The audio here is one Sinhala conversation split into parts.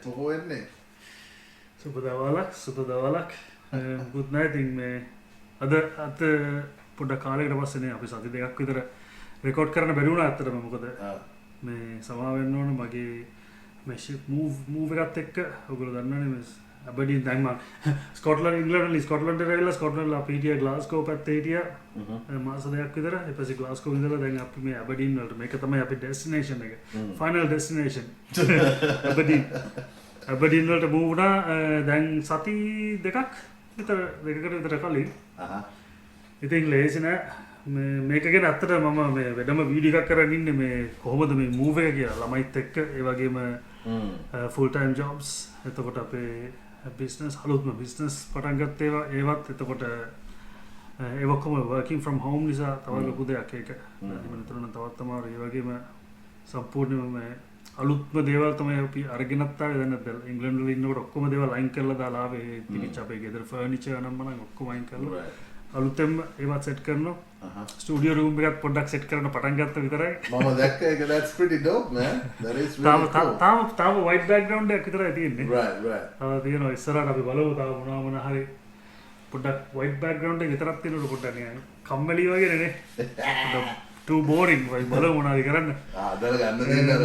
මොකෝ වෙන්නේ? සුබ දවල්ක්. good night මේ අද පොඩ්ඩක් කාලයකට පස්සේනේ අපි සති දෙකක් විතර රෙකෝඩ් කරන්න බැරි වුණා ඇත්තටම. මොකද මේ සමා වෙන්න ඕන මගේ මේ ෂිප් මූව් එකත් එක්ක ඔයගොල්ලෝ දන්නවනේ මේ අබඩින් දැන් මම ස්කොට්ලන්ඩ් ඉංග්ලන්ඩ් ස්කොට්ලන්ඩ් ඇවිල්ලා ස්කොට්ලන්ඩ් අපි හිටියා ග්ලාස්ගෝ පැත්තේ හිටියා මාස දෙකක් විතර. ඊට පස්සේ ග්ලාස්ගෝ ඉඳලා දැන් අපි මේ අබඩින් වලට මේක තමයි අපි ඩෙස්ටිනේෂන් එක. ෆයිනල් ඩෙස්ටිනේෂන් අබඩින් වලට මූව් වුණා දැන් සති දෙකකට විතර කලින්. ඉතින් ලේසි නෑ මේක ගැන ඇත්තට මම මේ වෙනම වීඩියෝ එකක් කරගෙන ඉන්නේ මේ කොහොමද මේ මූව් එක කියලා ළමයිත් එක්ක ඒ වගේම ෆුල් ටයිම් ජොබ්ස් එතකොට අපේ බිස්නස් අලුත්ම බිස්නස් පටන් ගත්ත ඒවත් එතකොට ඒ ඔක්කොම වර්කින් ෆ්‍රොම් හෝම් නිසා තව ලොකු දෙයක් ඒක. මෙතන තවත් තමයි ඒ වගේම සම්පූර්ණයෙන්ම අලුත්ම දේවල් තමයි අපි අරගෙනත් ආවේ. දැන් නැත්නම් ඉංග්ලන්ඩ් වල ඉන්නකොට ඔක්කොම දේවල් අයින් කරලා දාලා ආවේ. තිබිච්ච අපේ ගෙදර ෆර්නිචර් නම් මම ඔක්කොම අයින් කරලා අලුතෙන්ම ඒවත් සෙට් කරනවා. ස්ටුඩියෝ රූම් එකත් පොඩ්ඩක් සෙට් කරන්න පටන් ගත්ත විතරයි. මම දැක්ක ඒක that's pretty dope man. That is really cool. තාම white background එකක් විතරයි තියෙන්නේ. Right. තියෙනවා ඉස්සරහට අපි බලමු තාම මොනවා හරි පොඩ්ඩක් white background එක විතරක් තියෙනවලු පොඩ්ඩක් නිකන් කම්මැලි වගේ නේ. too boring වයි බලමු මොනවද කරන්න. අදල ගන්න දෙන්න අර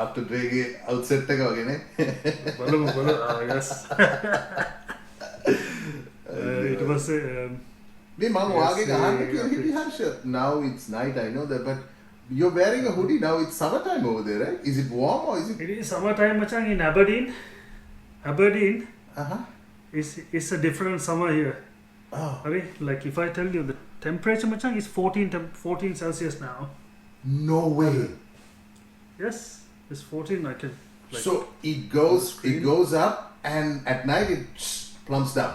Dr. Dre ගේ outset එක වගේ නේ. බලමු yes. ඊට පස්සේ මේ මම වාගේ ගහන්න කියලා හිටිය Harsha. Now it's night I know that but you're wearing a hoodie now. It's summertime over there, right? Is it warm or is it? It is summertime machan in Aberdeen. It's a different summer here. Oh. I mean, like if I tell you the temperature machan is 14 Celsius now. No way. Yes, it's 14. I can. Like, so it goes up and at night it plumps down.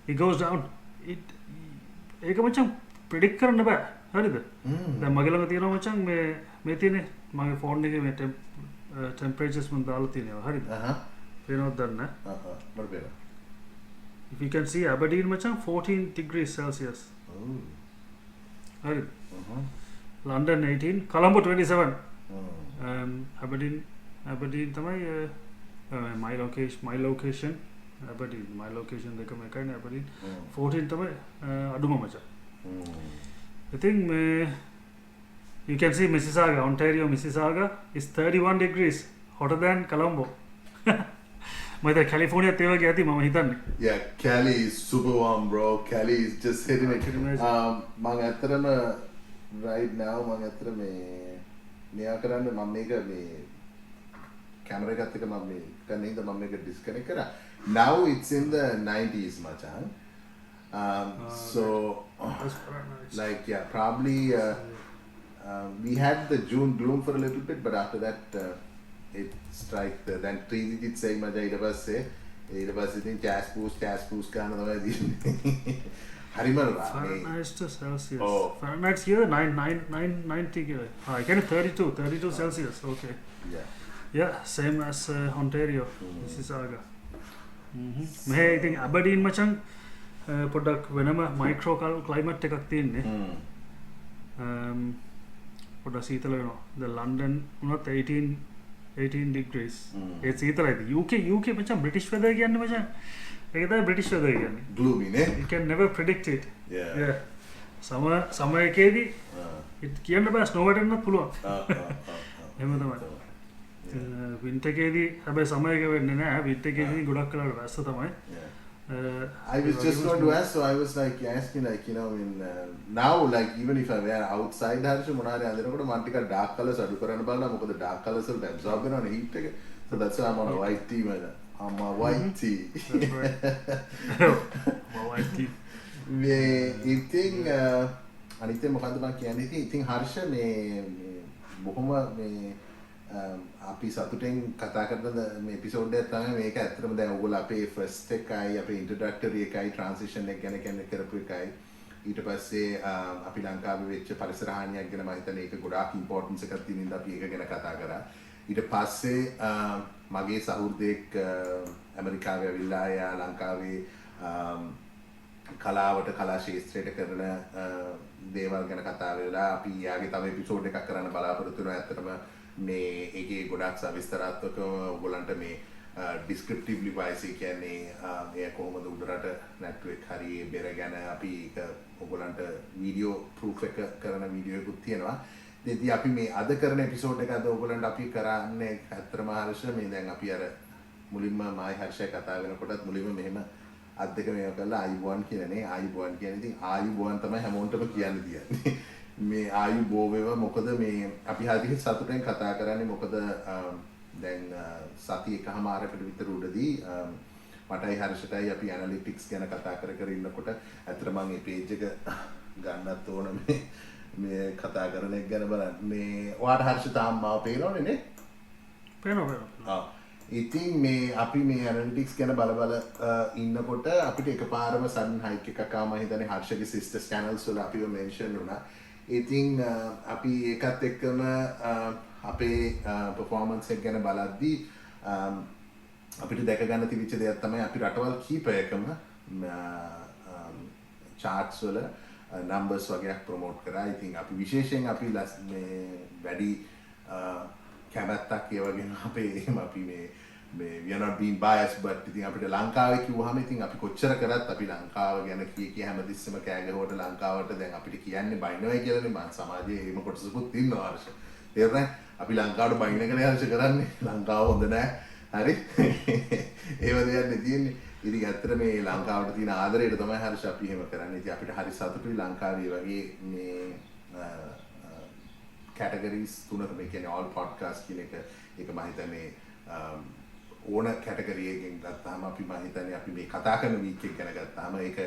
It goes down. ඒක මචං ප්‍රෙඩික්ට් කරන්න බෑ. හරිද? දැන් මගේ ළඟ තියෙනවා මචං මේ තියෙන්නේ මගේ ෆෝන් එකේ මේ ටෙම්පරේචර්ස් මම දාලා තියෙනවා. හරිද? පේනවද දන්නේ නැහැ. මට පේනවා. If you can see Aberdeen මචං 14 degrees Celsius. හරිද? London 18, Colombo 27. Aberdeen තමයි my location Aberdeen my location දෙකම එකයි නේ Aberdeen 14 තමයි අඩුම මචං. I think you can see Mississauga, Ontario Mississauga is 31 degrees hotter than Colombo. මම හිතා කැලිෆෝනියා ඒ වගේ ඇති මම හිතන්නේ. Yeah, Cali is super warm bro. Cali is just hitting it. මම ඇත්තටම right now මම ඇත්තට මෙයා කරන්නේ මම මේක මේ කැමරා එකත් එක්ක මම මේ කන්නේ ඉඳ මම මේක disconnect කරා. Now it's in the 90s machan. So nice. like yeah probably we had the June gloom for a little bit but after that it strike then 3 digits say maja ඊට පස්සේ ඉතින් cash boost ගන්න තමයි දින්නේ. හරිම Fahrenheit to Celsius. Fahrenheit here 90 කියලා. I can 32 Celsius. Okay. Yeah, same as Ontario. Mississauga. මේ ඉතින් Aberdeen මචං පොඩ්ඩක් වෙනම මයික්‍රෝ ක්ලයිමේට් එකක් තියෙන්නේ. පොඩ්ඩක් සීතල වෙනවා. The London උනත් 18 degrees. ඒ සීතලයි. UK මචං British weather කියන්නේ මචං. ඒක තමයි British weather කියන්නේ. gloomy නේ. You can never predict it. Yeah. සමය එකේදී කියන්න බෑ ස්නෝ වැටෙන්නත් පුළුවන්. එහෙම තමයි. වින්ටර් එකේදී හැබැයි සමයක වෙන්නේ නැහැ. වින්ටර් එකේදී ගොඩක් කලකට වැස්ස තමයි. I was just going to ask, so I was like asking like you know in now like even if I wear outside හරිස මොනාරි අඳිනකොට මම ටිකක් dark colors අඩු කරන්න බලනවා. මොකද dark colors වලට absorb වෙනවනේ heat එක. So that's why I'm on a white tee man. I'm a white tee. That's right. white tee. මේ ඉතින් අනිත් මොකද්ද මම කියන්නේ ඉතින් හර්ෂ මේ බොහොම මේ අපි සතුටෙන් කතා කරන මේ එපිසෝඩ් එක තමයි මේක. ඇත්තටම දැන් ඔයගොල්ලෝ අපේ ෆස්ට් එකයි අපේ ඉන්ට්‍රොඩක්ටරි එකයි ට්‍රාන්සිෂන් එක ගැන කරපු එකයි ඊට පස්සේ අපි ලංකාවේ වෙච්ච පරිසර හානියක් ගැන මම හිතන්නේ ඒක ගොඩාක් ඉම්පෝටන්ස් එකක් තියෙන ඉඳන් අපි ඒක ගැන කතා කරා. ඊට පස්සේ මගේ සහෘදෙක් ඇමරිකාවේ ඇවිල්ලා ආයා ලංකාවේ කලාවට කලා ශාස්ත්‍රයට කරන දේවල් ගැන කතා වෙලා අපි යාගේ තව එපිසෝඩ් එකක් කරන්න බලාපොරොත්තු වෙනවා. ඇත්තටම මේ ඒකේ ගොඩක් සවිස්තරාත්මකව ඔයගොල්ලන්ට මේ ඩිස්ක්‍රිප්ටිව්ලි වයිස් කියන්නේ එය කොහොමද උඩරට නැට්ටුවෙක් හරි බෙර ගැන අපි ඒක ඔයගොල්ලන්ට වීඩියෝ ප්‍රූෆ් එක කරන වීඩියෝ එකකුත් තියෙනවා. ඉතින් අපි මේ අද කරන එපිසෝඩ් එක අද ඔයගොල්ලන්ට අපි කරන්නේ ඇත්තටම හර්ෂ මේ දැන් අපි අර මුලින්ම මායි හර්ෂය කතා වෙනකොටත් මුලින්ම මෙහෙම අත් දෙක මේව කරලා ආයුබෝවන් කියලානේ ආයුබෝවන් කියන්නේ ඉතින් ආයුබෝවන් තමයි හැමෝටම කියන්න තියන්නේ. මේ ආයුබෝ වේවා මොකද මේ අපි හරියට සතුටෙන් කතා කරන්නේ මොකද දැන් සති එකමාරකට විතර උඩදී මටයි හර්ෂටයි අපි ඇනලිටික්ස් ගැන කතා කර ඉන්නකොට ඇත්තට මම මේ පේජ් එක ගන්නත් ඕන මේ කතා කරන එක ගැන බලන්න මේ ඔයාට හර්ෂ තාම මාව පේනවනේ නේ? පේනවා. ඉතින් මේ අපි මේ ඇනලිටික්ස් ගැන බල ඉන්නකොට අපිට එකපාරම සඩන් හයික් එකක් ආවම මම හිතන්නේ හර්ෂගේ සිස්ටර්ස් channels වල අපිව මෙන්ෂන් වුණා. ඉතින් අපි ඒකත් එක්කම අපේ performance එක ගැන බලද්දී අපිට දැක ගන්න තිබිච්ච දෙයක් තමයි අපි රටවල් කීපයකම charts වල numbers වගේක් ප්‍රොමෝට් කරා. ඉතින් අපි විශේෂයෙන් අපි මේ වැඩි කැමැත්තක් ඒ වගේම අපේ එහෙම අපි මේ we are not being biased but ඉතින් අපිට ලංකාවේ කිව්වහම ඉතින් අපි කොච්චර කරත් අපි ලංකාව ගැන කිය හැමතිස්සෙම කෑ ගහුවට ලංකාවට දැන් අපිට කියන්නේ බයිනොයි කියලානේ මම සමාජයේ එහෙම කොටසකුත් ඉන්නවා හර්ෂ. තේරුණා? අපි ලංකාවට බයින එකනේ හර්ෂ කරන්නේ. ලංකාව හොඳ නැහැ. හරි? ඒව දෙයක් තියෙන්නේ. ඉතින් ඇත්තට මේ ලංකාවට තියෙන ආදරයට තමයි හර්ෂ අපි එහෙම කරන්නේ. ඉතින් අපිට හරි සතුටුයි ලංකාවේ වගේ මේ categories තුනක මේ කියන්නේ all podcast කියන එක ඒක මම හිතන්නේ ඕන category එකකින් ගත්තාම අපි මම හිතන්නේ අපි මේ කතා කරන week එක ගැන ගත්තාම ඒක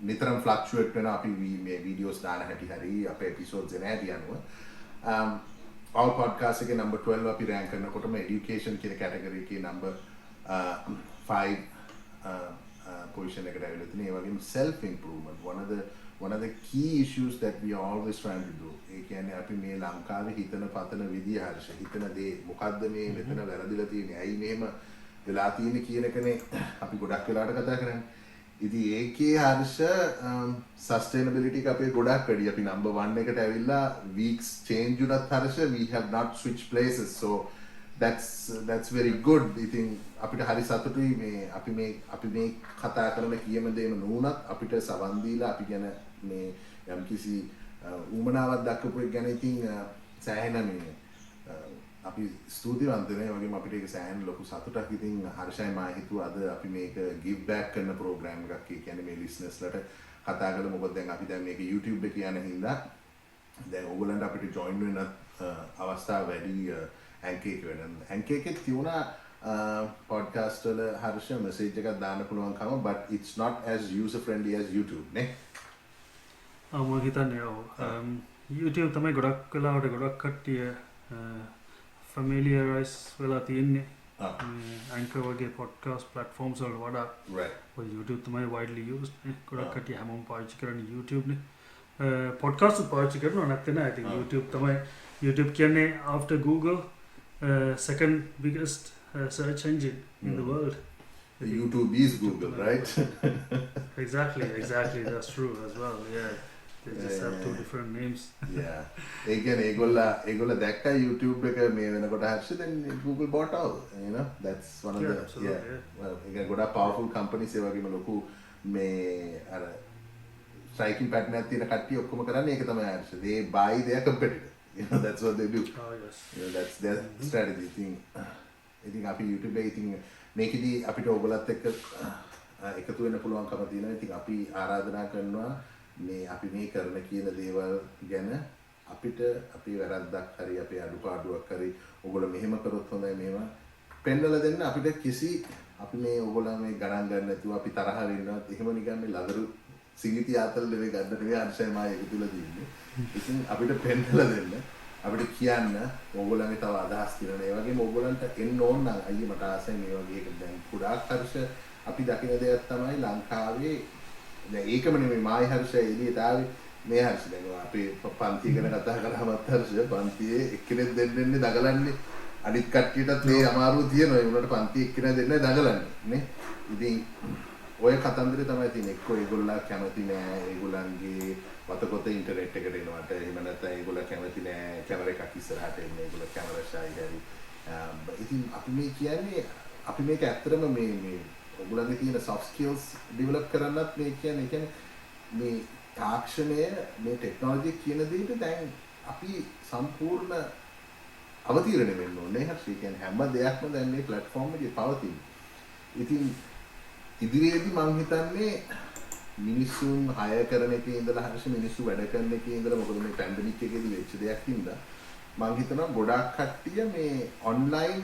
නිතරම fluctuate වෙනවා අපි මේ videos දාන හැටි හරි අපේ episodes එන හැටි අනුව all podcast එකේ number 12 අපි rank කරනකොටම education කියන category එකේ number 5 position එකට ඇවිල්ලා තියෙනවා. ඒ වගේම self improvement one of the key issues that we are always trying to do. ඒ කියන්නේ අපි මේ ලංකාවේ හිතන පතන විදිය හර්ෂ හිතන දේ මොකද්ද මේ මෙතන වැරදිලා තියෙන්නේ ඇයි මෙහෙම වෙලා තියෙන්නේ කියන එකනේ අපි ගොඩක් වෙලාවට කතා කරන්නේ. ඉතින් ඒකේ හර්ෂ sustainability එක අපේ ගොඩක් වැඩි. අපි number 1 එකට ඇවිල්ලා weeks change උනත් Harsha we have not switched places so that's very good. ඉතින් අපිට හරි සතුටුයි මේ අපි මේ කතා කරන කියම දේම නුනත් අපිට සවන් දීලා අපි ගැන මේ යම්කිසි උමනාවක් දක්වපු එක ගැන ඉතින් සෑහෙන මේ අපි ස්තුතිවන්ත වෙනවා. වගේම අපිට ඒක සෑහෙන ලොකු සතුටක්. ඉතින් හර්ෂයි මා හිතුවා අද අපි මේක give back කරන ප්‍රෝග්‍රෑම් එකක්. ඒ කියන්නේ මේ listeners-ලට කතා කරලා මොකද දැන් අපි දැන් මේක YouTube එකේ යන හින්දා දැන් ඕගොල්ලන්ට අපිට join වෙන්න අවස්ථාව වැඩි Anchor එක වෙන. Anchor එකේ තියුණා podcast වල හර්ෂ message එකක් දාන්න පුළුවන්කම but it's not as user friendly as YouTube නේ. මම හිතන්නේ YouTube තමයි ගොඩක් වෙලාවට ගොඩක් කට්ටිය familiarize වෙලා තියෙන්නේ. Anchor වගේ podcast platforms වල වඩා right YouTube තමයි widely used නේ. ගොඩක් කට්ටිය හැමෝම පාවිච්චි කරන්නේ YouTube නේ. podcast පාවිච්චි කරනවා නැත්නම් I think YouTube තමයි YouTube කියන්නේ after Google second biggest search engine in the world. YouTube is Google, right? exactly, that's true as well. Yeah, they just have two different names. Yeah. Again, ඒගොල්ල දැක්ක YouTube එක මේ වෙනකොට Harsha then Google bought out. You know, that's one of the absolutely, well, again, ගොඩක් powerful companies ඒ වගේම ලොකු මේ අර striking pattern එකක් තියෙන කට්ටිය ඔක්කොම කරන්නේ ඒක තමයි Harsha. They buy their competitor. You know, that's what they do. Oh yes. You know, that's their strategy thing. ඉතින් අපි YouTube එකේ ඉතින් මේකෙදී අපිට ඔයගොල්ලත් එක්ක එකතු වෙන්න පුළුවන්කම තියෙනවා. ඉතින් අපි ආරාධනා කරනවා මේ අපි මේ කරන කියන දේවල් ගැන අපිට අපේ වැරද්දක් හරි අපේ අඩුපාඩුවක් හරි ඔයගොල්ලෝ මෙහෙම කරොත් හොඳයි මේවා පෙන්නලා දෙන්න අපිට කිසි අපි මේ ඔයගොල්ලෝ මේ ගණන් ගන්න නැතුව අපි තරහ වෙන්නවත් එහෙම නිකන් මේ ලදරු සිඟිති ආතල් දෙවේ ගන්න නෙවෙයි අර්ශය මා ඒක තුල දින්නේ. ඉතින් අපිට පෙන්නලා දෙන්න අපිට කියන්න ඕගොල්ලන්ගේ තව අදහස් තියෙනවා. ඒ වගේම ඕගොල්ලන්ට එන්න ඕන නම් අයියේ මට ආසයි මේ වගේ එකක් දැන් කුඩාක් හර්ෂ අපි දකින දෙයක් තමයි ලංකාවේ දැන් ඒකම නෙමෙයි මායි හර්ෂ එළියට ආවේ මේ හර්ෂ දැන් අපේ පන්ති ගැන කතා කරාමත් හර්ෂ පන්තියේ එක්කෙනෙක් දෙන්නෙන්නේ දගලන්නේ අනිත් කට්ටියටත් මේ අමාරුව තියෙනවා. ඒ උනට පන්ති එක්කෙනෙක් දෙන්නේ දගලන්නේ නේ. ඉතින් ඔය කතන්දරේ තමයි තියෙන්නේ. එක්ක ඒගොල්ලෝ කැමති නෑ ඒගොල්ලන්ගේ වතකොත ඉන්ටර්නෙට් එකට එනවට එහෙම නැත්නම් ඒගොල්ලෝ කැමති නෑ කැමරා එකක් ඉස්සරහට එන්න ඒගොල්ලෝ කැමරා ෂයි හරි. ඉතින් අපි මේ කියන්නේ අපි මේක ඇත්තටම මේ ඔයගොල්ලන්ගේ තියෙන soft skills develop කරන්නත් මේ කියන්නේ මේ තාක්ෂණය මේ ටෙක්නොලොජි කියන දෙයට දැන් අපි සම්පූර්ණ අවතීර්ණ වෙන්න ඕනේ. හරි කියන්නේ හැම දෙයක්ම දැන් මේ platform එකේ පවතින. ඉතින් ඉදිරියේදී මම හිතන්නේ මිනිස්සුන් හය කරන එකේ ඉඳලා හරියට මිනිස්සු වැඩ කරන එකේ ඉඳලා මොකද මේ පැන්ඩමික් එකේදී වෙච්ච දෙයක් හින්දා මම හිතනවා ගොඩාක් කට්ටිය මේ ඔන්ලයින්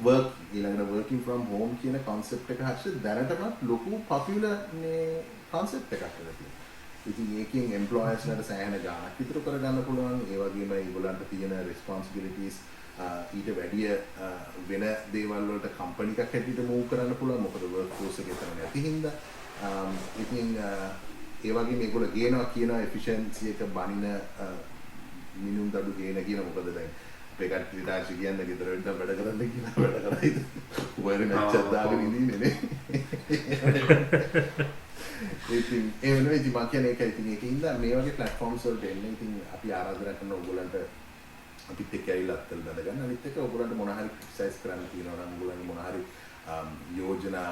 work ඊළඟට working from home කියන concept එක හරියට දැනටමත් ලොකු popular මේ concept එකක් වෙලා තියෙනවා. ඉතින් ඒකෙන් employers ලට සෑහෙන ගාණක් ඉතුරු කරගන්න පුළුවන්. ඒ වගේම ඒගොල්ලන්ට තියෙන responsibilities ඊට වැඩිය වෙන දේවල් වලට කම්පැනි එකක් හැටියට move කරන්න පුළුවන්. මොකද work force එකේ තමයි නැති හින්දා. ඉතින් ඒ වගේම ඒගොල්ලෝ ගේනවා කියනවා efficiency එක බනින මිනුම් දඩු ගේන කියන මොකද දැන් අපේ කට්ටිය තාක්ෂි කියන්නේ ගෙදර වෙන්න වැඩ කරන්න කියලා වැඩ කරයිද වයර් මැච් එකක් දාගෙන ඉන්නේ නේ. ඉතින් ඒ වෙනුවෙන් ඉතින් මම කියන්නේ ඒකයි. ඉතින් ඒකින්ද මේ වගේ platforms වලට එන්න ඉතින් අපි ආරාධනා කරන ඕගොල්ලන්ට අපිත් එක්ක ඇවිල්ලා අත්දැක ගන්න. අනිත් එක ඕගොල්ලන්ට මොන හරි criticize කරන්න තියෙනවා නම් ඕගොල්ලන්ගේ මොන හරි යෝජනා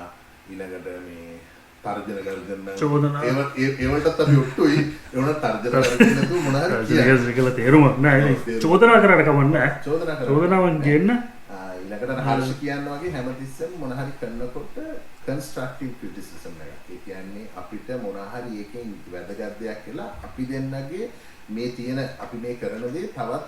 ඊළඟට මේ තර්ජන කරගන්න චෝදනා ඒවලටත් අපි ඔට්ටුයි. ඒවලට තර්ජන කරගෙන නැතුව මොන හරි කියන්නේ කියලා තේරුමක් නැහැ. චෝදනා කරාට කමක් නැහැ. චෝදනාවන් ගේන්න ඊළඟට හර්ෂ කියනවා වගේ හැමතිස්සෙම මොන හරි කරනකොට constructive criticism එකක්. ඒ කියන්නේ අපිට මොන හරි එකෙන් වැදගත් දෙයක් කියලා අපි දෙන්නගේ මේ තියෙන අපි මේ කරන දේ තවත්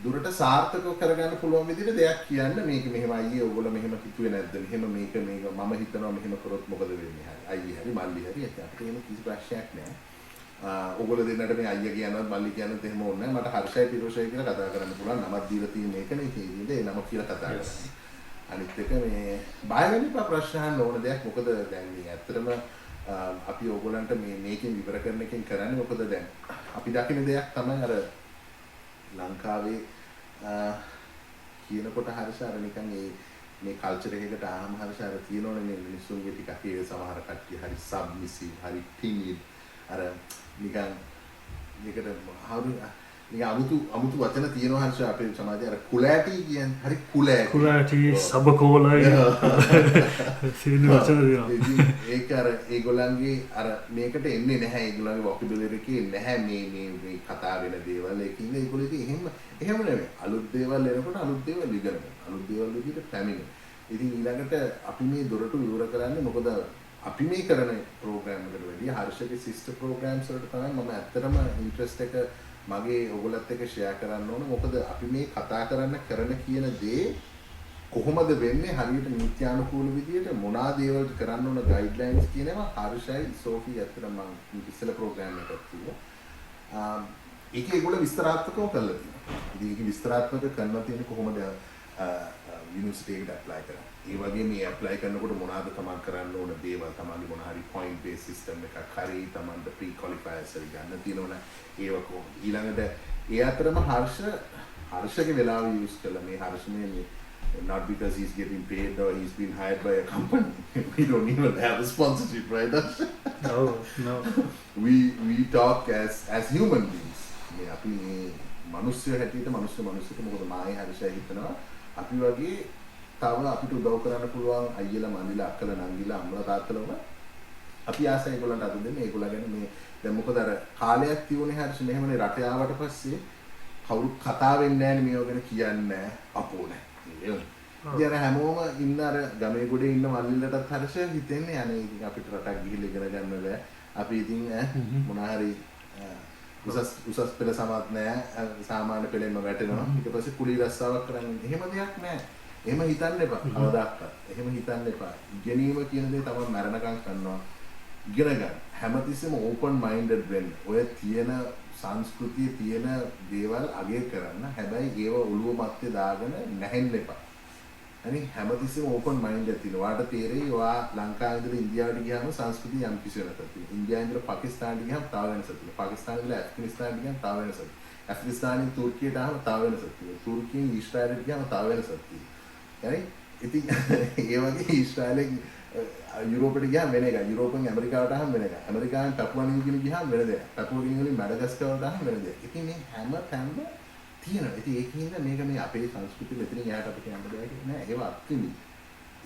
දුරට සාර්ථකව කරගන්න පුළුවන් විදිහට දෙයක් කියන්න. මේක මෙහෙම අයියේ ඔයගොල්ලෝ මෙහෙම හිතුවේ නැද්ද? මෙහෙම මේක මම හිතනවා මෙහෙම කරොත් මොකද වෙන්නේ? අයියේ හරි මල්ලි හරි අපිට එහෙම කිසි ප්‍රශ්නයක් නැහැ. ඔයගොල්ලෝ දෙන්නට මේ අයියා කියනවත් මල්ලි කියනවත් එහෙම ඕනේ නැහැ. මට හර්ෂයි පිරෝෂයි කියලා කතා කරන්න පුළුවන්. නමක් දීලා තියෙන එකනේ. ඒ නම කියලා කතා කරන්නේ. අනිත් එක මේ බය වෙන්න එපා ප්‍රශ්න අහන්න ඕන දෙයක්. මොකද දැන් මේ ඇත්තටම අපි ඕගොල්ලන්ට මේකෙන් විවර කරන එකෙන් කරන්නේ මොකද දැන් අපි දකින දෙයක් තමයි අර ලංකාවේ කියනකොට හරියට අර නිකන් මේ කල්චර් එකකට ආවම හරියට අර තියෙනවනේ මේ මිනිස්සුන්ගේ ටිකක් ඒ සමහර කට්ටිය හරි සබ්මිසිව් හරි timid අර නිකන් මේකට නිකන් අමුතු වචන තියෙනවා හරියට අපේ සමාජයේ අර කුලෑටි කියන්නේ හරි කුලෑටි සබකෝලයි තියෙන වචන තියෙනවා. ඒක අර ඒගොල්ලන්ගේ අර මේකට එන්නේ නැහැ. ඒගොල්ලන්ගේ වොකැබියුලරි එකේ නැහැ මේ කතා වෙන දේවල්. ඒකින්ද ඒගොල්ලෝ ඉතින් එහෙම නෙමෙයි. අලුත් දේවල් එනකොට අලුත් දේවල් ඉගෙන ගන්න. අලුත් දේවල් විදිහට පැමිණෙන. ඉතින් ඊළඟට අපි මේ දොරටු විවර කරන්නේ මොකද අපි මේ කරන ප්‍රෝග්‍රෑම් එකට වැඩිය හර්ෂගේ සිස්ටර් ප්‍රෝග්‍රෑම්ස් වලට තමයි මම ඇත්තටම ඉන්ට්‍රස්ට් එක මගේ ඔයගොල්ලත් එක්ක ෂෙයා කරන්න ඕන. මොකද අපි මේ කතා කරන කියන දේ කොහොමද වෙන්නේ හරියට නීත්‍යානුකූල විදියට මොනවා දේවල් කරන්න ඕන ගයිඩ්ලයින්ස් කියනවා හර්ෂයි සෝෆි ඇත්තටම මම ඉස්සෙල්ලා ප්‍රෝග්‍රෑම් එකක් කිව්වා. ඒක ඒගොල්ලෝ විස්තරාත්මකව කරලා තියෙනවා. ඉතින් ඒක විස්තරාත්මක කරන්න තියෙන්නේ කොහොමද යුනිවර්සිටි එකට ඇප්ලයි කරන්නේ. ඒ වගේ මේ ඇප්ලයි කරනකොට මොනවාද තමන් කරන්න ඕන දේවල් තමන්ගේ මොන හරි පොයින්ට් බේස් සිස්ටම් එකක් හරි තමන්ට ප්‍රී ක්වොලිෆයර්ස් හරි ගන්න තියෙනවනේ ඒව කොහොමද ඊළඟට ඒ අතරම හර්ෂගේ වෙලාව යූස් කළා මේ හර්ෂ මේ not because he's getting paid or he's been hired by a company. We don't even have a sponsorship, right? No. We talk as human beings. මේ අපි මේ මිනිස්සු හැටියට මිනිස්සුට මොකද මායි හර්ෂය හිතනවා අපි වගේ තව අපිට උදව් කරන්න පුළුවන් අයියලා මල්ලිලා අක්කලා නංගිලා අම්මලා තාත්තලා වුණා අපි ආසයි ඒගොල්ලන්ට අද දෙන්නේ ඒගොල්ලෝ ගැන මේ දැන් මොකද අර කාලයක් තියුනේ හරියට මෙහෙමනේ රට ආවට පස්සේ කවුරුත් කතා වෙන්නේ නැහැ මේව ගැන කියන්නේ අපෝ නැහැ ඉතින් හැමෝම ඉන්න අර ගමේ ගොඩේ ඉන්න මල්ලිලටත් හරියට හිතෙන්නේ අනේ ඉතින් අපිට රටක් ගිහිල්ලා ඉගෙන ගන්න බෑ අපි ඉතින් මොන හරි උසස් පෙළ සමත් නැහැ සාමාන්‍ය පෙළෙන්ම වැටෙනවා ඊට පස්සේ කුලී රස්සාවක් කරන්නේ එහෙම දෙයක් නැහැ. එහෙම හිතන්න එපා. කවදාවත්. එහෙම හිතන්න එපා. ඉගෙනීම කියන දේ තමයි මරණකම් කරනවා. ඉගෙන ගන්න. හැමතිස්සෙම open minded වෙන්න. ඔය තියෙන සංස්කෘතියේ තියෙන දේවල් අගය කරන්න. හැබැයි ඒව ඔළුව මැත්තේ දාගෙන නැහෙන්න එපා. අනේ හැමතිස්සෙම open minded තියෙනවා. වාට තේරෙයි ඔයා ලංකාවේ ඉඳලා ඉන්දියාවට ගියාම සංස්කෘතිය යම් කිසි වෙනසක් තියෙනවා. ඉන්දියාවේ ඉඳලා පාකිස්තානට ගියාම තව වෙනසක් තියෙනවා. පාකිස්තානයේ ඉඳලා ඇෆ්ගනිස්තානට ගියාම තව වෙනසක් තියෙනවා. ඇෆ්ගනිස්තානයෙන් තුර්කියට ආවම තව වෙනසක් තියෙනවා. තුර්කියෙන් ඊශ්‍රායලට ගියාම තව වෙනසක් තියෙනවා. හරි ඉතින් ඒ වගේ ඊශ්‍රායලෙන් යුරෝපෙට ගියාම වෙන එකයි යුරෝපෙන් ඇමරිකාවට ආවම වෙන එකයි ඇමරිකාවෙන් පැපුවා නිව්ගිනි ගියාම වෙන දෙයක් පැපුවා නිව්ගිනි වලින් මැඩගස්කර්ට ආවම වෙන දෙයක් ඉතින් මේ හැම තැනම තියෙනවා ඉතින් ඒකින්ද මේක මේ අපේ සංස්කෘතිය මෙතනින් එහාට අපිට යන්න දෙයක් නෑ ඒව අත්විඳි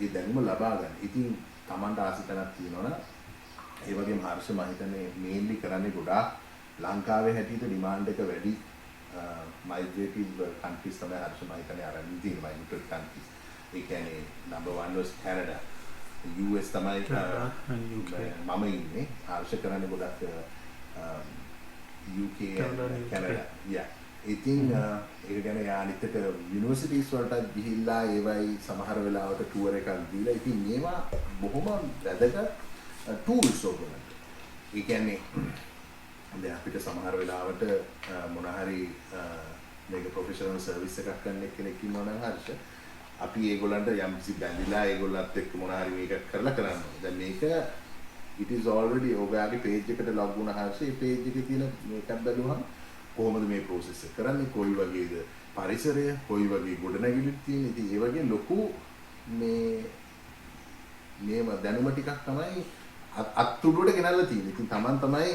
ඒ දැනුම ලබා ගන්න. ඉතින් Tamanට ආසිතනක් තියෙනවනම් ඒ වගේම හර්ෂ මම හිතන්නේ මේන්ලි කරන්නේ ගොඩාක් ලංකාවේ හැටියට ඩිමාන්ඩ් එක වැඩි migrative countries තමයි හර්ෂ මම හිතන්නේ අරන් තියෙන migrative countries. ඒ කියන්නේ number 1 was Canada. US තමයි මම ඉන්නේ. හර්ෂ කරන්නේ ගොඩක් UK Canada. Yeah. ඉතින් ඒක ගැන යානිතක යුනිවර්සිටිස් වලට ගිහිල්ලා ඒවයි සමහර වෙලාවට ටුවර් එකක් දීලා ඉතින් මේවා බොහොම වැදගත් ටූල්ස් ඔයගොල්ලන්ට. ඒ කියන්නේ දැන් අපිට සමහර වෙලාවට මොන හරි මේක ප්‍රොෆෙෂනල් සර්විස් එකක් කරන්න කෙනෙක් ඉන්නවා නම් හර්ෂ අපි ඒගොල්ලන්ට යම්කිසි බැඳිලා ඒගොල්ලන්ත් එක්ක මොන හරි මේක කරලා කරන්න ඕනේ. දැන් මේක it is already ඔයාගේ page එකට log වුණා හර්ෂ ඒ page එකේ තියෙන මේකක් බැලුවහම කොහොමද මේ process එක කරන්නේ කොයි වගේද පරිසරය කොයි වගේ ගොඩනැගිලි තියෙන ඉතින් ඒ වගේ ලොකු මේව දැනුම ටිකක් තමයි අත්තුඩුවට ගෙනල්ලා තියෙන්නේ. ඉතින් Taman තමයි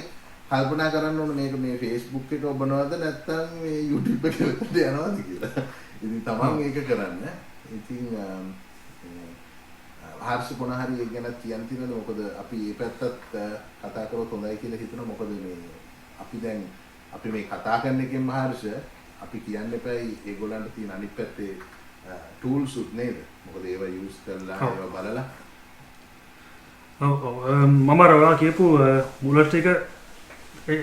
කල්පනා කරන්න ඕනේ මේක මේ Facebook එක ඔබනවද නැත්නම් මේ YouTube එක වෙතද යනවද කියලා. ඉතින් Taman ඒක කරන්න. ඉතින් හර්ෂ මොන හරි ඒක ගැන කියන්න තියෙනවද? මොකද අපි මේ පැත්තත් කතා කරොත් හොඳයි කියලා හිතනවා. මොකද මේ අපි දැන් අපි මේ කතා කරන එකෙන් හර්ෂ අපි කියන්න එපායි ඒගොල්ලන්ට තියෙන අනිත් පැත්තේ ටූල්ස් උත් නේද? මොකද ඒවා යූස් කරලා ඒවා බලලා මම රවා කියපු මුලට එක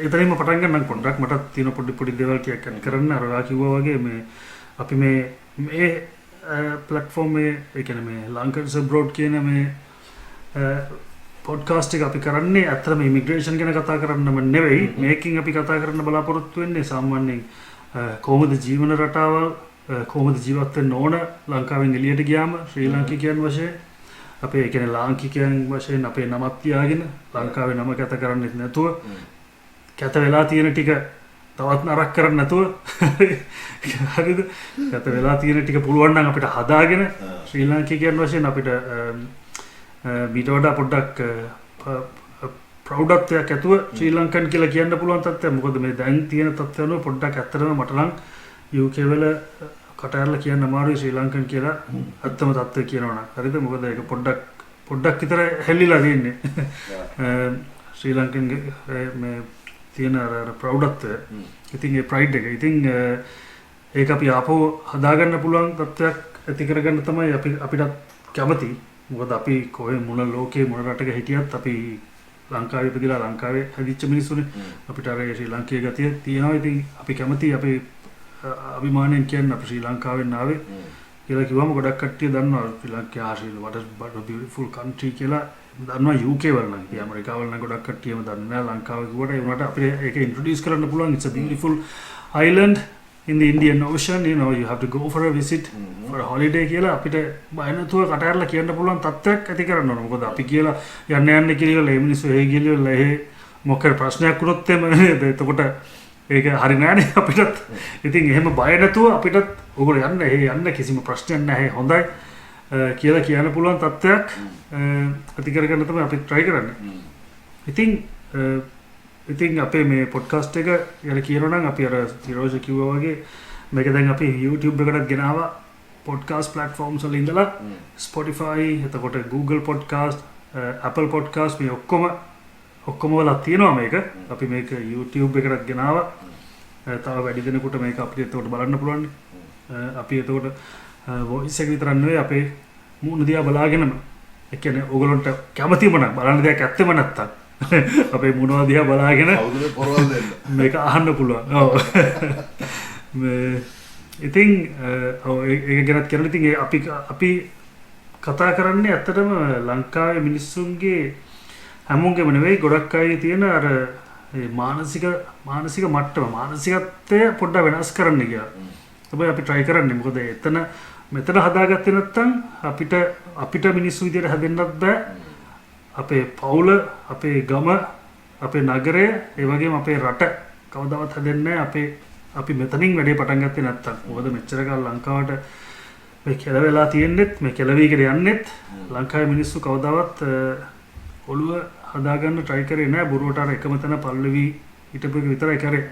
එතනින්ම පටන් ගන්න පොඩ්ඩක් මටත් තියෙන පොඩි දේවල් ටිකක් කරන්න රවා කිව්වා වගේ මේ අපි මේ platform මේ ඒ කියන්නේ මේ Lankans Abroad කියන මේ පොඩ්කාස්ට් එක අපි කරන්නේ ඇත්තටම ඉමිග්‍රේෂන් ගැන කතා කරන්නම නෙවෙයි මේකෙන් අපි කතා කරන්න බලාපොරොත්තු වෙන්නේ සාමාන්‍යයෙන් කොහොමද ජීවන රටාවල් කොහොමද ජීවත් වෙන්න ඕන ලංකාවෙන් එළියට ගියාම ශ්‍රී ලාංකිකයන් වශයෙන් අපේ කියන්නේ ලාංකිකයන් වශයෙන් අපේ නමක් තියාගෙන ලංකාවේ නම කැත කරන්නේ නැතුව කැත වෙලා තියෙන ටික තවත් නරක කරන්නේ නැතුව හරිද කැත වෙලා තියෙන ටික පුළුවන් නම් අපිට හදාගෙන ශ්‍රී ලාංකිකයන් වශයෙන් අපිට මීට වඩා පොඩ්ඩක් ප්‍රෞඩත්වයක් ඇතුව ශ්‍රී ලංකන් කියලා කියන්න පුළුවන් තත්ත්වයක්. මොකද මේ දැන් තියෙන තත්ත්වය අනුව පොඩ්ඩක් ඇත්තටම මට නම් UK වල කට ඇරලා කියන්න අමාරුයි ශ්‍රී ලංකන් කියලා ඇත්තම තත්ත්වය කියනවා නම්. හරිද? මොකද ඒක පොඩ්ඩක් විතර හැල්ලිලා තියෙන්නේ. ශ්‍රී ලංකන් මේ තියෙන අර ප්‍රෞඩත්වය. ඉතින් ඒ ප්‍රයිඩ් එක. ඉතින් ඒක අපි ආපහු හදාගන්න පුළුවන් තත්ත්වයක් ඇති කරගන්න තමයි අපිට කැමති. මොකද අපි කොහේ මොන ලෝකේ මොන රටක හිටියත් අපි ලංකාවේ ඉපදිලා ලංකාවේ හැදිච්ච මිනිස්සුනේ අපිට අර ශ්‍රී ලාංකීය ගතිය තියෙනවා. ඉතින් අපි කැමති අපි අභිමාණයෙන් කියන්නේ අපි ශ්‍රී ලංකාවෙන් ආවේ කියලා කිව්වම ගොඩක් කට්ටිය දන්නවා ශ්‍රී ලංකාව what a beautiful country කියලා දන්නවා UK වල නම්. ඒ ඇමරිකාව වල නම් ගොඩක් කට්ටියම දන්නේ නැහැ ලංකාව කිව්වට ඒ වුණාට අපිට ඒක ඉන්ට්‍රොඩියුස් කරන්න පුළුවන්. It's a beautiful island in the Indian Ocean, you know, you have to go for a visit for a holiday කියලා අපිට බය නැතුව කට ඇරලා කියන්න පුළුවන් තත්ත්වයක් ඇති කරන්න ඕන. මොකද අපි කියලා යන්න කියලා මේ මිනිස්සු එහෙ ගිහලා එහෙ මොකද ප්‍රශ්නයක් වුණොත් එතකොට ඒක හරි නෑනේ අපිටත්. ඉතින් එහෙම බය නැතුව අපිටත් ඔයගොල්ලෝ යන්න එහෙ යන්න කිසිම ප්‍රශ්නයක් නැහැ හොඳයි කියලා කියන්න පුළුවන් තත්ත්වයක් ඇති කරගන්න තමයි අපි try කරන්නේ. ඉතින් අපේ මේ පොඩ්කාස්ට් එක යල කියනවා නම් අපි අර තිරෝෂ කිව්වා වගේ මේක දැන් අපි YouTube එකකට ගෙනාවා පොඩ්කාස්ට් platforms වල ඉඳලා Spotify එතකොට Google podcast Apple podcast මේ ඔක්කොම වල තියෙනවා මේක. අපි මේක YouTube එකකට ගෙනාවා. තව වැඩි දෙනෙකුට මේක අපිට එතකොට බලන්න පුළුවන්. අපි එතකොට voice එක විතරක් නෙවෙයි අපේ මූණ දිහා බලාගෙනම ඒ කියන්නේ ඕගොල්ලන්ට කැමතිම නම් බලන්න දෙයක් ඇත්තෙම නැත්තම් අපේ මොනවා දිහා බලාගෙන මේක අහන්න පුළුවන්. ඔව්. ඉතින් ඒක ගැනත් කරලා ඉතින් අපි කතා කරන්නේ ඇත්තටම ලංකාවේ මිනිස්සුන්ගේ හැමෝගෙම නෙවෙයි ගොඩක් අය තියෙන අර මානසික මට්ටම මානසිකත්වය පොඩ්ඩක් වෙනස් කරන්න කියලා. තමයි අපි try කරන්නේ. මොකද මෙතන හදාගත්තේ නැත්නම් අපිට මිනිස්සු විදියට හැදෙන්නත් බෑ. අපේ පවුල අපේ ගම අපේ නගරය ඒ වගේම අපේ රට කවදාවත් හැදෙන්නේ නැහැ අපි මෙතනින් වැඩේ පටන් ගත්තේ නැත්තම්. මොකද මෙච්චර කාල ලංකාවට මේ කෙලවෙලා තියෙන්නෙත් මේ කෙලවීකට යන්නෙත් ලංකාවේ මිනිස්සු කවදාවත් ඔළුව හදාගන්න try කරේ නැහැ. බොරුවට අර එකම තැන පල්ලවි හිටපු එක විතරයි කරේ.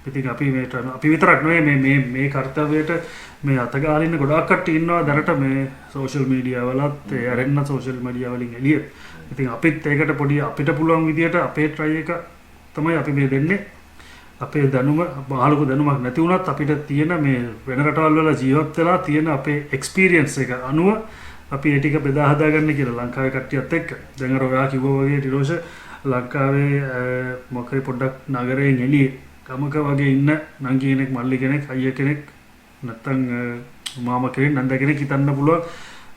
ඉතින් අපි විතරක් නෙවෙයි මේ කර්තව්‍යයට මේ අතගාලා ඉන්න ගොඩාක් කට්ටිය ඉන්නවා දැනට මේ සෝෂල් මීඩියා වලත් ඇරෙන්න සෝෂල් මීඩියා වලින් එළිය. ඉතින් අපිත් ඒකට පොඩි අපිට පුළුවන් විදියට අපේ try එක තමයි අපි මේ දෙන්නේ. අපේ දැනුම බාලක දැනුමක් නැති වුණත් අපිට තියෙන මේ වෙන රටවල් වල ජීවත් වෙලා තියෙන අපේ එක්ස්පීරියන්ස් එක අනුව අපි ඒ ටික බෙදා හදා ගන්න කියලා ලංකාවේ කට්ටියත් එක්ක. දැන් අර ඔයා කිව්වා වගේ ටිරෝෂ ලංකාවේ මොකරි පොඩ්ඩක් නගරයෙන් එළියේ ගමක වගේ ඉන්න නංගි කෙනෙක් මල්ලි කෙනෙක් අයියා කෙනෙක් නැත්තම් මාමා කෙනෙක් නන්දා කෙනෙක් හිතන්න පුළුවන්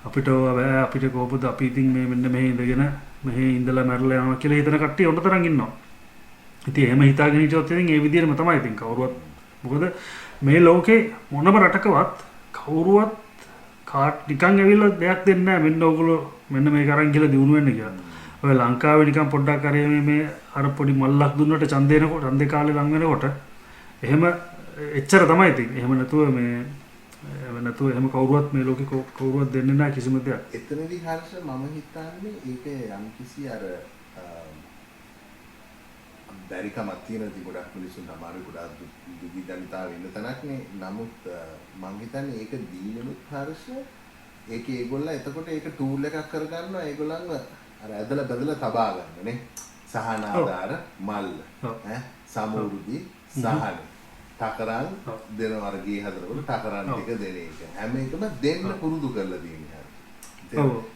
අපිට බෑ අපිට කොහොමද අපි ඉතින් මේ මෙන්න මෙහෙ ඉඳගෙන මෙහෙ ඉඳලා මැරලා යනවා කියලා හිතන කට්ටිය ඔන්න තරම් ඉන්නවා. ඉතින් එහෙම හිතාගෙන හිටියොත් ඉතින් ඒ විදිහටම තමයි ඉතින් කවුරුවත් මොකද මේ ලෝකේ මොනම රටකවත් කවුරුවත් කාට් නිකන් ඇවිල්ලා දෙයක් දෙන්නේ නැහැ මෙන්න ඕගොල්ලෝ මෙන්න මේක අරන් කියලා දිනු වෙන්න කියලා. ඔය ලංකාවේ නිකන් පොඩ්ඩක් හරි මේ අර පොඩි මල්ලක් දුන්නට ඡන්දේ කාලේ ලඟ වෙනකොට එහෙම එච්චර තමයි ඉතින්. එහෙම නැතුව එහෙම කවුරුවත් මේ ලෝකේ කවුරුවත් දෙන්නේ නැහැ කිසිම දෙයක්. එතනදී හර්ෂ මම හිතන්නේ ඒක යම්කිසි අර බැරිකමක් තියෙනදී ගොඩක් මිනිස්සුන් අමාරු ගොඩක් දුගීදනිතාව වෙන්න තැනක්නේ. නමුත් මම හිතන්නේ ඒක දීනුත් හර්ෂ ඒක ඒගොල්ලෝ එතකොට ඒක ටූල් එකක් කරගන්නවා ඒගොල්ලන්ව අර ඇදලා බදලා තබා ගන්නනේ. සහන ආධාර මල් සමෘද්ධි සහන තකරන් දෙනවා අර ගේ හදනකොට තකරන් ටික දෙන එක. හැම එකම දෙන්න පුරුදු කරලා තියෙනවා.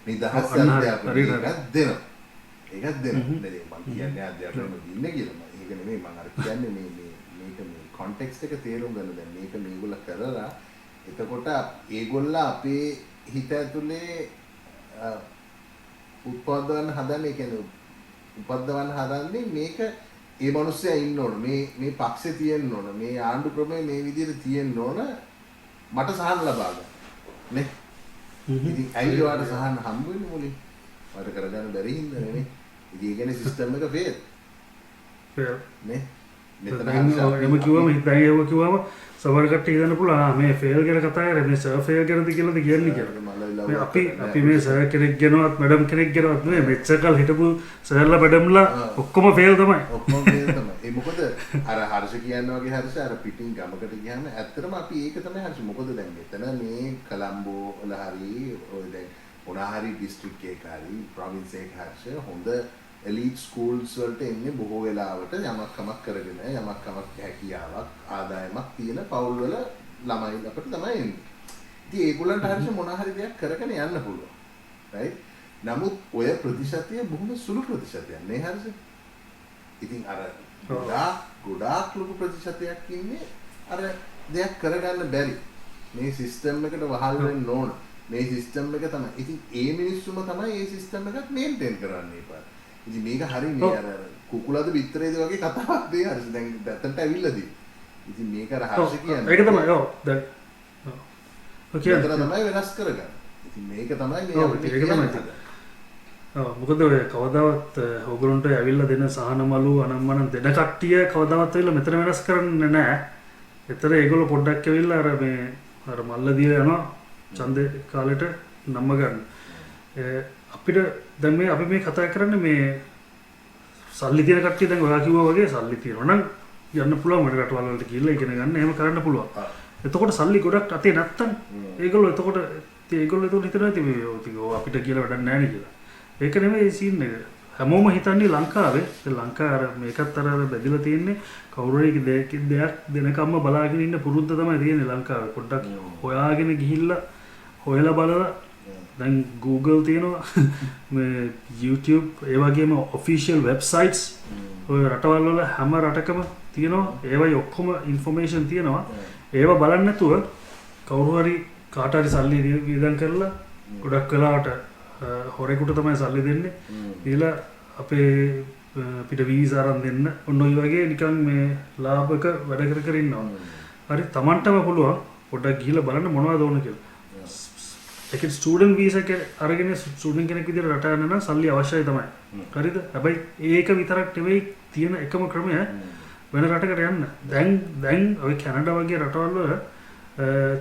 නිදහස් අධ්‍යාපනයක් දෙනවා. ඒකත් දෙනවා. මම කියන්නේ අධ්‍යාපනය දින්නේ කියලා. ඒක නෙමෙයි මම අර කියන්නේ මේක මේ කොන්ටෙක්ස්ට් එක තේරුම් ගන්න දැන් මේක මේගොල්ලෝ කරලා එතකොට ඒගොල්ලෝ අපේ හිත ඇතුලේ උත්පාදන හදන්නේ කියන්නේ උපද්දවන්න හදන්නේ මේක ඒ මිනිස්සයා ඉන්න ඕන මේ පක්ෂේ තියෙන්න ඕන මේ ආණ්ඩු ක්‍රමය මේ විදිහට තියෙන්න ඕන මට සහන ලබා ගන්න නේ. ඉතින් අයියෝ ආර සහන හම්බ වෙන්නේ මොලේ මට කරගන්න බැරි හින්දා නේ. ඉතින් ඒ කියන්නේ සිස්ටම් එක ෆේල් නේ. මෙතන එම කිව්වම හිතයි ඒව කිව්වම සමහර කට්ටිය හිතන්න පුළුවන් මේ ෆේල් ගැන කතා කරේ මේ සර් ෆේල් ගැනද කියලාද කියන්නේ කියලා. අපි මේ සර් කෙනෙක් ගැනවත් මැඩම් කෙනෙක් ගැනවත් නෙවෙයි මෙච්චර කල් හිටපු සර්ලා මැඩම්ලා ඔක්කොම ෆේල් තමයි. ඔක්කොම ෆේල් තමයි. ඒ මොකද අර හර්ෂ කියනවා වගේ හර්ෂ අර පිටින් ගමකට ගියාම ඇත්තටම අපි ඒක තමයි හර්ෂ. මොකද දැන් මෙතන මේ කොලම්බෝ වල හරි ඔය දැන් මොනාහරි දිස්ත්‍රික්ක එක හරි ප්‍රොවින්ස් එක හර්ෂ හොඳ එලීට් ස්කූල්ස් වලට එන්නේ බොහෝ වෙලාවට යමක් කමක් කරගෙන යමක් කමක් හැකියාවක් ආදායමක් තියෙන පවුල් වල ළමයි අපිට තමයි එන්නේ. ඉතින් ඒගොල්ලන්ට හරියට මොන හරි දෙයක් කරගෙන යන්න පුළුවන්. right? නමුත් ඔය ප්‍රතිශතය බොහොම සුළු ප්‍රතිශතයක් නේ හරියට. ඉතින් අර ගොඩාක් ලොකු ප්‍රතිශතයක් ඉන්නේ අර දෙයක් කරගන්න බැරි. මේ සිස්ටම් එකට වහල් වෙන්න ඕන. මේ සිස්ටම් එක තමයි. ඉතින් ඒ මිනිස්සුම තමයි මේ සිස්ටම් එකත් මේන්ටේන් කරන්නේ පාර. ඉතින් මේක හරිය මේ අර කුකුලද පිටරේද වගේ කතාවක් දෙය හරිය දැන් දැතන්ට ඇවිල්ලාදී. ඉතින් මේක අර හර්ෂ කියන්නේ. ඒක තමයි ඔව් දැන්. ඔව් කියන්නේ තමයි වෙනස් කරගන්න. ඉතින් මේක තමයි මේ අපිට කියන්නේ. ඔව් මොකද ඔය කවදාවත් ඕගොල්ලන්ට ඇවිල්ලා දෙන සහනමලු අනම්මනම් දෙන කට්ටිය කවදාවත් ඇවිල්ලා මෙතන වෙනස් කරන්නේ නැහැ. ඒතර ඒගොල්ලෝ පොඩ්ඩක් ඇවිල්ලා අර මේ අර මල්ල දීලා යනවා ඡන්දේ කාලෙට නම්ම ගන්න. අපිට දැන් මේ අපි මේ කතා කරන්නේ මේ සල්ලි තියෙන කට්ටිය දැන් ඔයා කිව්වා වගේ සල්ලි තියෙනවා නම් යන්න පුළුවන් මඩ රටවල් වලට ගිහිල්ලා ඉගෙන ගන්න එහෙම කරන්න පුළුවන්. එතකොට සල්ලි ගොඩක් අතේ නැත්තම් ඒගොල්ලෝ එතකොට හිතනවා ඉතින් අපිට කියලා වැඩක් නැහැ නේ කියලා. ඒක නෙමෙයි සීන් එක. හැමෝම හිතන්නේ ලංකාවේ ලංකාව අර මේකත් අර බැඳිලා තියෙන්නේ කවුරු හරි දෙයක් දෙනකම්ම බලාගෙන ඉන්න පුරුද්ද තමයි තියෙන්නේ ලංකාවේ. පොඩ්ඩක් හොයාගෙන ගිහිල්ලා හොයලා බලලා දැන් Google තියෙනවා මේ YouTube ඒ වගේම official websites ඔය රටවල් වල හැම රටකම තියෙනවා. ඒවයි ඔක්කොම information තියෙනවා. ඒව බලන්න නැතුව කවුරු හරි කාට හරි සල්ලි වියදම් කරලා ගොඩක් වෙලාවට හොරෙකුට තමයි සල්ලි දෙන්නේ. ඊළඟ අපිට වීසා අරන් දෙන්න ඔන්න ඔය වගේ නිකන් මේ ලාභක වැඩ කර ඉන්නවා. හරි Tamanටම පුළුවන් පොඩ්ඩක් ගිහිල්ලා බලන්න මොනවද ඕන කියලා. ඒක ස්ටුඩන්ට් වීසා එක අරගෙන ස්ටුඩන්ට් කෙනෙක් විදිහට රට යන්න නම් සල්ලි අවශ්‍යයි තමයි. හරිද? හැබැයි ඒක විතරක් නෙවෙයි තියෙන එකම ක්‍රමය වෙන රටකට යන්න. දැන් ඔය කැනඩා වගේ රටවල් වල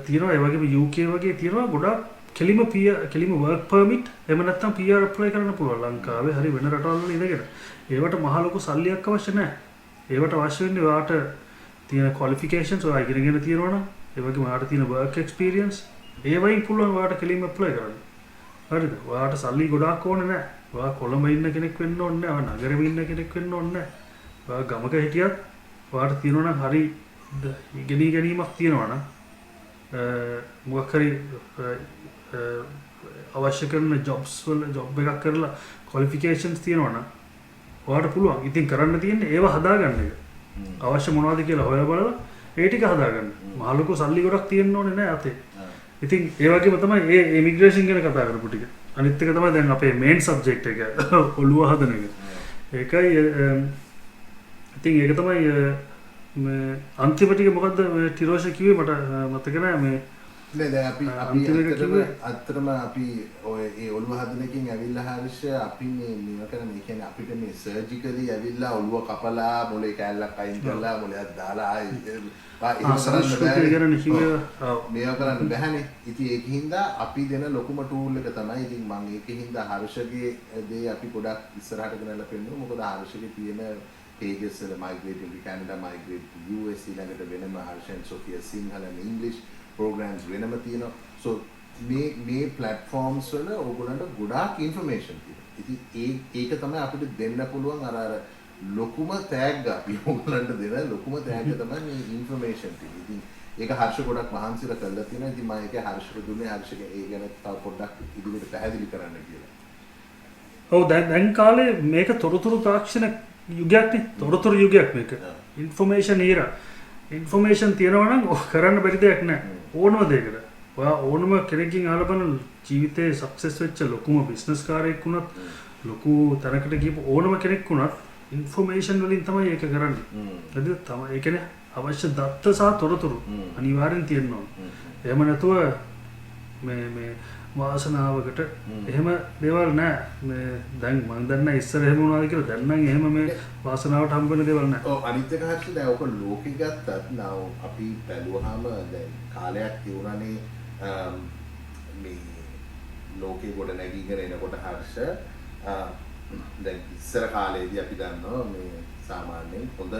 තියෙනවා ඒ වගේම UK වගේ තියෙනවා ගොඩාක් කෙලිම work permit එහෙම නැත්නම් PR apply කරන්න පුළුවන් ලංකාවේ හරි වෙන රටවල් වල ඉඳගෙන. ඒවට මහ ලොකු සල්ලියක් අවශ්‍ය නැහැ. ඒවට අවශ්‍ය වෙන්නේ ඔයාට තියෙන qualifications ඔයා ඉගෙනගෙන තියෙනවා නම් ඒ වගේම ඔයාට තියෙන work experience ඒ වයින් පුළුවන් ඔයාට කෙලින්ම apply කරන්න. හරිද? ඔයාට සල්ලි ගොඩාක් ඕනේ නැහැ. ඔයා කොළඹ ඉන්න කෙනෙක් වෙන්න ඕනේ නැහැ. ඔයා නගරෙම ඉන්න කෙනෙක් වෙන්න ඕනේ නැහැ. ඔයා ගමක හිටියත් ඔයාට තියෙනවා නම් හරි ඉගෙන ගැනීමක් තියෙනවා නම් මොකක් හරි අවශ්‍ය කරන ජොබ්ස් වල ජොබ් එකක් කරලා qualifications තියෙනවා නම් ඔයාට පුළුවන්. ඉතින් කරන්න තියෙන්නේ ඒව හදාගන්න එක. අවශ්‍ය මොනවද කියලා හොයලා බලලා ඒ ටික හදාගන්න. මහලුකු සල්ලි ගොඩක් තියෙන්න ඕනේ නැහැ අතේ. ඉතින් ඒ වගේම තමයි ඒ ඉමිග්‍රේෂන් ගැන කතා කරපු ටික. අනිත් එක තමයි දැන් අපේ මේන් සබ්ජෙක්ට් එක ඔළුව හදන එක. ඒකයි ඉතින් ඒක තමයි මේ අන්තිම ටික මොකද්ද ටිරෝෂ කිව්වේ මට මතක නැහැ මේ නෑ දැන් අපි අත්‍තරම අපි ඔය ඒ ඔළුව හදන එකකින් ඇවිල්ලා හරිෂ අපි මේ කරන්නේ කියන්නේ අපිට මේ සර්ජිකලි ඇවිල්ලා ඔළුව කපලා මොලේ කෑල්ලක් අයින් කරලා මොලයක් දාලා මේවා කරන්න බැහැනේ. ඉතින් ඒකින්ද අපි දෙන ලොකුම ටූල් එක තමයි. ඉතින් මම ඒකින්ද හර්ෂගේ දේ අපි ගොඩක් ඉස්සරහට ගෙනල්ලා පෙන්නනවා. මොකද හර්ෂගේ තියෙන pages වල migrate to Canada, migrate to US ඊළඟට වෙනම Harsha and Sophia Sinhala and English programs වෙනම තියෙනවා. So මේ platforms වල ඕගොල්ලන්ට ගොඩාක් information තියෙනවා. ඉතින් ඒක තමයි අපිට දෙන්න පුළුවන් අර ලොකුම තෑග්ග අපි ඕගොල්ලන්ට දෙන ලොකුම තෑග්ග තමයි මේ information ටික. ඉතින් ඒක හර්ෂ ගොඩක් මහන්සිලා කරලා තියෙනවා. ඉතින් මම ඒක හර්ෂට දුන්නේ හර්ෂගේ ඒ ගැන තව පොඩ්ඩක් ඉදිරියට පැහැදිලි කරන්න කියලා. ඔව් දැන් කාලේ මේක තොරතුරු තාක්ෂණ යුගයක් නේ. තොරතුරු යුගයක් මේක. information era. information තියෙනවා නම් කරන්න බැරි දෙයක් නැහැ. ඕනම දෙයකට. ඔයා ඕනම කෙනෙක්ගෙන් අහලා බලන ජීවිතේ සක්සස් වෙච්ච ලොකුම බිස්නස් කාරයෙක් වුණත් ලොකු තැනකට ගිහපු ඕනම කෙනෙක් වුණත් ඉන්ෆෝමේෂන් වලින් තමයි ඒක කරන්නේ. හරිද? තමයි ඒ කියන්නේ අවශ්‍ය දත්ත සහ තොරතුරු අනිවාර්යෙන් තියෙන්න ඕන. එහෙම නැතුව මේ වාසනාවකට එහෙම දේවල් නැහැ. මේ දැන් මම දන්නේ ඉස්සර එහෙම වුණාද කියලා. දැන් නම් එහෙම මේ වාසනාවට හම්බ වෙන දේවල් නැහැ. ඔව් අනිත් එක හරියට දැන් ඔක ලෝකෙ ගත්තත් now අපි බැලුවාම දැන් කාලයක් තියුණානේ මේ ලෝකේ ගොඩ නැගීගෙන එනකොට හර්ෂ දැන් ඉස්සර කාලේදී අපි දන්නවා මේ සාමාන්‍යයෙන් හොඳ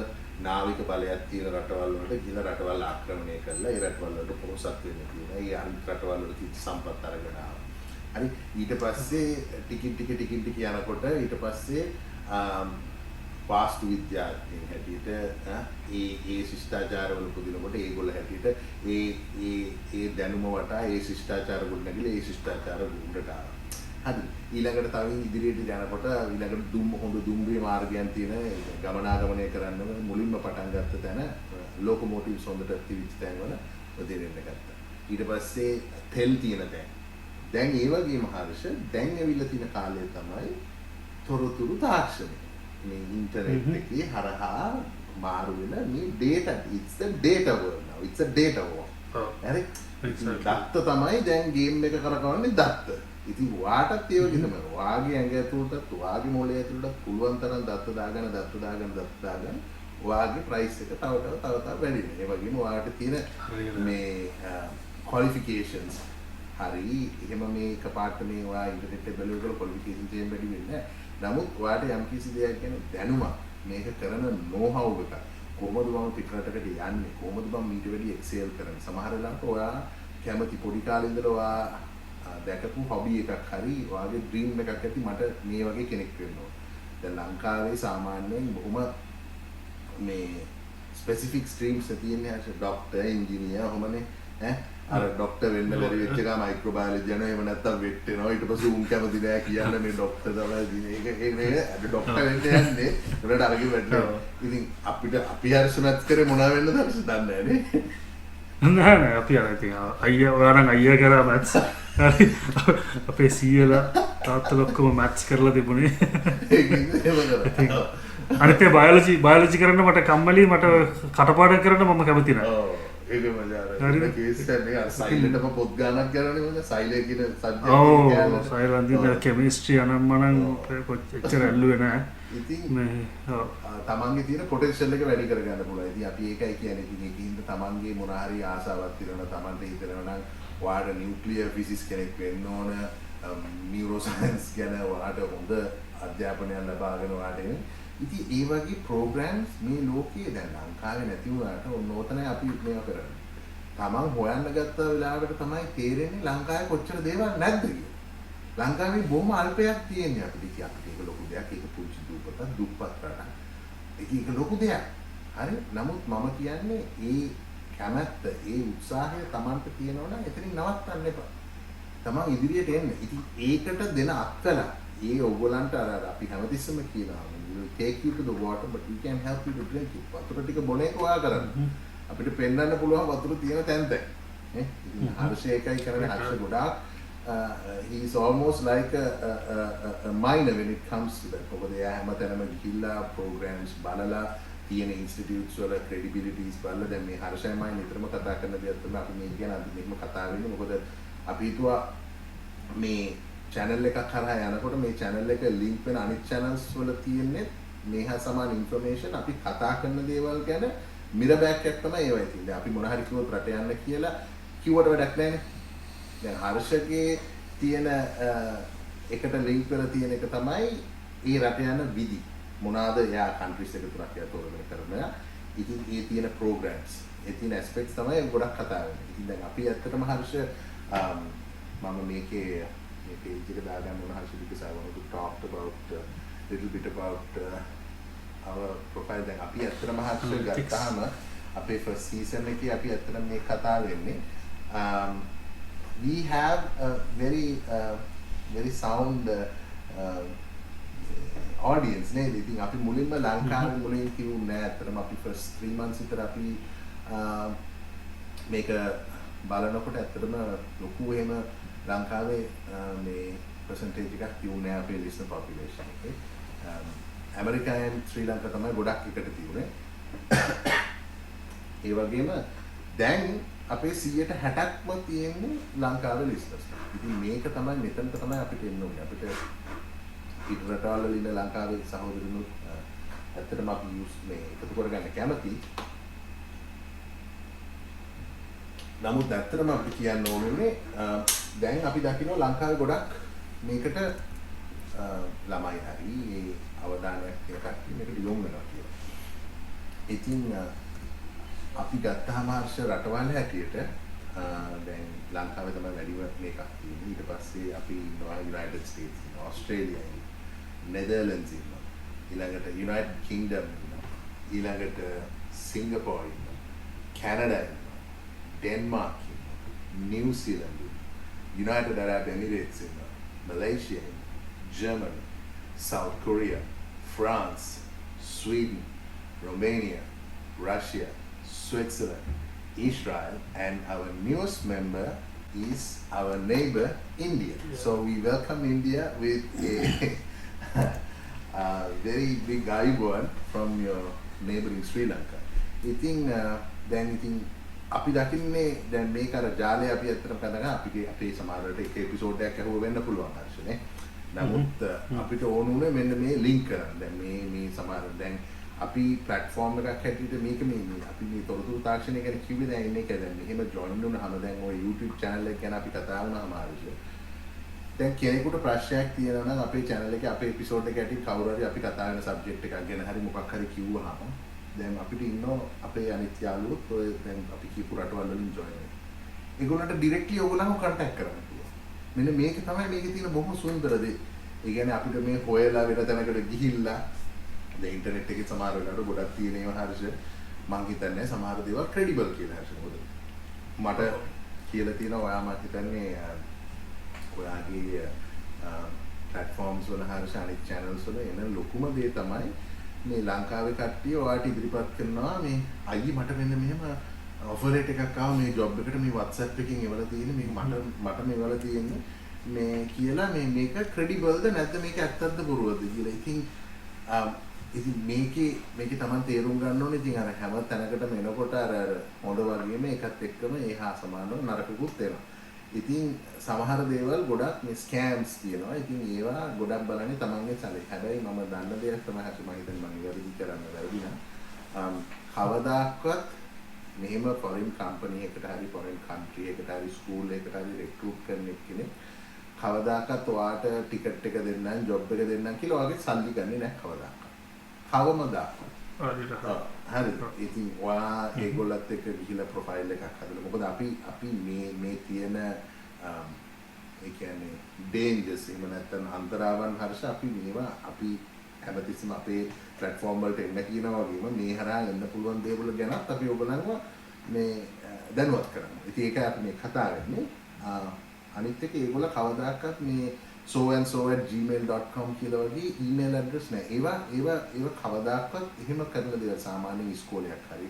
නාවික බලයක් තියෙන රටවල් වලට ගිහින් රටවල් ආක්‍රමණය කරලා ඒ රටවල් වලට පොරොසත් වෙන්න තියෙනවා. ඒ අනිත් රටවල් වල තියෙන සම්පත් අරගෙන ආවා. හරි ඊට පස්සේ ටික යනකොට ඊට පස්සේ වාස්තු විද්‍යාඥයන් හැටියට ඒ ශිෂ්ටාචාරවල පුදිනකොට ඒගොල්ලෝ හැටියට ඒ දැනුම වටා ඒ ශිෂ්ටාචාර ගොඩනැගිලා ඒ ශිෂ්ටාචාර උඩට ආවා. හරි ඊළඟට තව ඉදිරියට යනකොට ඊළඟට හොඳ දුම්රිය මාර්ගයන් තියෙන ගමනාගමනය කරන්න මුලින්ම පටන් ගත්ත තැන ලෝකෝමෝටිව්ස් හොඳට තිබිච්ච තැන්වල උදේරෙන්න ගත්තා. ඊට පස්සේ තෙල් තියෙන තැන්. දැන් ඒ වගේම හර්ෂ දැන් ඇවිල්ලා තියෙන කාලය තමයි තොරතුරු තාක්ෂණය. මේ ඉන්ටර්නෙට් එකේ හරහා මාරු වෙන මේ data, it's the data world now. It's a data war. හරි? දත්ත තමයි දැන් ගේම් එක කරකවන්නේ දත්ත. ඉතින් වාටත් ඒ වගේ තමයි. වාගේ ඇඟ ඇතුළටත් වාගේ මොළය ඇතුළටත් පුළුවන් තරම් දත්ත දාගෙන වාගේ ප්‍රයිස් එක තව වැඩි වෙනවා. ඒ වගේම වාට තියෙන මේ qualifications හරි එහෙම මේ එකපාරට මේ වා ඉන්ටර්නෙට් එකේ බලුවොත් qualifications එහෙම වැඩි වෙන්නේ නැහැ. නමුත් ඔයාට යම්කිසි දෙයක් ගැන දැනුමක් මේක කරන know how එක කොහොමද මම පිටරටකට යන්නේ කොහොමද මම ඊට වැඩි එක්සෙල් කරන්නේ සමහර වෙලාවට ඔයා කැමති පොඩි කාලේ ඉඳලා ඔයා දැකපු හොබි එකක් හරි ඔයාගේ ඩ්‍රීම් එකක් ඇති මට මේ වගේ කෙනෙක් වෙන්න ඕන. දැන් ලංකාවේ සාමාන්‍යයෙන් බොහොම මේ ස්පෙસિෆික් ස්ට්‍රීම්ස් තියෙන්නේ ඩොක්ටර් ඉංජිනේර් ඔහොමනේ ඈ අර ඩොක්ටර් වෙන්න බැරි වෙච්ච එක මයික්‍රෝබයොලොජි යනවා එහෙම නැත්නම් වෙට් වෙනවා ඊට පස්සේ උන් කැමති නෑ කියන්නේ මේ ඩොක්ටර් තමයි දිනේ ඒක නේ ඩොක්ටර් වෙන්න යන්නේ උඩට අරගෙන වැටෙනවා. ඉතින් අපි හරි සුනත් කරේ මොනවා වෙන්නද හරි දන්නේ නෑ නෑ අපි අර ඉතින් අයියා ඔයාලන් අයියා කරා මැත්ස් හරි අපේ සීයලා තාත්තලා ඔක්කොම මැත්ස් කරලා තිබුණේ අනිත් බයොලොජි කරන්න මට කම්මැලි මට කටපාඩම් කරන්න මම කැමති නෑ. ඒක මජා හරි කේස් එකක් නේ සයිලෙන්ටම පොත් ගානක් කරන්නේ මොකද සයිලේ කියන සබ්ජෙක්ට් එක ඔව් සයිලන්දී කෙමිස්ට්‍රි අනම්මනම් එච්චර ඇල්ලුවේ නෑ. ඉතින් මේ තමන්ගේ තියෙන පොටෙන්ෂල් එක වැඩි කරගන්න පුළුවන්. ඉතින් අපි ඒකයි කියන්නේ ඉතින් ඒකින්ද තමන්ගේ මොන හරි ආසාවක් තියෙනවා තමන්ට හිතෙනවා නම් ඔයාට නියුක්ලියර් ෆිසික්ස් කෙනෙක් වෙන්න ඕන නියුරෝසයන්ස් ගැන ඔයාට හොඳ අධ්‍යාපනයක් ලබාගෙන ඔයාට එන්නේ. ඉතින් ඒ වගේ ප්‍රෝග්‍රෑම්ස් මේ ලෝකයේ දැන් ලංකාවේ නැති වුණාට ඔන්න ඕතනයි අපි මේවා කරන්නේ. තමන් හොයන්න ගත්ත වෙලාවකට තමයි තේරෙන්නේ ලංකාවේ කොච්චර දේවල් නැද්ද කියලා. ලංකාවේ බොහොම අල්පයක් තියෙන්නේ අපිට. අපිට ඒක ලොකු දෙයක්. ඒක පුංචි දුප්පත් දුප්පත් රටක්. ඒක ලොකු දෙයක්. හරි. නමුත් මම කියන්නේ ඒ කැමැත්ත, ඒ උත්සාහය තමන්ට තියෙනවා නම් එතනින් නවත්තන්න එපා. තමන් ඉදිරියට එන්න. ඉතින් ඒකට දෙන අත්කල ඒ ඔයගොල්ලන්ට අර අපි හැමතිස්සෙම කියනවා will take you to the water but we can help you to drink it. වතුර ටික බොන එක ඔයා කරන්න. අපිට පෙන්වන්න පුළුවන් වතුර තියෙන තැන් තැන්. නේ? ඉතින් හර්ෂය එකයි කරන්නේ හර්ෂ ගොඩාක් he is almost like a minor when it comes to that. මොකද එයා හැමතැනම ගිහිල්ලා programs බලලා තියෙන institutes වල credibilities බලලා දැන් මේ හර්ෂයමයි නිතරම කතා කරන දේත් තමයි අපි මේ කියන අද මෙහෙම කතා වෙන්නේ. මොකද අපි හිතුවා මේ channel එකක් කරා යනකොට මේ channel එක link වෙන අනිත් channels වල තියෙන්නේ මේ හා සමාන information අපි කතා කරන දේවල් ගැන mirror back එකක් තමයි ඒවයි තියෙන්නේ. අපි මොන හරි කිව්වොත් රට යන්න කියලා කිව්වට වැඩක් නැහැ. දැන් හර්ෂගේ තියෙන එකට link කරලා තියෙන එක තමයි ඒ රට යන විදි. මොනවාද එයා countries එක තුනක් එයා තෝරගෙන කරනවා. ඉතින් ඒ තියෙන programs, ඒ තියෙන aspects තමයි ගොඩක් කතා වෙන්නේ. ඉතින් දැන් අපි ඇත්තටම හර්ෂ මම මේකේ මේ page එක දාගන්න ඕන Harsha because I want to talk about little bit about our profile. දැන් අපි ඇත්තටම හර්ෂ ගත්තාම අපේ first season එකේ අපි ඇත්තටම මේ කතා වෙන්නේ we have a very sound audience නේද? ඉතින් අපි මුලින්ම ලංකාවේ මුලින් කිව්වේ නෑ අතරම අපි first 3 months විතර අපි මේක බලනකොට ඇත්තටම ලොකු එහෙම ලංකාවේ මේ percentage එකක් තියුනේ නෑ අපේ listener population එකේ. ඇමරිකාවෙන් ශ්‍රී ලංකාව තමයි ගොඩක් එකට තියුනේ. ඒ වගේම දැන් අපේ 160ක්ම තියෙන්නේ ලංකාවේ listeners. ඉතින් මේක තමයි මෙතනට තමයි අපිට එන්න ඕනේ. අපිට රටවල ඉන්න ලංකාවේ සහෝදරයනුත් ඇත්තටම අපි මේ එකතු කරගන්න කැමති. නමුත් ඇත්තටම අපි කියන්න ඕනේ දැන් අපි දකිනවා ලංකාවේ ගොඩක් මේකට ළමයි හරි ඒ අවධානයක් එකක් මේකට යොමු වෙනවා කියලා. ඉතින් අපි ගත්තාම හර්ෂ රටවල් හැටියට දැන් ලංකාවේ තමයි වැඩිම මේකක් තියෙන්නේ. ඊට පස්සේ අපි ඉන්නවා United States, Australia, Netherlands ඉන්නවා. ඊළඟට United Kingdom ඉන්නවා. ඊළඟට Singapore ඉන්නවා. Canada ඉන්නවා. Denmark ඉන්නවා. New Zealand ඉන්නවා. United Arab Emirates ඉන්නවා. Malaysia ඉන්නවා. Germany, South Korea, France, Sweden, Romania, Russia, Switzerland, Israel, and our newest member is our neighbor India. Yeah. So we welcome India with a very big ayubowan from your neighboring Sri Lanka. ඉතින් දැන් ඉතින් අපි දකින්නේ දැන් මේක අර ජාලය අපි ඇත්තටම කතා කරා අපේ සමහරවිට එක එපිසෝඩ් එකක් අහුව වෙන්න පුළුවන් හර්ෂනේ. නමුත් අපිට ඕන උනේ මෙන්න මේ ලින්ක් කරන්න. දැන් මේ සමහර දැන් අපි platform එකක් හැටියට මේක මේ අපි මේ තොරතුරු තාක්ෂණය ගැන කිව්වේ දැන් ඉන්නේ කියලා. මෙහෙම join වුණාම දැන් ওই YouTube channel එක ගැන අපි කතා වුණාම ආවිෂය. දැන් කෙනෙකුට ප්‍රශ්නයක් තියෙනවා නම් අපේ channel එකේ අපේ episode එක ඇටින් කවුරු හරි අපි කතා කරන subject එකක් ගැන හරි මොකක් හරි කිව්වහම දැන් අපිට ඉන්නෝ අපේ අනිත් යාළුවෝ ඔය දැන් අපි කියපු රටවල් වලින් join වෙනවා. ඒගොල්ලන්ට directly ඕගොල්ලන්ව contact කරන්න පුළුවන්. මෙන්න මේක තමයි මේකේ තියෙන බොහොම සුන්දර දේ. ඒ කියන්නේ අපිට මේ හොයලා වෙන තැනකට ගිහිල්ලා the internet එකේ සමහර වෙලාවට ගොඩක් තියෙන ඒවා හර්ෂ මං හිතන්නේ සමහර දේවල් credible කියලා හර්ෂ. මොකද මට කියලා තියෙනවා ඔයා මම හිතන්නේ ඔයාගේ platforms වල හර්ෂ අනිත් channels වල එන ලොකුම දේ තමයි මේ ලංකාවේ කට්ටිය ඔයාට ඉදිරිපත් කරනවා මේ අයියේ මට මෙන්න මෙහෙම offer එකක් ආවා මේ job එකට මේ WhatsApp එකකින් එවලා තියෙන්නේ මේක මට මේවලා තියෙන්නේ මේ කියලා මේක credible ද නැද්ද මේක ඇත්තද බොරුවද කියලා. ඉතින් මේකේ Taman තේරුම් ගන්න ඕනේ. ඉතින් අර හැම තැනකටම එනකොට අර හොඳ වගේම ඒකත් එක්කම ඒහා සමානව නරකකුත් එනවා. ඉතින් සමහර දේවල් ගොඩක් මේ ස්කෑම්ස් තියෙනවා. ඉතින් ඒවා ගොඩක් බලන්නේ Tamanගේ සැලේ. හැබැයි මම දන්න දෙයක් තමයි හසු මම හිතන්නේ මම ඉවරදි කරන්න බැරි නම් කවදාක්වත් මෙහෙම foreign company එකට හරි foreign country එකට හරි school එකකට හරි recruit කරන කෙනෙක් කවදාකවත් ඔයාට ටිකට් එක දෙන්නම් ජොබ් එක දෙන්නම් කියලා ඔයාගේ සල්ලි ගන්නේ නැහැ කවදාකවත්. කවමදාකවත්. හරිද? ඉතින් ඔයා ඒගොල්ලත් එක්ක ගිහිලා ප්‍රොෆයිල් එකක් හදලා මොකද අපි මේ තියෙන ඒ කියන්නේ ඩේන්ජර්ස් එහෙම නැත්නම් අන්තරාවන් හර්ෂ අපි හැමතිස්සෙම අපේ ප්ලැට්ෆෝම් වලට එන්න කියනවා වගේම මේ හරහා එන්න පුළුවන් දේවල් ගැනත් අපි ඔයගොල්ලන්ව මේ දැනුවත් කරනවා. ඉතින් ඒකයි අපි මේ කතා කරන්නේ. අනිත් එක ඒගොල්ලෝ කවදාකවත් මේ so&so@gmail.com කියලා වගේ ඊමේල් ඇඩ්‍රස් නැහැ. ඒවා කවදාකවත් එහෙම කරන දේවල් සාමාන්‍ය ඉස්කෝලයක් හරි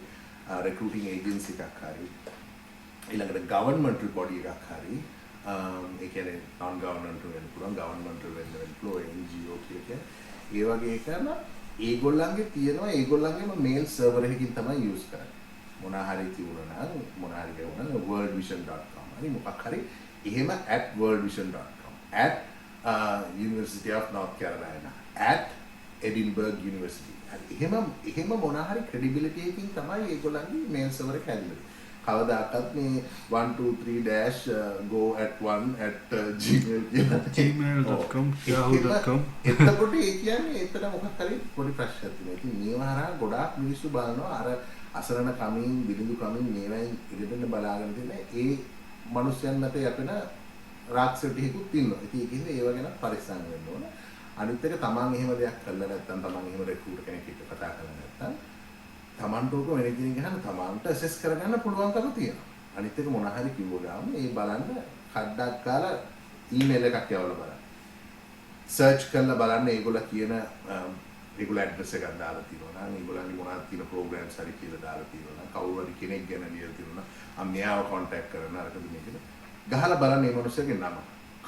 recruiting agency එකක් හරි ඊළඟට governmental body එකක් හරි ඒ කියන්නේ non governmental වෙන්න පුළුවන් governmental වෙන්න employee NGO කියලා ඒ වගේ කරන ඒගොල්ලන්ගේ තියෙනවා ඒගොල්ලන්ගේම මේල් සර්වර් එකකින් තමයි යූස් කරන්නේ. මොනවා හරි තියුණා නම් මොනවා හරි ගවුණා worldvision.com හරි මොකක් හරි එහෙම @worldvision.com University of North Carolina @Edinburgh University එහෙම මොනවා හරි credibility එකකින් තමයි ඒගොල්ලන්ගේ මේල් සර්වර් එක හැදෙන්නේ. කවදාකවත් මේ 123-go@1@gmail.com yahoo.com එතකොට ඒ කියන්නේ එතන මොකක් හරි පොඩි ප්‍රශ්නයක් තියෙනවා. ඉතින් මේවා හරහා ගොඩාක් මිනිස්සු බලනවා අර අසරණ කමින් බිලිඳු කමින් මේවෙන් ඉඳගෙන බලාගෙන තියෙන ඒ මිනිස්යන් මත යපෙන රාක්ෂස ටිකකුත් ඉන්නවා. ඉතින් ඒකින්ද ඒව ගැන පරිස්සම් වෙන්න ඕන. අනිත් එක තමන් එහෙම දෙයක් කළා නැත්නම් තමන් එහෙම රෙක්රූටර් කෙනෙක් එක්ක කතා කරලා නැත්නම් තමන්ට ඕක මැනේජරින් ගහන තමන්ට ඇසස් කරගන්න පුළුවන්කම තියෙනවා. අනිත් එක මොන හරි කිව්ව ගාම ඒ බලන්න කඩක් කාලා ඊමේල් එකක් යවලා බලන්න. සර්ච් කරලා බලන්න ඒගොල්ලෝ කියන ඒගොල්ලෝ ඇඩ්‍රස් එකක් දාලා තියෙනවා නම් ඒගොල්ලන්ගේ මොනවද තියෙන ප්‍රෝග්‍රෑම්ස් හරි කියලා දාලා තියෙනවා නම් කවුරු හරි කෙනෙක් ගැන ලියලා තියෙනවා නම් මෙයාව කොන්ටැක්ට් කරන අරකද මේකද ගහලා බලන්න මේ මිනිස්සගේ නම.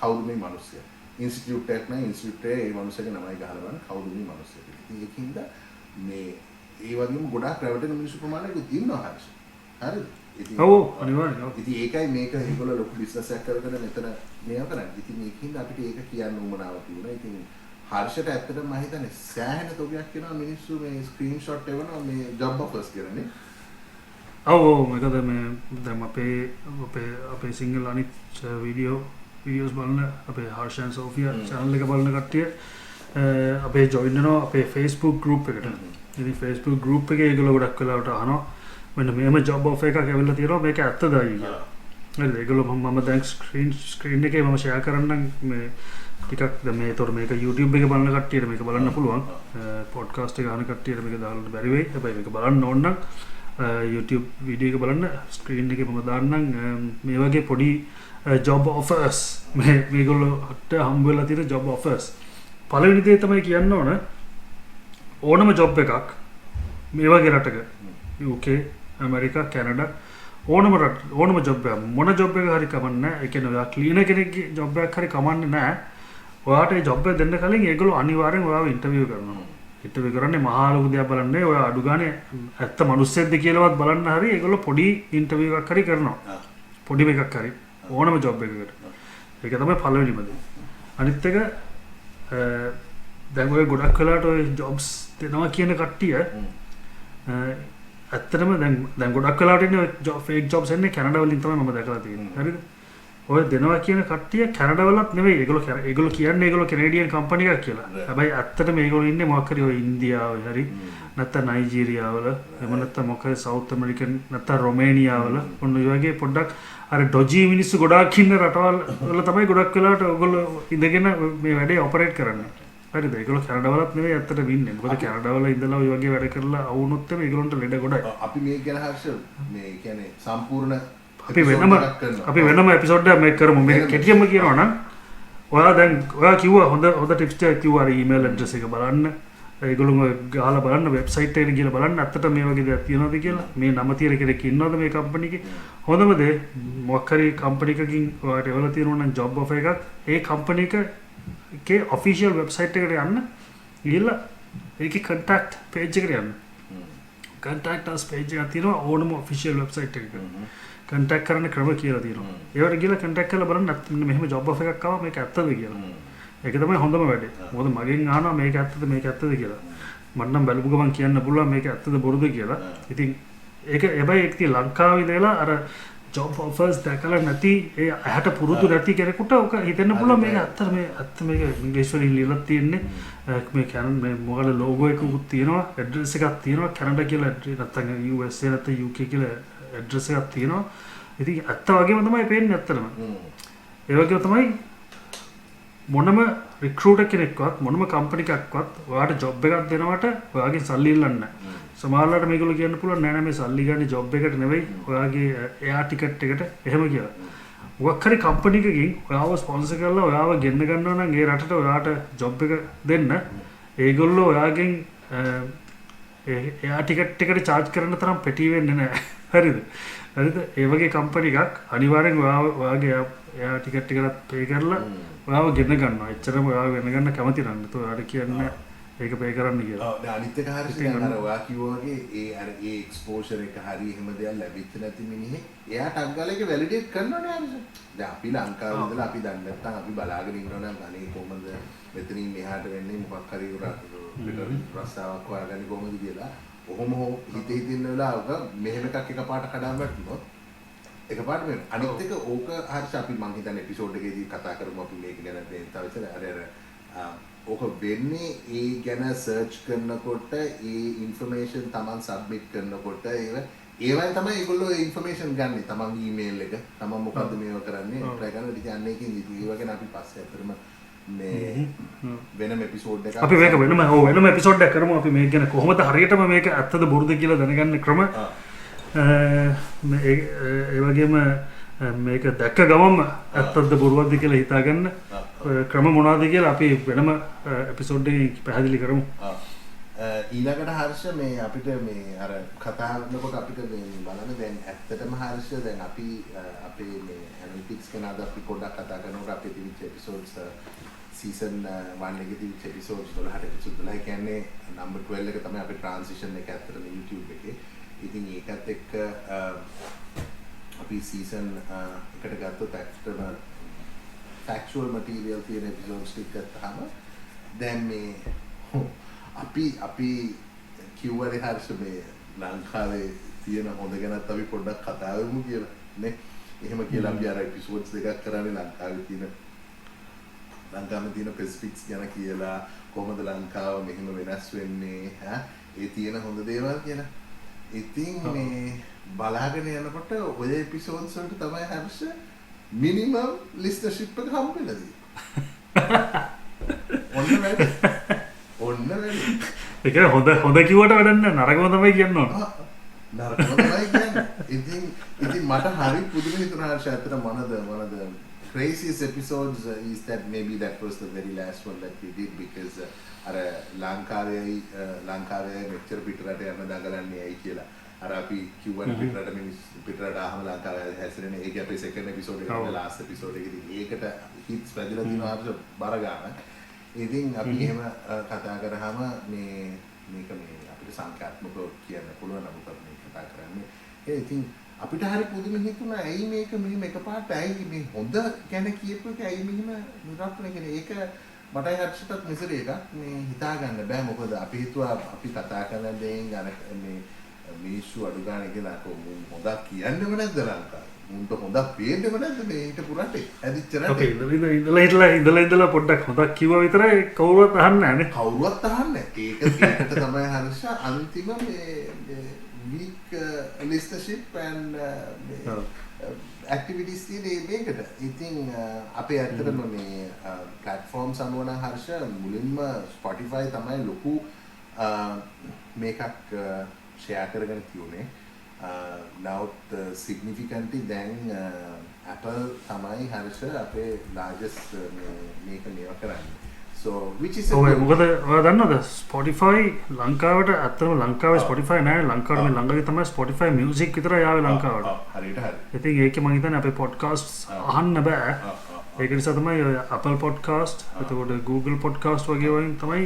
කවුද මේ මිනිස්සයා? ඉන්ස්ටිටියුට් එකක් නම් ඉන්ස්ටිටියුට් එකේ ඒ මිනිස්සගේ නමයි ගහලා බලන්න කවුද මේ මිනිස්සයා කියලා. ඉතින් ඒකින්ද මේ ඒ වගේම ගොඩාක් රැවටෙන මිනිස්සු ප්‍රමාණයකුත් ඉන්නවා හරිද? හරිද? ඔව් අනිවාර්යයෙන්. ඉතින් ඒකයි මේක ඒගොල්ලෝ ලොකු බිස්නස් එකක් කරගෙන මෙතන මේව කරන්නේ. ඉතින් මේකින්ද අපිට ඒක කියන්න උවමනාව තිබුණා. ඉතින් හර්ෂට ඇත්තටම මම හිතන්නේ සෑහෙන තොගයක් කියනවා මිනිස්සු මේ ස්ක්‍රීන්ෂොට් එවනවා මේ ජොබ් ඔෆර්ස් කරන්නේ. ඔව් මොකද මේ දැන් අපේ සිංගල් අනිත් වීඩියෝස් බලන අපේ හර්ෂ and සෝෆියා channel එක බලන කට්ටිය අපේ ජොයින් වෙනවා අපේ Facebook group එකට. ඉතින් Facebook group එකේ ඒගොල්ලෝ ගොඩක් වෙලාවට අහනවා මෙන්න මේම ජොබ් ඔෆර් එකක් ඇවිල්ලා තියෙනවා මේක ඇත්තද කියලා. හරිද? ඒගොල්ලෝ මම දැන් ස්ක්‍රීන් එකේ මම ෂෙයා කරන්නම් මේ ටිකක් දැන් මේතොර මේක YouTube එකේ බලන කට්ටියට මේක බලන්න පුළුවන්. පොඩ්කාස්ට් එක අහන කට්ටියට මේක දාන්න බැරි වෙයි. හැබැයි මේක බලන්න ඕන නම් YouTube වීඩියෝ එක බලන්න ස්ක්‍රීන් එකේ මම දාන්නම් මේ වගේ පොඩි ජොබ් ඔෆර්ස් මේගොල්ලෝට හම්බ වෙලා තියෙන ජොබ් ඔෆර්ස්. පළවෙනි දේ තමයි කියන්න ඕන ඕනම ජොබ් එකක් මේ වගේ රටක UK ඇමරිකා කැනඩා ඕනම ජොබ් එකක් මොන ජොබ් එකක් හරි කමන්නේ නැහැ. ඒ කියන්නේ ඔයා ක්ලීනර් කෙනෙක්ගේ ජොබ් එකක් හරි කමන්නේ නැහැ. ඔයාට ඒ ජොබ් එක දෙන්න කලින් ඒගොල්ලෝ අනිවාර්යෙන් ඔයාව ඉන්ටර්විව් කරනවා. ඉන්ටර්විව් කරන්නේ මහා ලොකු දෙයක් බලන්නේ ඔයා අඩු ගානේ ඇත්ත මිනිස්සෙක්ද කියලාවත් බලන්න හරි ඒගොල්ලෝ පොඩි ඉන්ටර්විව් එකක් හරි කරනවා. පොඩි මේකක් හරි ඕනම ජොබ් එකකට. ඒක තමයි පළවෙනිම දේ. අනිත් එක දැන් ඔය ගොඩක් වෙලාවට ඔය ජොබ්ස් දෙනවා කියන කට්ටිය ඇත්තටම දැන් ගොඩක් වෙලාවට ඉන්නේ ෆේක් ජොබ්ස් එන්නේ කැනඩා වලින් තමයි මම දැකලා තියෙන්නේ. හරිද? ඔය දෙනවා කියන කට්ටිය කැනඩා වලත් නෙවෙයි. ඒගොල්ලෝ කියන්නේ ඒගොල්ලෝ කැනේඩියන් කම්පැනි එකක් කියලා. හැබැයි ඇත්තටම ඒගොල්ලෝ ඉන්නේ මොකක් හරි ඔය ඉන්දියාවේ හරි නැත්නම් නයිජීරියා වල එහෙම නැත්නම් මොකක් හරි සවුත් ඇමරිකන් නැත්නම් රොමේනියා වල ඔන්න ඔය වගේ පොඩ්ඩක් අර ඩොජි මිනිස්සු ගොඩාක් ඉන්න රටවල් වල තමයි ගොඩක් වෙලාවට ඔයගොල්ලෝ ඉඳගෙන මේ වැඩේ ඔපරේට් කරන්නේ. හරිද? ඒගොල්ලෝ කැනඩා වලත් නෙවෙයි ඇත්තට වින්නේ. මොකද කැනඩා වල ඉඳලා ඔය වගේ වැඩ කරලා අවුනොත් එමේ ඒගොල්ලොන්ට ලෙඩ ගොඩයි. අපි මේක ගැන හර්ෂ මේ කියන්නේ සම්පූර්ණ අපි වෙනම එපිසෝඩ් එකක් මේක කරමු. මේක කෙටියෙන්ම කියනවා නම් ඔයා කිව්වා හොඳ ටිප්ස් ටිකක් කිව්වා අර ඊමේල් ඇඩ්‍රස් එක බලන්න. ඒගොල්ලෝ ගහලා බලන්න වෙබ්සයිට් එකට ගිහලා බලන්න ඇත්තට මේ වගේ දෙයක් තියෙනවද කියලා. මේ නම තියෙන කෙනෙක් ඉන්නවද මේ කම්පැනි එකේ? හොඳම දේ මොකක් හරි කම්පැනි එකකින් ඔයාලට එවලා තියෙනවා නම් ජොබ් ඔෆර් එකක් ඒ කම්පැනි එකේ ඔෆිෂියල් වෙබ්සයිට් එකට යන්න. ගිහලා ඒකේ contact page එකට යන්න. contact us page එකක් තියෙනවා ඕනම ඔෆිෂියල් වෙබ්සයිට් එකක. contact කරන්න ක්‍රම කියලා තියෙනවා. ඒවට ගිහලා contact කරලා බලන්න මෙහෙම ජොබ් ඔෆර් එකක් ආවා මේක ඇත්තද කියලා. ඒක තමයි හොඳම වැඩේ. මොකද මගෙන් අහනවා මේක ඇත්තද කියලා. මම නම් බැලුව ගමන් කියන්න පුළුවන් මේක ඇත්තද බොරුද කියලා. ඉතින් ඒක හැබැයි ඒක ලංකාවේ ඉඳලා අර ජොබ් ඔෆර්ස් දැකලා නැති ඒ ඇහැට පුරුදු නැති කෙනෙකුට ඔක හිතෙන්න පුළුවන් මේක ඇත්තට මේක ඉංග්‍රීසි වලින් ලියලා තියෙන්නේ මේ කැනන් මේ මොකද ලෝගෝ එකකුත් තියෙනවා ඇඩ්‍රස් එකක් තියෙනවා කැනඩා කියලා නැත්නම් USA නැත්නම් UK කියලා ඇඩ්‍රස් එකක් තියෙනවා ඉතින් ඇත්ත වගේම තමයි පේන්නේ ඇත්තටම ඒ වගේම තමයි මොනම රික්‍රූටර් කෙනෙක්වත් මොනම කම්පැනි එකක්වත් ඔයාට ජොබ් එකක් දෙනවට ඔයාගෙන් සල්ලි ඉල්ලන්නේ නැහැ සමහරවිට මේගොල්ලෝ කියන්න පුළුවන් නෑ නෑ මේ සල්ලි ගන්න ජොබ් එකට නෙවෙයි ඔයාගේ එයා ටිකට් එකට එහෙම කියලා. මොකක් හරි කම්පැනි එකකින් ඔයාව ස්පොන්සර් කරලා ඔයාව ගෙන්න ගන්නවා නම් ඒ රටට ඔයාට ජොබ් එක දෙන්න ඒගොල්ලෝ ඔයාගෙන් එයා ටිකට් එකට charge කරන තරම් පෙටි වෙන්නේ නෑ. හරිද? හරිද? ඒ වගේ කම්පැනි එකක් අනිවාර්යෙන් ඔයාගේ එයා ටිකට් එකට පේ කරලා ඔයාව ගෙන්න ගන්නවා. එච්චරම ඔයාව ගෙන්න ගන්න කැමති නම් ඔයාට කියන්නේ ඒක පේ කරන්න කියලා. ඔව් දැන් අනිත් එක හරියට දැන් අර ඔයා කිව්වා වගේ ඒ එක්ස්පෝෂර් එක හරි එහෙම දෙයක් ලැබෙච්ච නැති මිනිහෙක් එයා ටග් ගාලා ඒක වැලිඩේට් කරනවනේ හරියට. දැන් අපි ලංකාවේ ඉඳලා අපි දන්නේ නැත්නම් අපි බලාගෙන ඉන්නවා නම් අනේ කොහොමද මෙතනින් මෙහාට වෙන්නේ මොකක් හරි රස්සාවක් හොයාගන්නේ කොහොමද කියලා. කොහොම හෝ හිතින් වෙලාවක මෙහෙම එකක් එකපාරට කඩාම වැටුනොත් එකපාරට වෙන. අනිත් එක ඕක හරියට අපි මං හිතන්නේ එපිසෝඩ් එකේදී කතා කරමු අපි මේක ගැන තව ඉතින් අර ඕක වෙන්නේ ඒ ගැන සර්ච් කරනකොට ඒ ඉන්ෆර්මේෂන් තමන් සබ්මිට් කරනකොට ඒවයි තමයි ඒගොල්ලෝ ඒ ඉන්ෆර්මේෂන් ගන්න තමන්ගේ ඊමේල් එක තමන් මොකද්ද මේව කරන්නේ try කරන ඉතින් අන්න එකකින් ඉතින් ඒව ගැන අපි පස්සේ අතරම මේ වෙනම එපිසෝඩ් එකක් අපි මේක වෙනම එපිසෝඩ් එකක් කරමු අපි මේක ගැන කොහොමද හරියටම මේක ඇත්තද බොරුද කියලා දැනගන්න ක්‍රම ඒ වගේම මේක දැක්ක ගමම ඇත්තද බොරුවක්ද කියලා හිතාගන්න ක්‍රම මොනවද කියලා අපි වෙනම එපිසෝඩ් එකකින් පැහැදිලි කරමු. ඊළඟට හර්ෂ මේ අපිට මේ අර කතා කරනකොට අපිට මේ බලන්න දැන් ඇත්තටම හර්ෂ දැන් අපි අපේ මේ ඇනලිටික්ස් ගැන අද අපි පොඩ්ඩක් කතා කරනකොට අපේ තිබිච්ච එපිසෝඩ්ස් සීසන් 1 එකේ තිබිච්ච එපිසෝඩ්ස් 12ට එපිසෝඩ් 12 කියන්නේ නම්බර් 12 එක තමයි අපේ ට්‍රාන්සිෂන් එක ඇත්තටම YouTube එකේ. ඉතින් ඒකත් එක්ක අපි සීසන් එකට ගත්තොත් ඇත්තටම factual material තියෙන episodes ටික ගත්තාම දැන් මේ අපි කිව්වනේ හර්ෂ මේ ලංකාවේ තියෙන හොඳ ගැනත් අපි පොඩ්ඩක් කතා කරමු කියලා නේ. එහෙම කියලා අපි අර episodes දෙකක් කරන්නේ ලංකාවේ තියෙන specifics ගැන කියලා කොහොමද ලංකාව මෙහෙම වෙනස් වෙන්නේ ඒ තියෙන හොඳ දේවල් කියලා. ඉතින් මේ බලාගෙන යනකොට ඔය episodes වලට තමයි හර්ෂ minimum listenership එක හම්බෙලා තියෙන්නේ. ඔන්න වැඩි. ඒක හොඳ කිව්වට වැඩක් නැහැ නරකම තමයි කියන්න ඕන. නරකම තමයි කියන්නේ. ඉතින් මට හරි පුදුම හිතුණා හර්ෂ ඇත්තට one of the craziest episodes is that maybe that was the very last one that we did because අර ලංකාවේ මෙච්චර පිටරට යන දඟලන්නේ ඇයි කියලා. අර අපි Q1 පිටරට ආවම ලංකාවේ හැසිරෙන ඒක අපේ second episode එකේ last episode එකේදී ඒකට hits වැදලා තියෙනවා හර්ෂ බර ගන්න. ඉතින් අපි එහෙම කතා කරාම මේක අපිට සංඛ්‍යාත්මකව කියන්න පුළුවන් නමුත් අපි කතා කරන්නේ ඒ ඉතින් අපිට හරි පුදුම හිතුණා ඇයි මේක මෙහෙම එකපාරට ඇයි මේ හොඳ ගැන කියපු එක ඇයි මෙහෙම නිරාප්තන කියන්නේ ඒක මටයි හර්ෂටත් මිසර එකක් මේ හිතා ගන්න බෑ මොකද අපි හිතුවා අපි කතා කරන දේෙන් අර මේ මිනිස්සු අඩු ගන්න කියලා හොඳක් කියන්නේම නැද්ද ලංකාවේ මුන්ට හොඳක් පේන්නේම නැද්ද මේ හිටපු රටේ ඇදිච්ච රටේ ඉඳලා පොඩ්ඩක් හොඳක් කිව්වා විතරයි කවුරුවත් අහන්නේ නැහැ නේ කවුරුවත් අහන්නේ ඒකට තමයි හර්ෂ අන්තිම මේ week listenership and activities තියෙන මේකට. ඉතින් අපේ ඇත්තටම මේ platforms අනුව නම් හර්ෂ මුලින්ම Spotify තමයි ලොකු මේකක් share කරගෙන තියුනේ. Now significantly දැන් Apple තමයි හර්ෂ අපේ largest මේක කරන්නේ. So which is මොකද ඔයා දන්නවද Spotify ලංකාවට ඇත්තටම ලංකාවේ Spotify නෑ ලංකාවේ මේ ළඟදී තමයි Spotify music විතරයි ආවේ ලංකාවට හරියට හරි ඉතින් ඒකේ මම හිතන්නේ අපේ podcasts අහන්න බෑ ඒක නිසා තමයි Apple podcast එතකොට Google podcast වගේ වයින් තමයි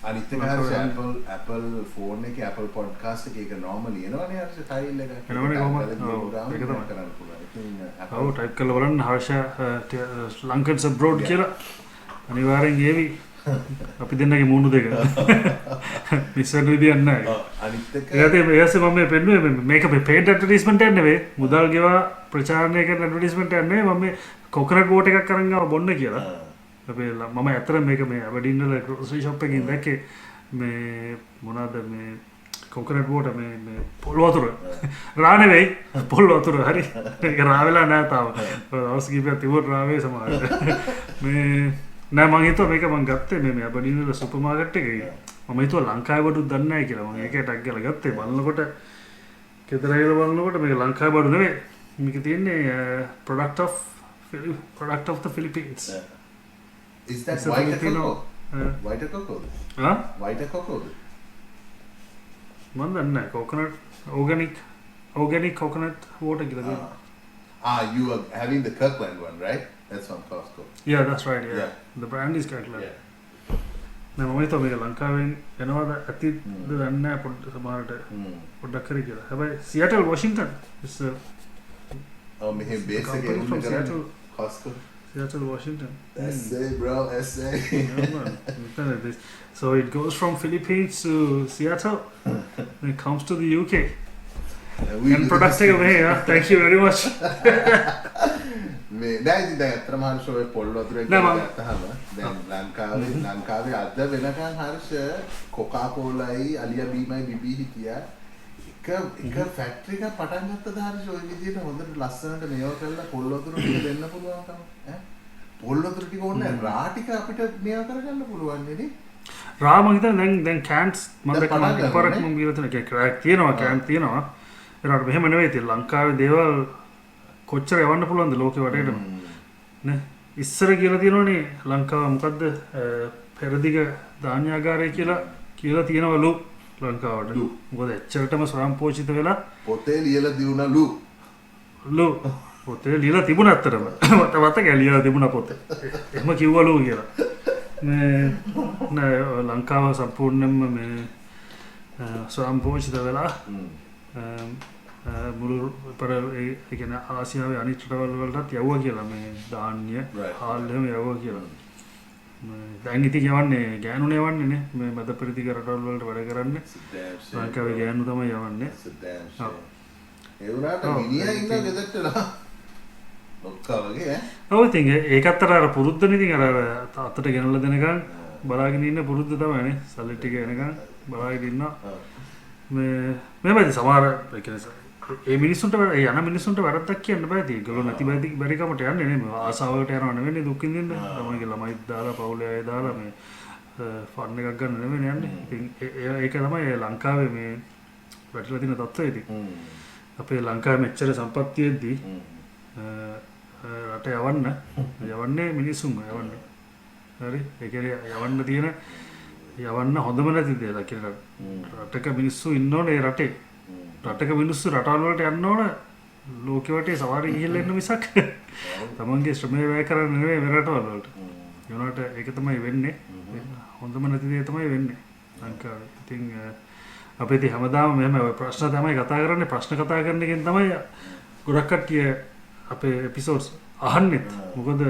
අනිත් එක හරියට Apple phone එකේ Apple podcast එක normally එනවනේ හරියට ටයිල් එක එනවනේ කොහොමද ඒක තමයි කරන්න පුළුවන් ඉතින් ඔව් ටයිප් කරලා බලන්න හර්ෂ ලංකන්ස් abroad කියලා අනිවාර්යෙන් ඒවි අපි දෙන්නගේ මුණු දෙක මිස්සන විදිියන්න ඒස මම පෙන්ුව මේක පේට ඇටටිස්මට ඇන්නෙවේ මුදල් ගෙවා ප්‍රචාරණය කර ඇටටිස්මට ඇන්නේ මම කොකනට බෝට එකක් කරගව බොන්න කියලා අපේ මම ඇතර මේක මේ වැඩින්නල ග්‍රෝසරි ෂොප් එකකින් දැක්කේ මේ මොනවාද මේ කොකනට් බෝට මේ පොල් වතුර රානෙවෙයි පොල් වතුර හරි ඒක රාවෙලා නෑ තාම දවස් කිහිපයක් තිබුණ රාවේ සමහරවිට මේ නෑ මං හිතුවා මේක මං ගත්තේ මේ ඇබඩීන්වල සුපර් මාකට් එකේ මම හිතුවා ලංකාවේ බඩුත් දන්නේ නැහැ කියලා මම ඒකේ ටැග් ගාලා ගත්තේ බලනකොට කෙතර ඇවිල්ලා බලනකොට මේක ලංකාවේ බඩු නෙවෙයි මේක තියෙන්නේ product of the Philippines. Is that white cocoa? White cocoa? Huh? White cocoa? Man danna coconut organic coconut water කියලා you are having the Kirkland one, right? That's from Costco. Yeah, that's right. Yeah. The brand is Kirkland. Yeah. නෑ මම හිතුවා මේක ලංකාවෙන් එනවාද ඇතිද දන්නේ නැහැ පොඩ්ඩක් සමහරට පොඩ්ඩක් කරේ කියලා. හැබැයි Seattle Washington is මෙහෙ බේස් එකේ උන්නේ කරන්නේ Costco. Seattle Washington. SA bro, SA. Yeah, man. So it goes from Philippines to Seattle and it comes to the UK. And products take away, yeah. Thank you very much. මේ දැන් ඉතින් දැන් අත්‍තරම හර්ෂෝ පොල් වතුර එක ගත්තාම දැන් ලංකාවේ අද වෙනකන් හර්ෂ කොකා කෝලායි අලියා බීමයි බිබී හිටියා එක ෆැක්ටරි එකක් පටන් ගත්තද හර්ෂ ඔය විදිහට හොඳට ලස්සනට මේව කරලා පොල් වතුර ටික දෙන්න පුළුවන්කම ඈ පොල් වතුර ටික ඕනේ රා ටික අපිට මේව කරගන්න පුළුවන් නේ රා මම හිතන්නේ දැන් කෑන්ස් මම දැක්කම ඉපරක් මම කියලා තියෙන ක්‍රෑක් තියෙනවා කෑන් තියෙනවා ඒකට මෙහෙම නෙවෙයි තියෙන ලංකාවේ දේවල් කොච්චර යවන්න පුළුවන්ද ලෝකෙ වටේටම නේ ඉස්සර කියලා තියෙනවනේ ලංකාව මොකද්ද පෙරදිග ධාන්‍යාගාරය කියලා තියෙනවලු ලංකාවට මොකද එච්චරටම ස්වයංපෝෂිත වෙලා පොතේ ලියලා දිනුනලු පොතේ ලියලා තිබුණා අත්‍තරම මට ලියලා තිබුණා පොතේ එහෙම කිව්වලු කියලා මේ නෑ ලංකාව සම්පූර්ණයෙන්ම මේ ස්වයංපෝෂිත වෙලා මුළු පෙර ඒ කියන්නේ ආසියාවේ අනිත් රටවල් වලටත් යවුවා කියලා මේ ධාන්‍ය හාල් එහෙම යවුවා කියලා දැන් ඉතින් යවන්නේ ගෑනුනේ යවන්නේ නේ මේ මද පරිතික රටවල් වලට වැඩ කරන්නේ ලංකාවේ ගෑනු තමයි යවන්නේ ඒ වුණාට මිනිහා ඉන්න ගෙදරටලා ඔක්කොම වගේ ඔව් ඉතින් ඒකත් අර පුරුද්දනේ ඉතින් අර අතට ගෙනල්ලා දෙනකන් බලාගෙන ඉන්න පුරුද්ද තමයි නේ සල්ලි ටික එනකන් බලාගෙන ඉන්නවා මේ සමහර ඒ කියන්නේ ඒ මිනිස්සුන්ට යන මිනිස්සුන්ට වැරද්දක් කියන්න බෑ ඉතින් ඒගොල්ලෝ නැති බැරිකමට යන්නේ නේ ආසාවකට යනව නෙවෙයි දුකින් ඉන්න තමයිගේ ළමයි දාලා පවුලේ අය දාලා මේ ෆන් එකක් ගන්න නෙවෙයි යන්නේ ඉතින් ඒක තමයි ලංකාවේ මේ වැටලා තියෙන තත්ත්වය ඉතින් අපේ ලංකාවේ මෙච්චර සම්පත් තියෙද්දි රට යවන්නේ මිනිස්සුන්ව යවන්නේ හරි ඒ කියන්නේ යවන්න තියෙන යවන්න හොඳම නැති දේලා කියලා රටක මිනිස්සු ඉන්න ඕනේ රටේ රටක මිනිස්සු රටවල් වලට යන්න ඕන ලෝකෙ වටේ සවාරි ගිහිල්ලා ඉන්න මිසක් තමන්ගේ ශ්‍රමය වැය කරන්න නෙවෙයි මේ රටවල් වලට ඒ වුණාට ඒක තමයි වෙන්නේ හොඳම නැති දේ තමයි වෙන්නේ ලංකාවේ ඉතින් අපි ඉතින් හැමදාම මෙහෙම ප්‍රශ්න තමයි කතා කරන්නේ ප්‍රශ්න කතා කරන එකෙන් තමයි ගොඩක් කට්ටිය අපේ එපිසෝඩ්ස් අහන්නේ මොකද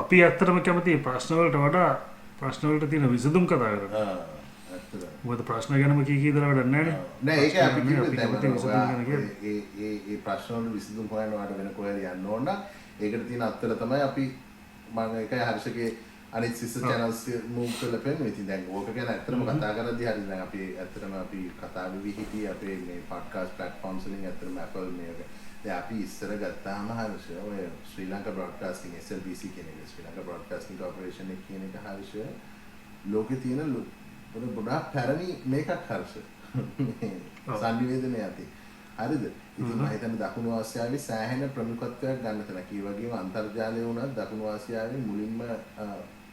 අපි ඇත්තටම කැමති ප්‍රශ්න වලට වඩා ප්‍රශ්න වලට තියෙන විසඳුම් කතා කරන්න මොකද ප්‍රශ්න ගැනම කී දාලා වැඩක් නැහැ නෑ ඒක අපි කියන්නේ ඒ ප්‍රශ්න වල විසඳුම් හොයන්න වාට වෙන කොහෙද යන්න ඕන ඒකට තියෙන අත්තල තමයි අපි මම ඒකයි හර්ෂගේ අනිත් සිස්ටර් channels move කරලා පෙන්නන්නේ ඉතින් දැන් ඕක ගැන ඇත්තටම කතා කරද්දී හරි දැන් අපි ඇත්තටම අපි කතා වෙවි හිටියේ අපේ මේ podcast platforms වලින් ඇත්තටම Apple මේක දැන් අපි ඉස්සර ගත්තාම හර්ෂ ඔය ශ්‍රී ලංකා broadcasting SLBC කියන එක ශ්‍රී ලංකා broadcasting corporation එක කියන එක හර්ෂ ලෝකේ තියෙන ගොඩාක් පැරණි මේකක් හර්ෂ සංනිවේදනය ඇති හරිද ඉතින් මම හිතන්නේ දකුණු ආසියාවේ සෑහෙන ප්‍රමුඛත්වයක් ගන්න තැනක ඒ වගේම අන්තර්ජාලය වුණත් දකුණු ආසියාවේ මුලින්ම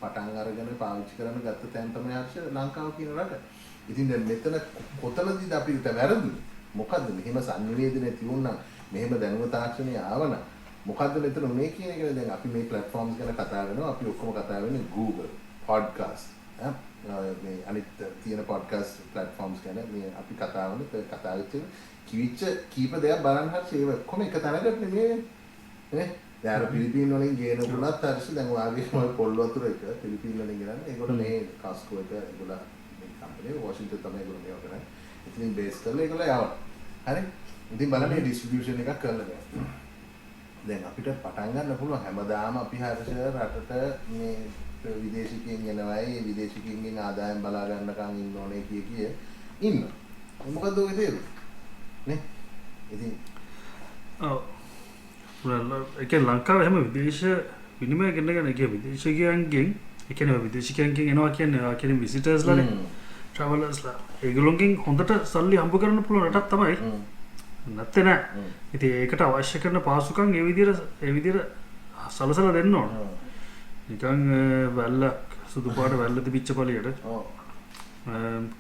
පටන් අරගෙන පාවිච්චි කරන ගත්ත තැන තමයි හර්ෂ ලංකාව කියන රට ඉතින් දැන් මෙතන කොතනදීද අපිට වැරදුනේ මොකද්ද මෙහෙම සංනිවේදනය තියුණා මෙහෙම දැනුම තාක්ෂණය ආවනම් මොකද්ද මෙතන මේ කියන එක දැන් අපි මේ platforms ගැන කතා කරනවා අපි ඔක්කොම කතා වෙන්නේ Google podcast මේ අනිත් තියෙන podcast platforms ගැන මේ අපි කතා වුණේ කතා වෙච්ච කිවිච්ච කීප දෙයක් බලන්න හරි ඒක කොහොම එක තැනකට නෙමෙයි නේ දැන් පිලිපීන් වලින් ගේන උනත් හර්ෂ දැන් ඔයාගේ මොල් පොල් වතුර එක පිලිපීන් වලින් ගෙනන්නේ ඒකට මේ කාස්කෝ එක ඒගොල්ලෝ මේ කම්පැනි වොෂින්ටන් තමයි ඒගොල්ලෝ මේවා කරන්නේ. ඉතින් බේස් කරලා ඒගොල්ලෝ යවනවා. හරි. ඉතින් බලන්න මේ ඩිස්ට්‍රිබියුෂන් එකක් කරලා ගන්න. දැන් අපිට පටන් ගන්න පුළුවන් හැමදාම අපි හර්ෂ රටට මේ විදේශිකයන් එනවායි විදේශිකයන්ගෙන් ආදායම් බලා ගන්නකම් ඉන්න ඕනේ කිය ඉන්න. මොකද ඔය තේරුම? නේ? ඉතින් ඒක ලංකාවේ හැම විදේශ විනිමය ගෙන්නගෙන ඒ විදේශිකයන්ගෙන් ඒ කියන්නේ විදේශිකයන්ගෙන් එනවා කියන්නේ විසිටර්ස්ලානේ ට්‍රැවලර්ස්ලා ඒගොල්ලෝගෙන් හොඳට සල්ලි හම්බ කරන්න පුළුවන් රටක් තමයි නැත්තේ නෑ. ඉතින් ඒකට අවශ්‍ය කරන පාසුකම් ඒ විදිහට සලසලා දෙන්න ඕන. නිකන් වැල්ලක් සුදු පාට වැල්ල තිබිච්ච පළියට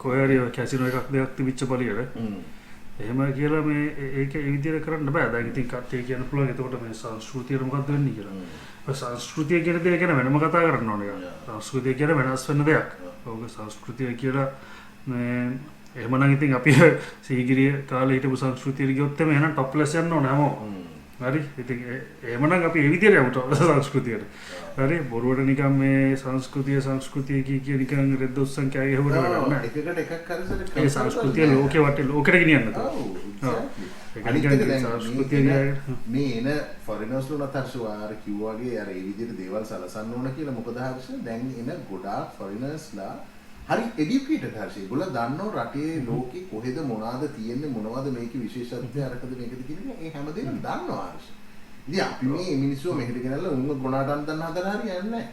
කොහේ හරි කැසිනෝ එකක් දෙකක් තිබිච්ච පළියට එහෙම කියලා මේ ඒක ඒ විදිහට කරන්න බෑ. දැන් ඉතින් කට්ටිය කියන්න පුළුවන් එතකොට මේ සංස්කෘතියට මොකක්ද වෙන්නේ කියලා. සංස්කෘතිය කියන දේ ගැන වෙනම කතා කරන්න ඕනේ. සංස්කෘතිය කියන වෙනස් වෙන දෙයක්. ඔව් සංස්කෘතිය කියලා මේ එහෙමනම් ඉතින් අපි සීගිරිය කාලේ හිටපු සංස්කෘතියට ගියොත් එමේ එහෙනම් ටොප්ලස් යන්න ඕනේ හැමෝම. හරි. ඉතින් එහෙමනම් අපි ඒ විදිහට යමු සංස්කෘතියට. හරි. බොරුවට නිකන් මේ සංස්කෘතිය කිය නිකන් රෙද්ද උස්සන් කෑ ගහුවට වැඩක් නෑ. එකකට එකක් කරසට ඒ සංස්කෘතිය ලෝකේ වටේ ලෝකෙට ගෙනියන්න තෝ. අනිත් එක දැන් මේ එන ෆොරිනර්ස් ලුණත් හර්ෂවාර කිව්වාගේ අර ඒ විදිහට දේවල් සලසන්න ඕන කියලා මොකද හර්ෂ දැන් එන ගොඩාක් ෆොරිනර්ස්ලා හරි එඩියුකේටඩ් හර්ෂ ඒගොල්ලෝ දන්නව රටේ ලෝකෙ කොහෙද මොනවද තියෙන්නේ මොනවද මේකේ විශේෂත්වය අරකද මේකද කියන ඒ හැමදේම දන්නවා හර්ෂ. ඉතින් අපි මේ මිනිස්සු මෙහෙට ගෙනල්ලා උන්ව ගොනාටන් දන්න හදලා හරියන්නේ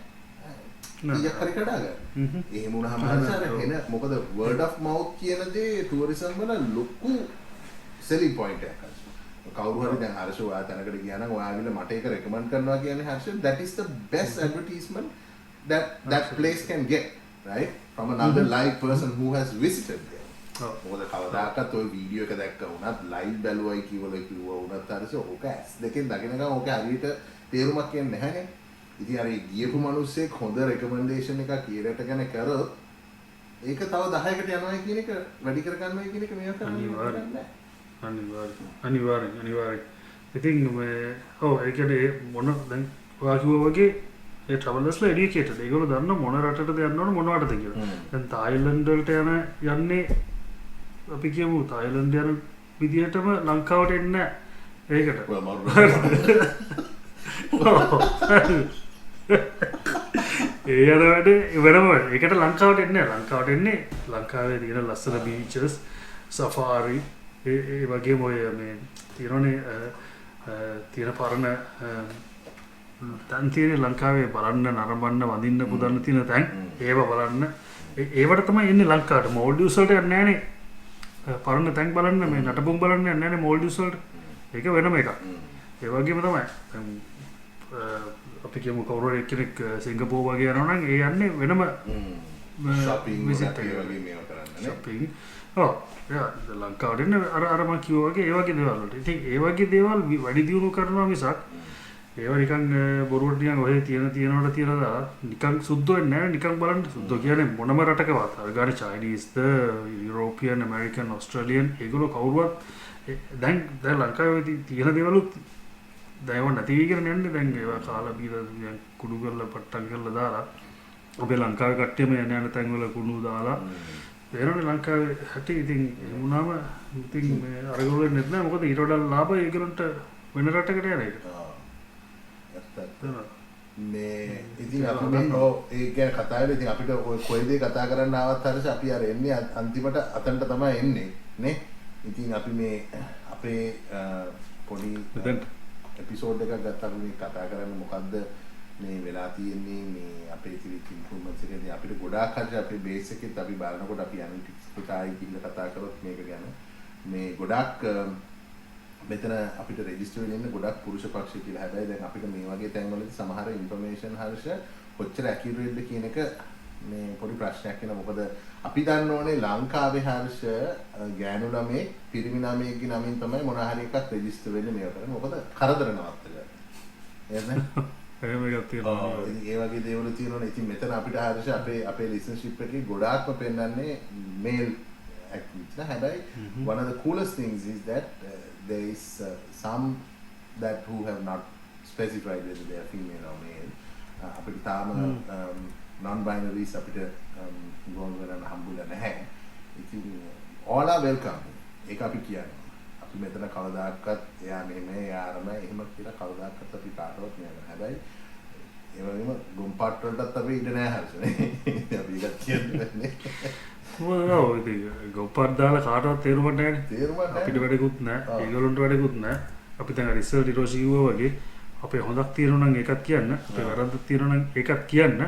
නැහැ. ඊයක් හරි කඩා ගන්න. එහෙම වුණාම හර්ෂ එන මොකද word of mouth කියන දේ ටුවරිසම් වල ලොකු selling point එකක් හර්ෂ. කවුරු හරි දැන් හර්ෂ ඔයා තැනකට ගියා නම් ඔයාගිල මට ඒක recommend කරනවා කියන්නේ Harsha that is the best advertisement that place can get, right? From another live person who has visited there. මොකද කවදාකවත් ඔය වීඩියෝ එක දැක්ක වුණත් ලයිව් බැලුවයි කිව්වා වුණත් හර්ෂ ඕක ඇස් දෙකෙන් දකිනකම් ඕක හරියට තේරුමක් කියන්නේ නැහැනේ. ඉතින් අර ගියපු මිනිස්සෙක් හොඳ recommendation එකක් ඊරට ගැන කරොත් ඒක තව 10කට යනවා කියන එක වැඩි කර ගන්නවා කියන එක මේක කරන්නේ නැහැ. අනිවාර්යෙන්. ඉතින් මේ ඒ කියන්නේ මොන දැන් ඔයා කිව්වා වගේ ඒ ට්‍රැවලර්ස්ලා එඩියුකේටඩ්. ඒගොල්ලෝ දන්න මොන රටටද යන්න ඕන මොනවටද කියලා. දැන් තායිලන්ඩ් වලට යන්නේ අපි කියමු තායිලන්ඩ් යන විදිහටම ලංකාවට එන්නේ ඒකට. ඒ යන වැඩේ වෙනම ඒකට ලංකාවට එන්නේ ලංකාවට එන්නේ ලංකාවේ තියෙන ලස්සන බීචස් සෆාරි ඒ වගේම ඔය මේ තියෙනනේ තියෙන පරණ තැන් තියෙන ලංකාවේ බලන්න නරඹන්න වඳින්න පුදන්න තියෙන තැන් ඒව බලන්න ඒවට තමයි එන්නේ ලංකාවට. මෝල්ඩිව්ස් වලට යන්නේ නැහනේ. පරණ තැන් බලන්න මේ නටබුන් බලන්න යන්නේ නැහනේ මෝල්ඩිව්ස් වලට. ඒක වෙනම එකක්. ඒ වගේම තමයි අපි කියමු කවුරු හරි කෙනෙක් සිංගප්පූර් වගේ යනවා නම් ඒ යන්නේ වෙනම shopping විසිට් වගේ මේවා කරන්න නේ. shopping. ඔව්. ලංකාවට එන්නේ අර මම කිව්වා වගේ ඒ වගේ දේවල් වලට. ඉතින් ඒ වගේ දේවල් වැඩි දියුණු කරනවා මිසක් ඒවා නිකන් බොරුවට නිකන් ඔය තියනවට තියනවා නිකන් සුද්ධ වෙන්නේ නැහැ. නිකන් බලන්න සුද්ධ කියන්නේ මොනම රටකවත් අර ගානේ චයිනීස්ද යුරෝපියන් ඇමරිකන් ඕස්ට්‍රේලියන් ඒගොල්ලෝ කවුරුවත් දැන් ලංකාවේ තියෙන දේවලුත් දැන් නැති වෙගෙන යන්නේ. දැන් ඒවා කාලා බීලා දැන් කුඩු කරලා පට්ටම් කරලා දාලා අපේ ලංකාවේ කට්ටියම යන තැන් වල කුණු දාලා වෙනනේ ලංකාවේ හැටි. ඉතින් ඒ වුණාම ඉතින් මේ අරගොල්ලෝ නෙත් නෑ. මොකද ඊට වඩා ලාභ ඒගොල්ලන්ට වෙන රටකට යන එක. මේ ඉතින් අපි මේ ඒ ගැන කතා කරලා ඉතින් අපිට ඔය කොයි දේ කතා කරන්න ආවත් හරියට අපි අර එන්නේ අන්තිමට අතන්ට තමයි එන්නේ නේ. ඉතින් අපි මේ අපේ පොඩි එපිසෝඩ් එකක් ගත්තාම මේ කතා කරන්න මොකද්ද මේ වෙලා තියෙන්නේ මේ අපේ තිරිච් ඉන්ෆෝමන්ස් එකේදී අපිට ගොඩාක් හරියට අපේ බේස් එකෙත් අපි බලනකොට අපි ඇනලිටික්ස් පුතායි කියලා කතා කරොත් මේක ගැන මේ ගොඩාක් මෙතන අපිට රෙජිස්ටර් වෙන්න ඉන්න ගොඩක් පුරුෂ පක්ෂ කියලා. හැබැයි දැන් අපිට මේ වගේ තැන්වලදී සමහර ඉන්ෆර්මේෂන් හර්ෂ කොච්චර ඇකියුරේට්ද කියන එක මේ පොඩි ප්‍රශ්නයක් වෙනවා. මොකද අපි දන්න ඕනේ ලංකාවේ හර්ෂ ගෑනු ළමේ පිරිමි ළමයෙක්ගේ නමින් තමයි මොන හරි එකක් රෙජිස්ටර් වෙන්නේ මේව කරන්නේ. මොකද කරදර නවත්තලා. එහෙනම් එහෙම එකක් තියෙනවා. ඒ වගේ දේවල් තියෙනවනේ. ඉතින් මෙතන අපිට හර්ෂ අපේ රිලේෂන්ෂිප් එකේ ගොඩාක්ම පෙන්වන්නේ මේල් ඇක්ටිවිටි. හැබැයි one of the coolest things is that there is some that who have not specified whether they are female or male. අපිට තාම non-binaries අපිට ගොන් වෙනන හම්බුලා නැහැ. ඉතින් all are welcome. ඒක අපි කියන්නේ. අපි මෙතන කවදාකවත් එයා මෙහෙම එයා අරම එහෙම කියලා කවදාකවත් අපි කාටවත් නෑ. හැබැයි ඒ වගේම ගොම්පාට් වලටත් අපි ඉඳ නෑ හරිනේ. අපි ඒක කියන්නේ. ඔව් ඉතින් ගොම්පාට් දාලා කාටවත් තේරුමක් නෑනේ. තේරුමක් නෑ. අපිට වැඩකුත් නෑ. ඒගොල්ලන්ට වැඩකුත් නෑ. අපි දැන් රිසර්ච් ඊරෝෂි කිව්වා වගේ අපේ හොඳක් තියෙනවා නම් ඒකත් කියන්න. අපේ වැරද්දක් තියෙනවා නම් ඒකත් කියන්න.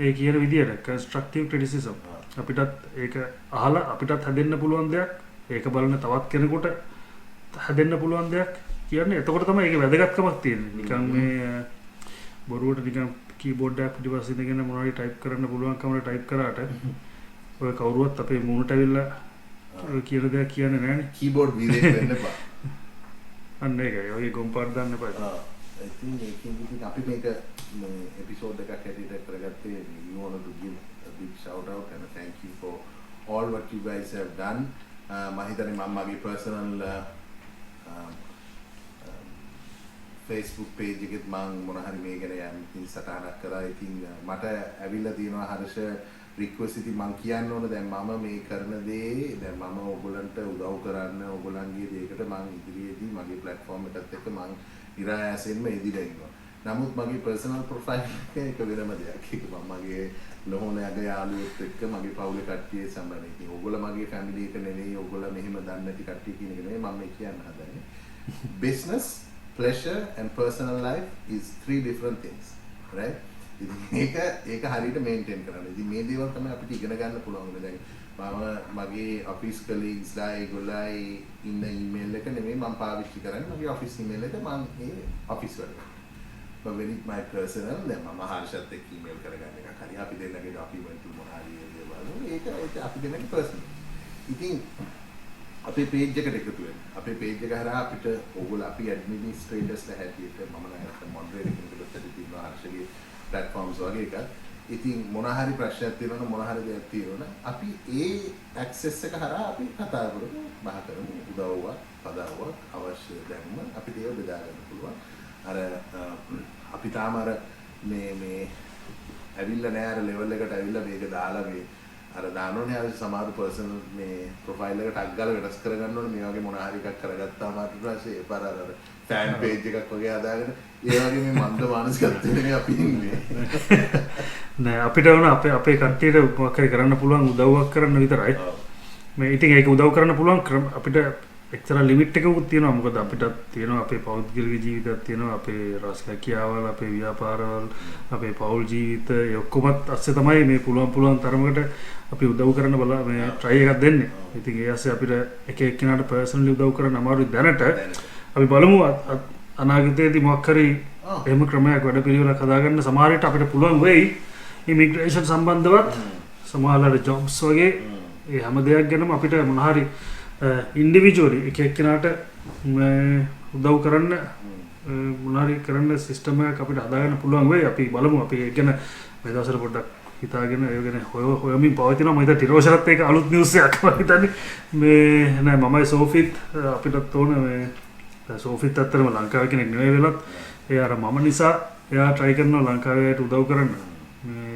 ඒ කියන විදියට constructive criticism අපිටත් ඒක අහලා අපිටත් හැදෙන්න පුළුවන් දෙයක් ඒක බලන තවත් කෙනෙකුට හැදෙන්න පුළුවන් දෙයක් කියන්නේ එතකොට තමයි ඒක වැදගත්කමක් තියෙන්නේ නිකන් මේ බොරුවට නිකන් කීබෝඩ් එකක් පිටිපස්සේ ඉඳගෙන මොනවා හරි ටයිප් කරන්න පුළුවන් කමකට ටයිප් කරාට ඔය කවුරුවත් අපේ මූණට ඇවිල්ලා කියන දෙයක් කියන්නේ නැහනේ කීබෝඩ් වීරයෙක් වෙන්න එපා අන්න ඒකයි ඔය ගොම්පාට් දාන්න එපා ඉතින් ඒකෙන් අපි මේක මේ එපිසෝඩ් එකක් හැටියට කරගත්තේ we want to give a big shout out and thank you for all what you guys have done මම හිතන්නේ මම මගේ personal Facebook page එකෙත් මම මොන හරි මේ ගැන යම් සටහනක් කරා ඉතින් මට ඇවිල්ලා තියෙනවා හර්ෂ රික්වෙස්ට් ඉතින් මම කියන්න ඕන දැන් මම මේ කරන දේ දැන් මම ඔයගොල්ලන්ට උදව් කරන්න ඔයගොල්ලන්ගේ දේකට මම ඉදිරියේදී මගේ platform එකත් එක්ක මම ඉරායසෙන්ම එදිලා ඉන්නවා. නමුත් මගේ personal profile එක වෙනම දෙයක්. ඒක මම මගේ ලොහොනගේ යාළුවොත් එක්ක මගේ පවුලේ කට්ටිය සම්බන්ධයි. ඉතින් ඕගොල්ලෝ මගේ family එක නෙවෙයි. ඕගොල්ලෝ මෙහෙම දන්නේ නැති කට්ටිය කියන එක නෙවෙයි මම මේ කියන්න හදන්නේ. Business, pleasure and personal life is 3 different things. Right? ඉතින් ඒක හරියට maintain කරන්න. ඉතින් මේ දේවල් තමයි අපිට ඉගෙන ගන්න පුළුවන්. දැන් මම මගේ office colleagues ලා ඒගොල්ලයි ඉන්න email එක නෙමෙයි මම පාවිච්චි කරන්නේ. මගේ office email එක මම ඒ office වල. but when it my personal දැන් මම හර්ෂත් එක්ක email කරගන්න එකක් හරි අපි දෙන්නගේ document මොනවා හරි දේවල්. ඒක අපි දෙන්නගේ personal. ඉතින් අපේ page එකට එකතු වෙන්න. අපේ page එක හරහා අපිට ඕගොල්ලෝ අපි administrators ලා හැටියට මම නැත්නම් moderator කෙනෙකුට තියෙනවා හර්ෂගේ platforms වගේ එකක්. ඉතින් මොන හරි ප්‍රශ්නයක් තියෙනවනම් මොන හරි දෙයක් තියෙනවනම් අපි ඒ access එක හරහා අපි කතා කරමු බහ කරමු උදව්වක් පදව්වක් අවශ්‍ය දැම්ම අපිට ඒක බෙදා ගන්න පුළුවන් අර අපි තාම අර මේ ඇවිල්ලා නෑ අර level එකට ඇවිල්ලා මේක දාලා මේ අර දානෝනේ අර සමහර personal මේ profile එකට ටැග් ගාලා වෙනස් කරගන්න ඕනේ මේ වගේ මොන හරි එකක් කරගත්තාම ඊට පස්සේ ඒ පාර අර fan page එකක් වගේ හදාගෙන ඒ වගේ මේ මන්ද මානසිකත්වයෙන් අපි ඉන්නේ නෑ අපිට වුණ අපේ කට්ටියට මොකක් හරි කරන්න පුළුවන් උදව්වක් කරන්න විතරයි. මේ ඉතින් ඒක උදව් කරන්න පුළුවන් අපිට එක්තරා ලිමිට් එකකුත් තියෙනවා. මොකද අපිටත් තියෙනවා අපේ පෞද්ගලික ජීවිතයක් තියෙනවා, අපේ රාජකාකියාවල්, අපේ ව්‍යාපාරවල්, අපේ පෞල් ජීවිත ඒ ඔක්කොමත් අස්සේ තමයි මේ පුළුවන් තරමකට අපි උදව් කරන්න බලා මේ try එකක් දෙන්නේ. ඉතින් ඒ ඇස්සේ අපිට එක එක්කිනාට personally උදව් කරන්න අමාරුයි දැනට. අපි බලමු අනාගතයේදී මොකක් හරි එහෙම ක්‍රමයක් වැඩ පිළිවෙලක් හදාගන්න සමහර විට අපිට පුළුවන් වෙයි. ඉමිග්‍රේෂන් සම්බන්ධවත් සමහරවල් ජොබ්ස් වගේ ඒ හැම දෙයක් ගැනම අපිට මොන හරි ඉන්ඩිවිජුවලි එක එක්කෙනාට උදව් කරන්න මොන හරි කරන්න සිස්ටම් එකක් අපිට හදාගන්න පුළුවන් වෙයි. අපි බලමු අපි ඒක ගැන මේ දවස්වල පොඩ්ඩක් හිතාගෙන ඒ ගැන හොයමින් පවතිනවා. මම හිතා ටිරෝෂරත් ඒක අලුත් නිවුස් එකක් මම හිතන්නේ මේ නෑ මමයි සෝෆිත් අපිටත් ඕන මේ සෝෆිත් අත්තරම ලංකාවේ කෙනෙක් නෙවෙයි වෙලත් ඒ අර මම නිසා එයා try කරනවා ලංකාවේට උදව් කරන්න.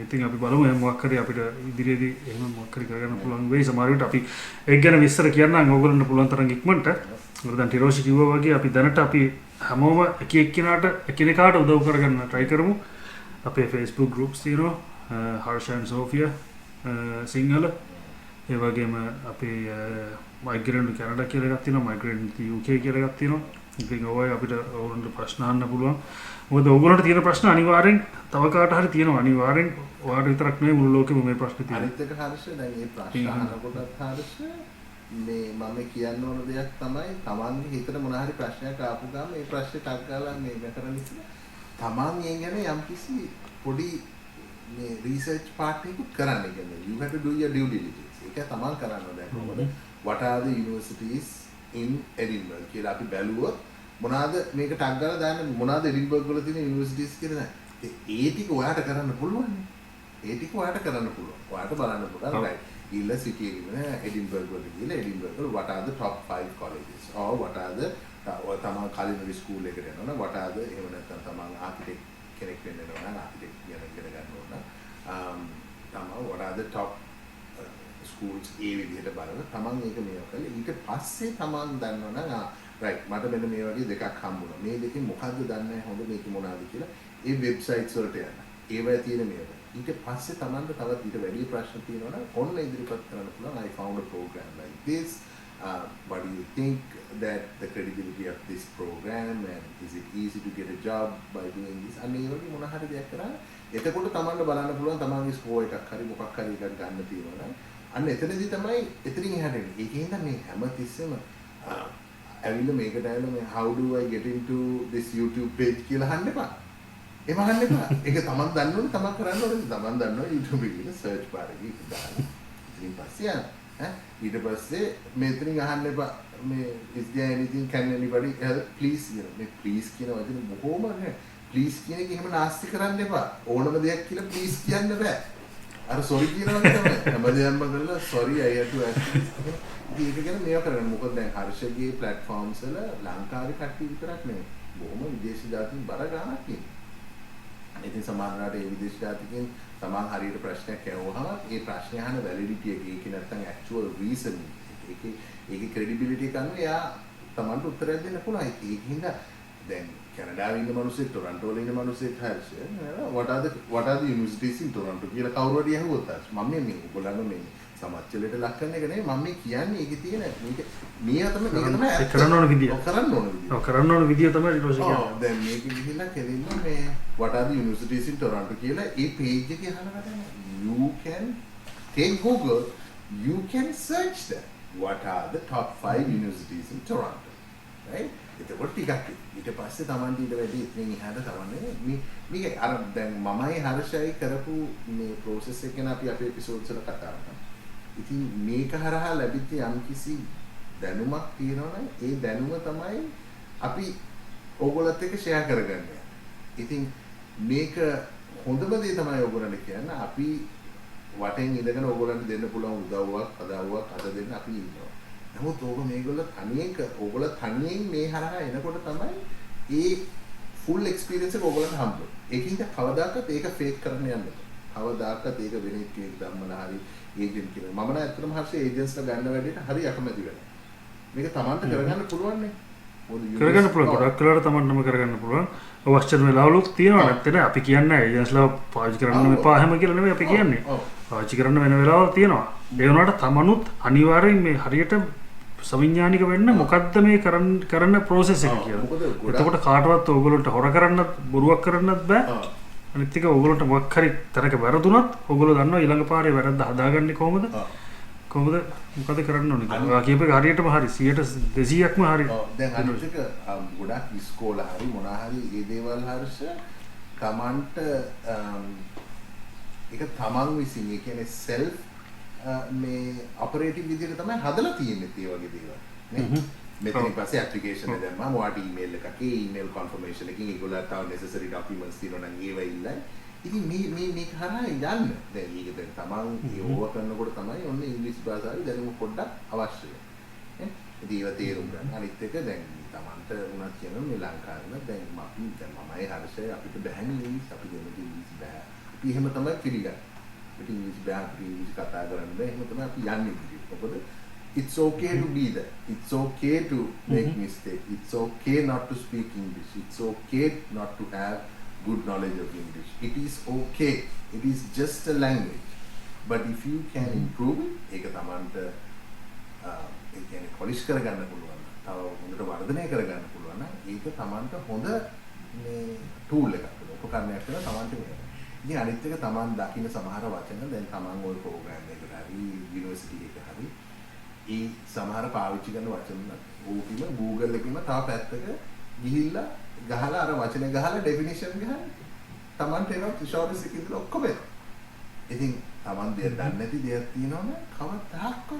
ඉතින් අපි බලමු එහෙනම් මොකක් හරි අපිට ඉදිරියේදී එහෙම මොකක් හරි කරගන්න පුළුවන් වෙයි. සමහර විට අපි ඒක ගැන විස්තර කියන්නම් ඕගොල්ලන්ට පුළුවන් තරම් ඉක්මනට. මොකද දැන් ටිරෝෂි කිව්වා වගේ අපි දැනට අපි හැමෝම එක එක්කිනාට එකිනෙකාට උදව් කරගන්න try කරමු. අපේ Facebook groups තියෙනවා හර්ෂ and Sophia සිංහල. ඒ වගේම අපේ migrant to Canada කියලා එකක් තියෙනවා, migrant to UK කියලා එකක් තියෙනවා. ඉතින් ඔය අපිට ඕගොල්ලන්ට ප්‍රශ්න අහන්න පුළුවන්. මොකද ඕගොල්ලන්ට තියෙන ප්‍රශ්න අනිවාර්යෙන් තව කාට හරි තියෙනවා. අනිවාර්යෙන් ඔයාලට විතරක් නෙවෙයි මුළු ලෝකෙම මේ ප්‍රශ්න තියෙනවා. අනිත් එක හර්ෂ දැන් මේ ප්‍රශ්න අහනකොටත් හර්ෂ මේ මම කියන්න ඕන දෙයක් තමයි තමන්ගේ හිතට මොන හරි ප්‍රශ්නයක් ආපු ගමන් මේ ප්‍රශ්නේ ටක් ගාලා මේ කරන්න ඉස්සෙල්ලා තමන් ඒ ගැන යම්කිසි පොඩි මේ රිසර්ච් පාර්ට් එකක් කරන්න කියන්නේ you have to do your due diligence. ඒක තමන් කරන්න ඕනේ. කොහොමද what are the universities in Edinburgh කියලා අපි බැලුවොත් මොනවාද මේක ටක් ගාලා දාන්න මොනවාද එඩින්බර්ග් වල තියෙන යුනිවර්සිටිස් කියලා නෑ. ඒ ටික ඔයාට කරන්න පුළුවන්. ඒ ටික ඔයාට කරන්න පුළුවන්. ඔයාට බලන්න පුළුවන්. right. illa city එකේ එඩින්බර්ග් වල කියලා එඩින්බර්ග් වල what are the top 5 colleges or what are the තමන් කලින් ස්කූල් එකට යනවා නම් what are the එහෙම නැත්නම් තමන් ආකිටෙක්ට් කෙනෙක් වෙන්න ඕන නම් ආකිටෙක්ට් කියන ඉගෙන ගන්න ඕන තමන් what are the top schools ඒ විදිහට බලලා තමන් ඒක මේවා කරලා ඊට පස්සේ තමන් දන්නවනම් right මට මෙන්න මේ වගේ දෙකක් හම්බුණා මේ දෙකෙන් මොකද්ද දන්නේ හොඳ මේක මොනවාද කියලා ඒ වෙබ්සයිට්ස් වලට යන්න ඒවයි තියෙන මේවා ඊට පස්සේ තමන්ට තවත් ඊට වැඩි ප්‍රශ්න තියෙනවා නම් ඔන්න ඉදිරිපත් කරන්න පුළුවන් I found a program like this what do you think that the credibility of this program and is it easy to get a job by doing this අන්න ඒ වගේ මොන හරි දෙයක් කරා එතකොට තමන්ට බලන්න පුළුවන් තමන්ගේ ස්කෝර් එකක් හරි මොකක් හරි එකක් ගන්න තියෙනවා නම් අන්න එතනදී තමයි එතනින් එහාට එන්නේ ඒකෙන්ද මේ හැම තිස්සෙම ඇවිල්ලා මේකට ඇවිල්ලා මේ how do I get into this YouTube page කියලා අහන්න එපා එහෙම අහන්න එපා ඒක තමන් දන්නවනේ තමන් කරන්න ඕනේ තමන් දන්නවා YouTube එකේ search bar එකේ දාලා ඉතින් පස්සේ ඊට පස්සේ මෙතනින් අහන්න එපා මේ is there anything can anybody help please කියන මේ please කියන වචනේ බොහොම නේ please කියන එක එහෙම නාස්ති කරන්න එපා ඕනම දෙයක් කියලා please කියන්න බෑ අර sorry කියනවා තමයි හැමදේම කරලා sorry I have to ask ඉතින් ඒක ගැන මේවා කරගන්න මොකද දැන් හර්ෂගේ platforms වල ලංකාවේ කට්ටිය විතරක් නෙවෙයි බොහොම විදේශී ජාතින් බර ගානක් ඉන්නේ ඉතින් සමහරවිට ඒ විදේශ ජාතිකෙන් තමන් හරියට ප්‍රශ්නයක් ඇහුවහම ඒ ප්‍රශ්නේ අහන වැලිඩිටි එක ඒක නැත්නම් ඇක්චුවල් රීසන් ඒකේ ක්‍රෙඩිබිලිටි එක අනුව එයා තමන්ට උත්තරයක් දෙන්න පුළුවන් ඒකින්ද දැන් කැනඩාවේ ඉන්න මිනිස්සෙක් ටොරන්ටෝ වල ඉන්න මිනිස්සෙක් Harsha what are the universities in Toronto කියලා කවුරු හරි අහුවොත් මම මේ ඔයගොල්ලන්ව මේ සමච්චලයට ලක් කරන එක නෙවෙයි මම මේ කියන්නේ ඒකේ තියෙන මේක තමයි කරන්න ඕන විදිය කරන්න ඕන විදිය තමයි ඊට පස්සේ කියන්නේ දැන් මේක ගිහිල්ලා කෙලින්ම මේ what are the universities in Toronto කියලා ඒ page එකේ අහනවා you can take Google you can search that what are the top 5 universities in Toronto right එතකොට ටිකක් ඊට පස්සේ Tamanට ඊට වැඩි ඉතින් එහාට තමන්නේ මේක අර දැන් මමයි හර්ෂයි කරපු මේ process එක ගැන අපි අපේ episodes වල කතා කරනවා. ඉතින් මේක හරහා ලැබිච්ච යම්කිසි දැනුමක් තියෙනවනේ ඒ දැනුම තමයි අපි ඕගොල්ලොත් එක්ක share කරගන්නේ. ඉතින් මේක හොඳම දේ තමයි ඕගොල්ලන්ට කියන්න අපි වටෙන් ඉඳගෙන ඕගොල්ලන්ට දෙන්න පුළුවන් උදව්වක් අදාව්වක් අද දෙන්න අපි ඉන්නවා. නමුත් ඕගොල්ලෝ තනියෙන් මේ හරහා එනකොට තමයි ඒ full experience එක ඕගොල්ලන්ට හම්බෙන්නේ. ඒකින්ද කවදාකවත් ඒක fake කරන්න යන්න බෑ. කවදාකවත් ඒක වෙන කෙනෙක් ධම්මලා හරි ඒජන්ට් කෙනෙක්. මම නම් ඇත්තටම හර්ෂේ ඒජන්ට්ස්ලා ගන්න වැඩේට හරි අකමැති වෙනවා. මේක Tamanට කරගන්න පුළුවන් නේ. කරගන්න පුළුවන්. ගොඩක් වෙලාවට Tamanටම කරගන්න පුළුවන්. අවශ්‍ය වෙලාවලුත් තියෙනවා නැත්නම් අපි කියන්නේ ඒජන්ට්ස්ලා පාවිච්චි කරන්න එපා හැම කියලා නෙමෙයි අපි කියන්නේ. පාවිච්චි කරන්න වෙන වෙලාවල් තියෙනවා. ඒ වුණාට Tamanut අනිවාර්යෙන් මේ හරියට සවිඥානික වෙන්න මොකද්ද මේ කරන්න process එක කියලා. එතකොට කාටවත් ඕගොල්ලන්ට හොර කරන්නත් බොරුවක් කරන්නත් බෑ. අනිත් එක ඕගොල්ලන්ට මොකක් හරි තරක වැරදුනත් ඕගොල්ලෝ දන්නවා ඊළඟ පාරේ වැරද්ද හදාගන්නේ කොහොමද? මොකද කරන්න ඕනේ කියලා. ඔයා කියපේක හරියටම හරි 100%ක්ම හරි. දැන් අනිත් එක ගොඩක් ඉස්කෝල හරි මොනවා හරි මේ දේවල් හර්ෂ තමන්ට ඒක තමන් විසින් ඒ කියන්නේ self මේ ඔපරේටිව් විදිහට තමයි හදලා තියෙන්නේ ඒ වගේ දේවල් නේ මෙතන පස්සේ ඇප්ලිකේෂන් එක දැම්මම ඔයාට ඊමේල් එකක් ඒ ඊමේල් කන්ෆර්මේෂන් එකකින් ඒගොල්ලන්ට තව necessary documents තියෙනවා නම් ඒවා ඉල්ලයි ඉතින් මේක හරහා යන්න දැන් ඒක දැන් තමන් ඒව කරනකොට තමයි ඔන්න ඉංග්‍රීසි භාෂාවේ දැනුම පොඩ්ඩක් අවශ්‍ය නේ ඉතින් ඒව තේරුම් ගන්න අනිත් එක දැන් තමන්ට උනත් කියනවා මේ ලංකාවේ දැන් මමයි හර්ෂය අපිට බැහැනේ ඉංග්‍රීසි අපි දෙන්න ඉංග්‍රීසි බෑ අපි එහෙම තමයි පිළිගන්නේ අපිට ඉංග්‍රීසි බෑ අපිට ඉංග්‍රීසි කතා කරන්න බෑ එහෙම තමයි අපි යන්නේ ඉතින් මොකද it's okay to be there it's okay to make mistake it's okay not to speak English it's okay not to have good knowledge of English it is okay it is just a language but if you can improve it ඒක තමන්ට ඒ කියන්නේ polish කරගන්න පුළුවන් තව හොඳට වර්ධනය කරගන්න පුළුවන් නම් ඒක තමන්ට හොඳ මේ tool එකක් උපකරණයක් කියලා තමන්ට වෙනවා ඉතින් අනිත් එක තමන් දකින්න සමහර වචන දැන් තමන් ওই ප්‍රෝග්‍රෑම් එකකට හරි යුනිවර්සිටි එකක හරි ඒ සමහර පාවිච්චි කරන වචන ඕකෙම Google එකෙම තව පැත්තක ගිහිල්ලා ගහලා අර වචනේ ගහලා ඩෙෆිනිෂන් ගහලා තමන්ට එනවා තිෂෝරිස් එකේ ඉඳලා ඔක්කොම ඉතින් තමන් දෙයක් දන්නේ නැති දෙයක් තියෙනවනේ කවදාවත්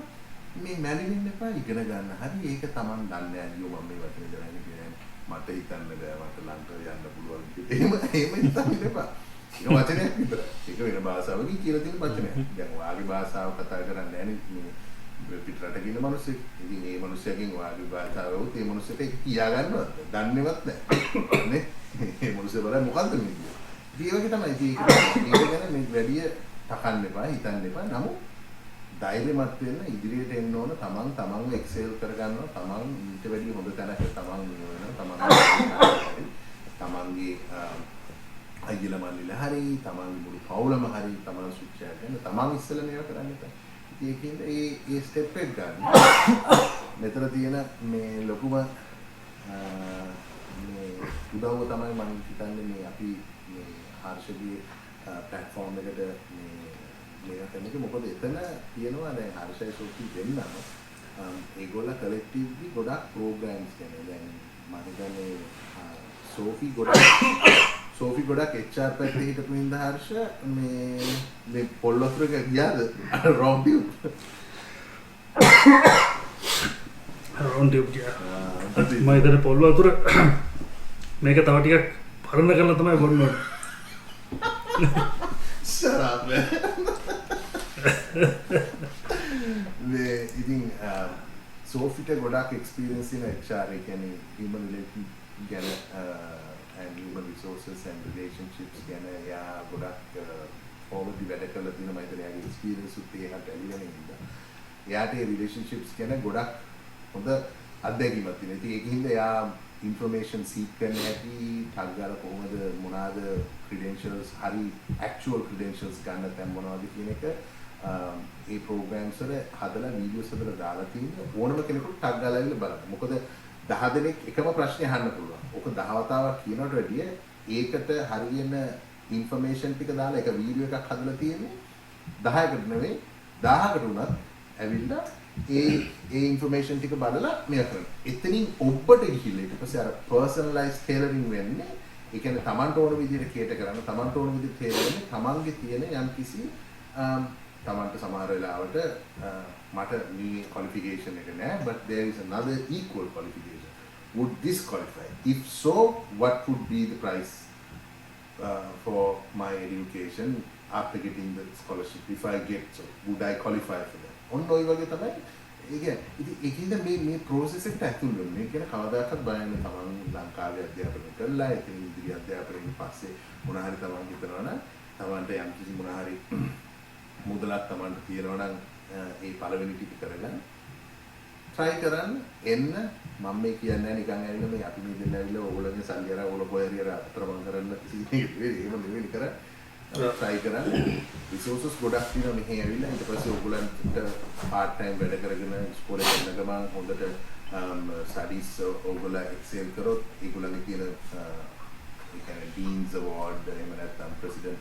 මේ මැලෙන්න එපා ඉගෙන ගන්න හරි ඒක තමන් දන්නේ නැහැ අයියෝ මම මේ වචනේ දන්නේ කියන්නේ මට හිතන්න බෑ මට ලංකාවේ යන්න පුළුවන් කියලා එහෙම හිතන්න එපා ඒක වචනයක් විතරයි. ඒක වෙන භාෂාවකින් කියලා තියෙන වචනයක්. දැන් ඔයාගේ භාෂාව කතා කරන්නේ නැහැ පිටරට ගින මිනිස්සෙක්. ඉතින් මේ මිනිස්සයාගෙන් ඔයාගේ භාෂාවවත් මේ මිනිස්සට කියා ගන්නවද? දන්නේවත් නැහැ. නේ? මේ මිනිස්සු බලලා මොකද්ද මේ කියන්නේ? ඉතින් ඒක තමයි. ඉතින් ඒක ගැන මේ වැඩි තකන්න එපා, හිතන්න එපා. නමුත් ධෛර්යමත් වෙන්න ඉදිරියට එන්න ඕන. තමන්ව එක්සෙල් කරගන්නවා. තමන් ඊට වැඩි හොඳ තැනක තමන් වෙනවා. තමන්ගේ අයියලා මල්ලිලා හරි, තමන්ගේ මුළු පවුලම හරි, තමන් ශික්ෂා කරන තමන් ඉස්සෙල්ලා මේවා කරන්න එපා. ඒකින්ද ඒ ස්ටෙප් එක ගන්න. මෙතන තියෙන මේ ලොකුම මේ උදව්ව තමයි මම හිතන්නේ මේ අපි මේ හර්ෂගේ platform එකට මේ කරන්නේ. මොකද එතන තියෙනවා දැන් හර්ෂයි සෝෆි දෙන්නම ඒගොල්ලෝ collectively ගොඩක් programs කරනවා. දැන් මම හිතන්නේ සෝෆි ගොඩක් HR පැත්තේ හිටපු ඉඳ හර්ෂ මේ පොල්වතුරක ගියාද round tube මම ඉතින් පොල්වතුර මේක තව ටිකක් පරණ කරලා තමයි බොන්න ඕනේ. Shut up man. ඉතින් සෝෆිට ගොඩක් experience in HR ඒ කියන්නේ human relation ගැන and human resources and relationships ගැන යා ගොඩක් forward වැඩ කරලා තියෙන මම හිතන්නේ යාගේ experience උත් ඒකට ඇලිගෙන ඉඳලා. යාට ඒ relationships ගැන ගොඩක් හොඳ අත්දැකීමක් තියෙනවා. ඉතින් ඒකින්ද යා information seek කරන්න හැටි, ටග් ගාලා කොහොමද මොනවාද credentials හරි actual credentials ගන්න තැන් මොනවද කියන එක ඒ programs වල හදලා videos හදලා දාලා තියෙන ඕනම කෙනෙකුට ටග් ගාලා ඉන්න බලන්න. මොකද 10 දෙනෙක් එකම ප්‍රශ්නේ අහන්න පුළුවන්. ඔක 10 වතාවක් කියනකට වැඩිය ඒකට හරියන information ටික දාලා එක වීඩියෝ එකක් හදලා තියෙන්නේ 10කට නෙවෙයි 1000කට උනත් ඇවිල්ලා ඒ information ටික බලලා මෙයා කරනවා. එතනින් ඔබට ගිහිල්ලා ඊට පස්සේ අර personalized tailoring වෙන්නේ ඒ කියන්නේ Tamanට ඕන විදිහට cater කරන්න, Tamanට ඕන විදිහට තේරෙන්නේ Tamanගේ තියෙන යම්කිසි Tamanට සමහර වෙලාවට මට මේ qualification එක නෑ, but there is another equal qualification. Would this qualify? If so, what would be the price for my education after getting the scholarship? If I get so, would I qualify for that? ඔන්න ඔය වගේ තමයි ඒකින්ද මේ process එකට ඇතුල් වෙන්නේ. මේ කියන කවදාකවත් බය වෙන්න තමන් ලංකාවේ අධ්‍යාපනය කරලා ඉතින් ඉදිරි අධ්‍යාපනයෙන් පස්සේ මොන හරි තමන් හිතනවා නම් තමන්ට යම් කිසි මොන හරි මුදලක් තමන්ට තියෙනවා නම් ඒ පළවෙනි ටික කරගන්න try කරන්න එන්න. මම මේ කියන්නේ නිකන් ඇවිල්ලා මේ අපි මේ දෙන්න ඇවිල්ලා ඕගොල්ලෝගේ සල්ලි අර ඕගොල්ලෝ පොයරිය අතරමං කරන්න කිසි කෙනෙක් එහෙම නෙවෙයි කරා. try කරන්න. resources ගොඩක් තියෙනවා මෙහෙ ඇවිල්ලා ඊට පස්සේ ඕගොල්ලන්ට part time වැඩ කරගෙන ඉස්කෝලේ යන ගමන් හොඳට studies ඕගොල්ලෝ excel කරොත් ඒගොල්ලන්ගේ තියෙන ඒ කියන්නේ deans award එහෙම නැත්නම් president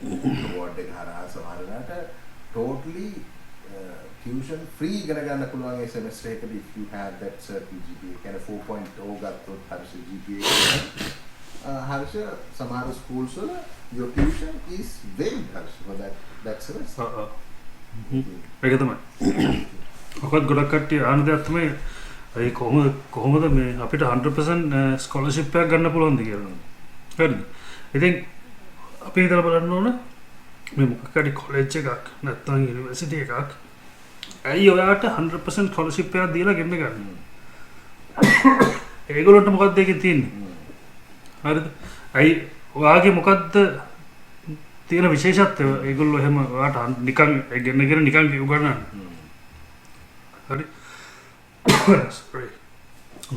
award එක හරහා සමහරවිට totally tuition free ඉගෙන ගන්න පුළුවන් ඒ semester එකද if you have that certain GPA. කියන්නේ 4.0 ගත්තොත් හර්ෂ GPA හර්ෂ සමහර schools වල your tuition is very harsh for that's it. ඒක තමයි. ඔකත් ගොඩක් කට්ටිය ආන දෙයක් තමයි ඒ කොහොමද මේ අපිට 100% ස්කෝලර්ෂිප් එකක් ගන්න පුළුවන්ද කියලා. හරිද? ඉතින් අපි හිතලා බලන්න ඕන මේ මොකක් හරි කොලෙජ් එකක් නැත්නම් යුනිවර්සිටි එකක් ඇයි ඔයාට 100% ස්කෝලර්ෂිප් එකක් දීලා ගෙන්න ගන්න. ඒගොල්ලන්ට මොකක්ද ඒකේ තියෙන්නේ? හරිද? ඇයි ඔයාගේ මොකද්ද තියෙන විශේෂත්වය? ඒගොල්ලෝ එහෙම ඔයාට නිකන් ගෙන්නගෙන නිකන් උගන්නන්නේ. හරි. sorry.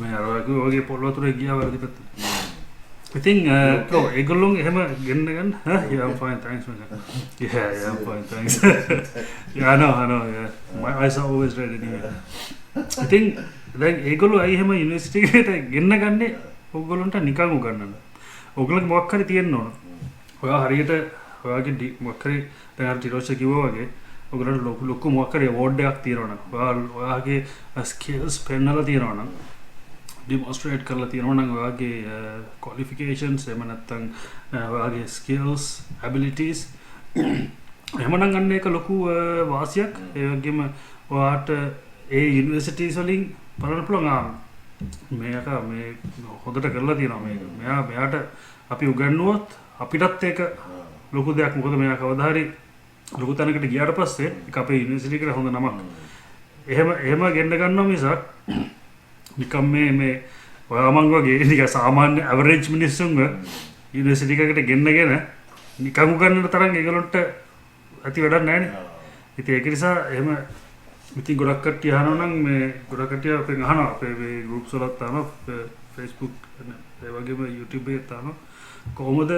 මේ අර වගේ පොළොවතුරේ ගියා වර්ධි පැත්තට. ඉතින් ඒගොල්ලෝ එහෙම ගෙන්න ගන්න. Yeah, I'm fine, thanks man. Yeah, I'm fine, thanks. Yeah, I know, yeah. My eyes are always red anyway. ඉතින් දැන් ඒගොල්ලෝ අය එහෙම යුනිවර්සිටි එකට ගෙන්න ගන්නේ ඕගොල්ලන්ට නිකන් උගන්නන්න. ඕගොල්ලන්ගේ මොකක් හරි තියෙන්න ඕන. ඔයා හරියට ඔයාගේ මොකක් හරි දැන් අර ටිරෝෂ කිව්වා වගේ ඔයගොල්ලන්ට ලොකු මොකක් හරි award එකක් තියෙනවා නම් ඔයාගේ skills පෙන්නලා තියෙනවා නම් demonstrate කරලා තියෙනවා නම් ඔයාගේ qualifications එහෙම නැත්නම් ඔයාගේ skills abilities එහෙමනම් ගන්න එක ලොකු වාසියක්. ඒ වගේම ඔයාට ඒ යුනිවර්සිටිස් වලින් බලන්න පුළුවන් මේක මේ හොඳට කරලා තියෙනවා මේක. මෙයාට අපි උගන්වුවොත් අපිටත් ඒක ලොකු දෙයක්. මොකද මෙයා කවදා හරි ලොකු තැනකට ගියාට පස්සේ ඒක අපේ යුනිවර්සිටි එකට හොඳ නමක්. එහෙම ගෙන්න ගන්නවා මිසක් නිකම් මේ ඔයාමන් වගේ නිකන් සාමාන්‍ය ඇවරේජ් මිනිස්සුන්ව යුනිවර්සිටි එකකට ගෙන්නගෙන නිකන් උගන්නන තරම් ඒගොල්ලන්ට ඇති වැඩක් නැහැ නේ. ඉතින් ඒක නිසා එහෙම ඉතින් ගොඩක් කට්ටිය අහනවා නම් මේ ගොඩක් කට්ටිය අපෙන් අහනවා අපේ මේ ගෲප්ස් වලත් අහනවා Facebook ඒ වගේම YouTube එකත් අහනවා කොහොමද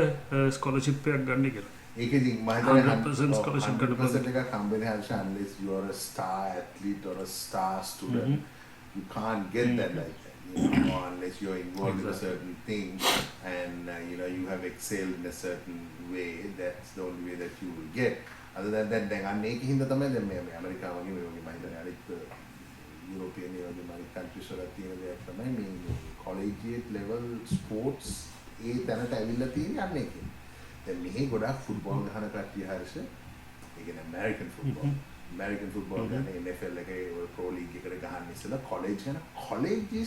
ස්කෝලර්ෂිප් එකක් ගන්න කියලා. ඒක ඉතින් මම හිතන්නේ 100% scholarship ගන්න පුළුවන්. 100% එකක් හම්බෙන්නේ Harsha unless you are a star athlete or a star student. You can't get that like that. You know, unless you're involved in a certain thing and you have excelled in a certain way, that's the only way that you will get. Other than that, දැන් අන්න ඒක හින්දා තමයි දැන් මේ ඇමරිකාව වගේ මේ වගේ මම හිතන්නේ අනිත් යුරෝපියන් ඒ වගේ මම කන්ට්‍රීස් වල තියෙන දෙයක් තමයි මේ කොලෙජියට් ලෙවල් ස්පෝර්ට්ස් ඒ තැනට ඇවිල්ලා තියෙන්නේ අන්න ඒකෙන්. දැන් මෙහි ගොඩාක් ෆුට්බෝල් ගහන කට්ටිය හරිස ඒ කියන්නේ American football ගන්න NFL එකේ pro league එකට ගහන්න ඉස්සෙල්ලා college යන college